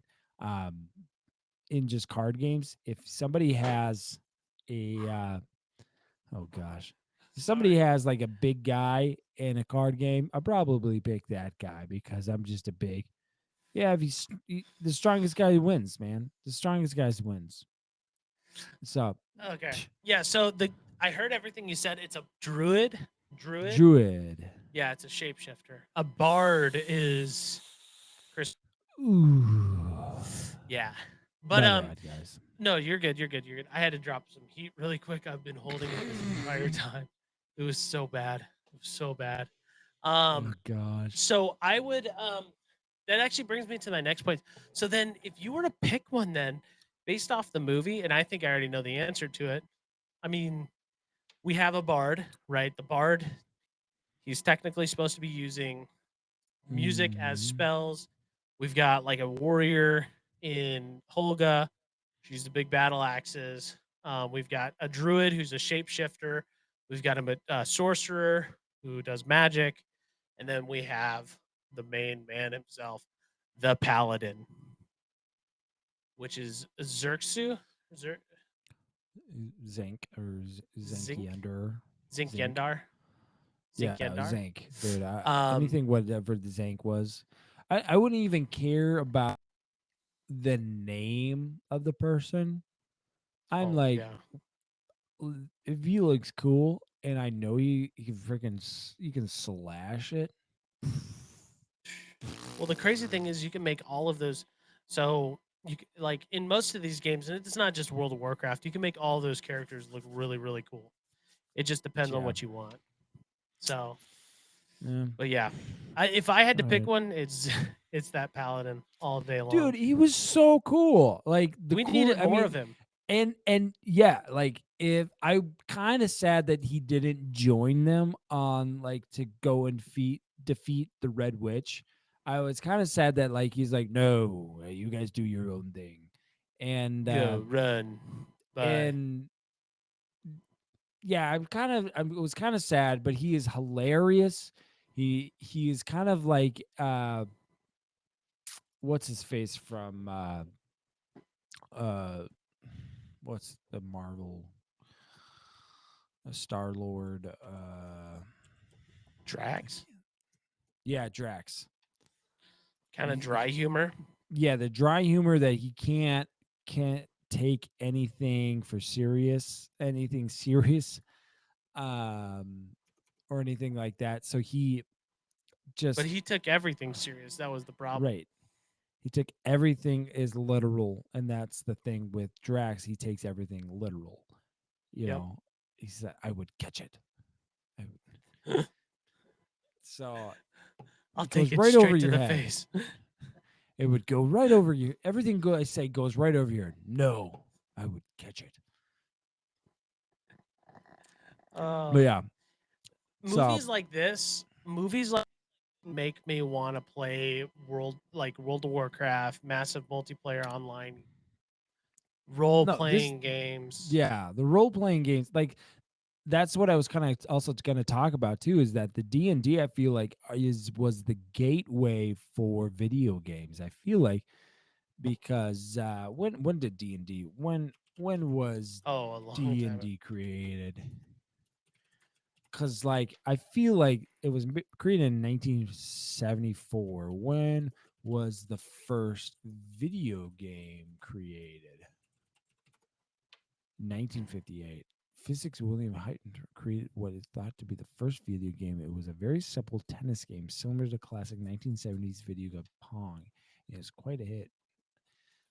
in just card games, if somebody has a oh gosh, if somebody has like a big guy in a card game, I'll probably pick that guy because I'm just a big. Yeah, if the strongest guy wins, man. The strongest guys wins. So Okay. Yeah. So I heard everything you said. It's a druid. Druid. Yeah, it's a shapeshifter. A bard is Chris. Ooh. Yeah. But My bad, guys. no, you're good. You're good. You're good. I had to drop some heat really quick. I've been holding it this entire time. It was so bad. It was so bad. Oh gosh. So I would that actually brings me to my next point. So then if you were to pick one then based off the movie, and I think I already know the answer to it. I mean, we have a bard, right? The bard, he's technically supposed to be using music as Mhm. spells. We've got like a warrior in Holga. She's the big battle axes. We've got a druid who's a shapeshifter. We've got a sorcerer who does magic. And then we have the main man himself, the paladin, which is Xerxu. Zank or Zink? Zankiender. Zinkyendar. Yeah, Zinkyendar. Zank, dude. Um, Anything whatever the Zank was, I wouldn't even care about the name of the person. I'm oh, like, yeah. if he looks cool, and I know you can freaking you can slash it. Well, the crazy thing is you can make all of those. So like in most of these games, and it's not just World of Warcraft, you can make all those characters look really, really cool. It just depends on Yeah. what you want. So, Yeah. but yeah, if I had to pick Alright. one, it's it's that paladin all day long. Dude, he was so cool. Like the we cool. needed I more mean, of him. and yeah, like if I kind of sad that he didn't join them on like to go and defeat the Red Witch. I was kind of sad that like he's like, no, you guys do your own thing, and Go run. Bye. and yeah, I was kind of sad, but he is hilarious. He is kind of like what's his face from uh what's the Marvel Star Lord Drax. yeah, Drax. Kind of dry humor. Yeah, the dry humor that he can't take anything anything serious or anything like that. So he just But he took everything serious. That was the problem. right. He took everything is literal, and that's the thing with Drax. He takes everything literal. You Yep. know, he said, "I would catch it." So I'll it take goes it right straight over to your the head. face. It would go right over you. Everything I say goes right over your. No, I would catch it. But yeah, Movies so like this, movies like make me want to play World of Warcraft, massive multiplayer online role no, this playing games. yeah, the role playing games like that's what I was kind of also going to talk about too. Is that the D&D I feel like was the gateway for video games. I feel like because when did D&D when was Oh, a long D time. and D created? Because like I feel like it was created in 1974. When was the first video game created? 1958. Physics William Hytton created what is thought to be the first video game. It was a very simple tennis game similar to classic 1970s video game Pong. It was quite a hit.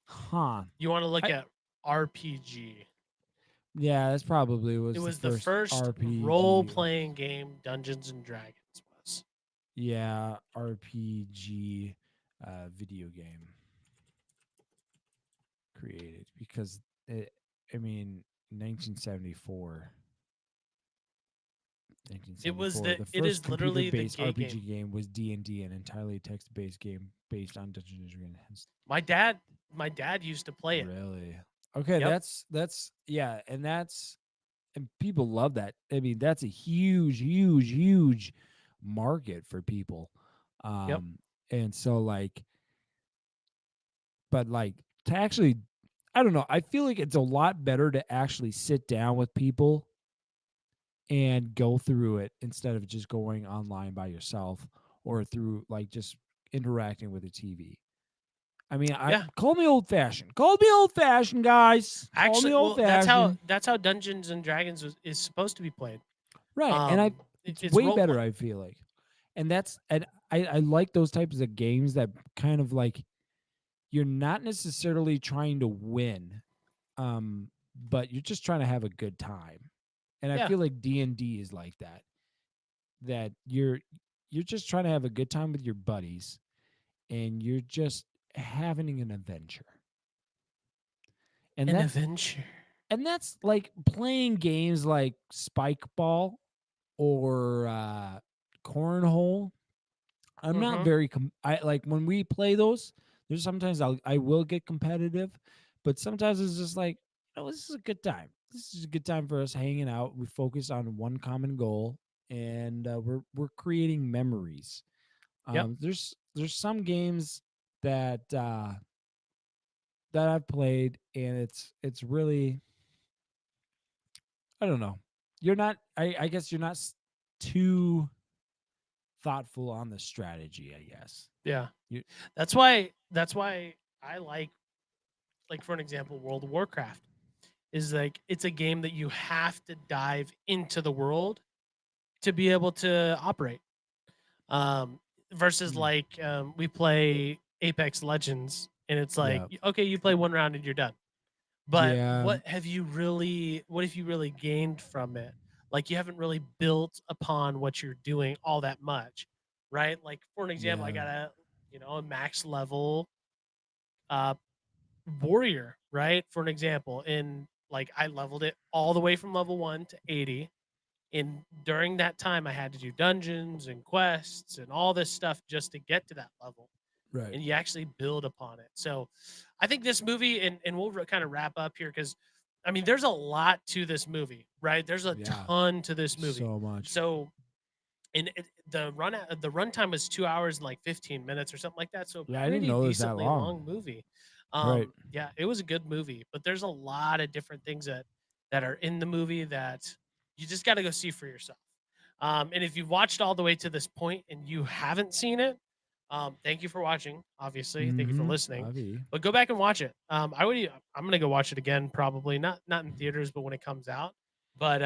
Huh. You want to look at RPG. Yeah, that's probably It was the the first RPG. role playing game Dungeons and Dragons was. Yeah, RPG video game created because I mean 1974. It was The first it is literally the computer-based gay RPG game. game was D&D, an entirely text-based game based on Dungeons and Dragons. My dad used to play it. Really? Okay, Yep. that's yeah, and people love that. I mean, that's a huge market for people. Yep. And so like but like to actually I don't know, I feel like it's a lot better to actually sit down with people and go through it instead of just going online by yourself or through like just interacting with a TV. I mean, call me old fashioned. Call me old fashioned, guys. Call me old fashioned. that's how Dungeons and Dragons is supposed to be played. Right, and it's way role better. play. I feel like, and I like those types of games that kind of like you're not necessarily trying to win, but you're just trying to have a good time. And I feel like D&D is like that. That you're just trying to have a good time with your buddies, and you're just having an adventure. And An adventure. And that's like playing games like Spike Ball or Cornhole. I'm not Mhm. very I like when we play those. There's sometimes I will get competitive, but sometimes it's just like, oh, this is a good time. This is a good time for us hanging out. We focus on one common goal, and we're creating memories. Yep. There's some games that that I've played, and it's really, I don't know. You're not. I guess you're not too thoughtful on the strategy. I guess. Yeah. You, That's why I like for an example, World of Warcraft is like it's a game that you have to dive into the world to be able to operate. Um, versus Mm. like we play Apex Legends and it's like yeah. okay, you play one round and you're done. But Yeah. what have you really what have you really gained from it? Like you haven't really built upon what you're doing all that much, right? Like for an example, I Yeah. got a max level uh warrior, right? For an example, and like I leveled it all the way from level 1 to 80. And during that time I had to do dungeons and quests and all this stuff just to get to that level. Right. And you actually build upon it. So I think this movie, and we'll kind of wrap up here because I mean, there's a lot to this movie, right? There's a Yeah. ton to this movie. So much. So, and the runtime was 2 hours and like 15 minutes or something like that. So Yeah, I didn't pretty know it was that decently long. long movie. Right. Yeah, it was a good movie, but there's a lot of different things that are in the movie that you just got to go see for yourself. And if you've watched all the way to this point and you haven't seen it, thank you for watching. Obviously, thank you for listening. Avi. But go back and watch it. I'm gonna go watch it again, probably not in theaters, but when it comes out. But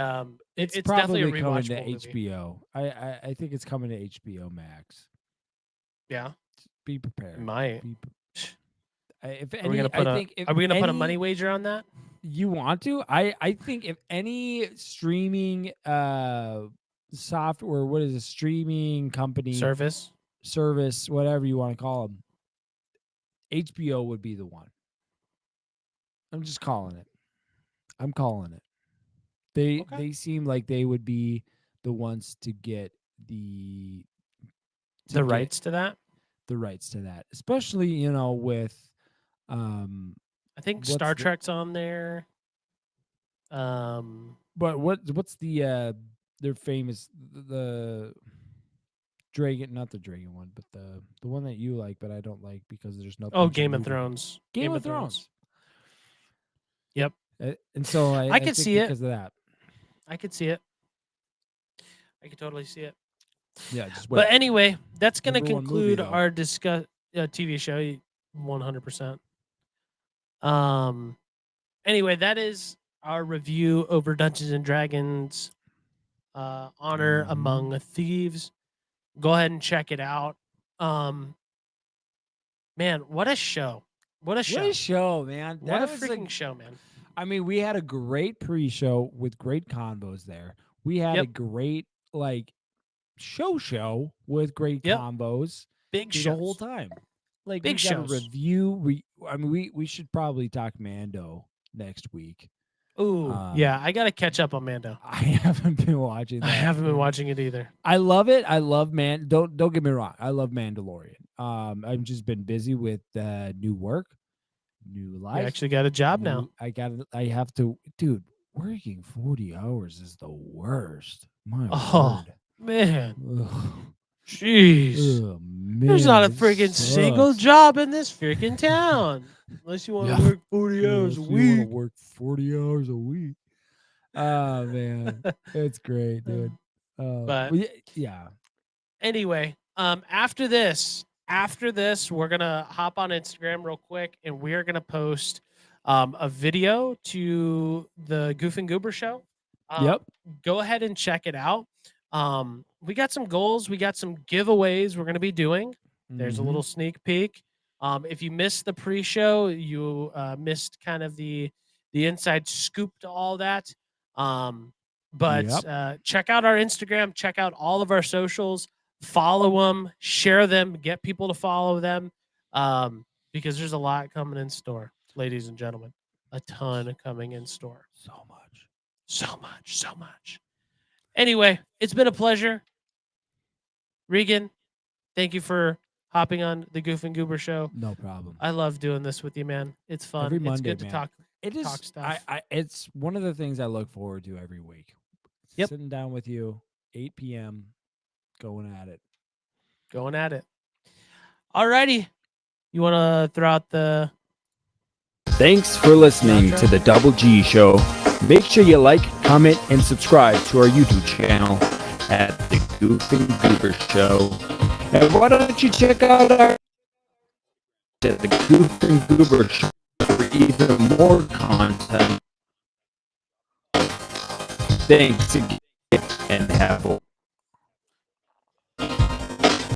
It's it's definitely a probably coming to rewatchable movie. HBO. I think it's coming to HBO Max. Yeah, Be prepared. might. Be if Are we any, gonna put I a think if Are we gonna put a any- money wager on that? You want to? I think if any streaming software, what is a streaming company Service. service, whatever you want to call them, HBO would be the one. I'm just calling it. I'm calling it. They Okay. they seem like they would be the ones to get The get rights to that. the rights to that, especially with um. I think What's Star the- Trek's on there. But what's the their famous the Dragon, not the Dragon one, but the one that you like, but I don't like because there's no. Oh, bunch Game of movie. Thrones. Game of Thrones. Yep. And so I could think see it. because of that. I could see it. I could totally see it. Yeah, just But anyway, that's going to Number one movie, conclude though. our TV show. 100%. Anyway, that is our review over Dungeons and Dragons Honor Mhm. Among Thieves. Go ahead and check it out. Man, what a show. What a show. What a show, man! What a That was freaking show, man. I mean, we had a great pre-show with great combos there. We had a Yep. great show with great Yep. combos Big through shows. the whole time. Like Big we got shows. a review. We should probably talk Mando next week. Ooh, yeah, I got to catch up on Mando. I haven't been watching that. I haven't been watching it either. I love it. I love Don't get me wrong. I love Mandalorian. I've just been busy with new work, new You life. actually got a job now. I have to, dude. Working 40 hours is the worst. My Oh, word. man. Ugh. Jeez. Ugh, man, There's not a it freaking single sucks. job in this freaking town. Unless you want to Yeah. work 40 hours a Unless you wanna week. work 40 hours a week. Oh man, it's great, dude. But- yeah. Anyway, after this, we're gonna hop on Instagram real quick and we're gonna post a video to the Goof and Goober show. Yep. Go ahead and check it out. We got some goals, we got some giveaways we're gonna be doing. There's a Mhm. little sneak peek. If you missed the pre-show, you missed kind of the inside scoop to all that. But check out our Instagram, check out all of our socials, follow them, share them, get people to follow them, because there's a lot coming in store, ladies and gentlemen. a ton coming in store. So much. So much, so much. Anyway, it's been a pleasure. Regan, thank you for hopping on the Goof and Goober show. No problem. I love doing this with you, man. It's fun. Every It's Monday, good to man. talk. It is. Talk stuff. It's one of the things I look forward to every week. Yep. Sitting down with you, 8 p.m., going at it. Going at it. Alrighty. You want to throw out the... Thanks for listening to the Double G Show. Make sure you like, comment, and subscribe to our YouTube channel at the Goof and Goober Show. And why don't you check out our at the Goof and Goober Show for even more content. Thanks again and have a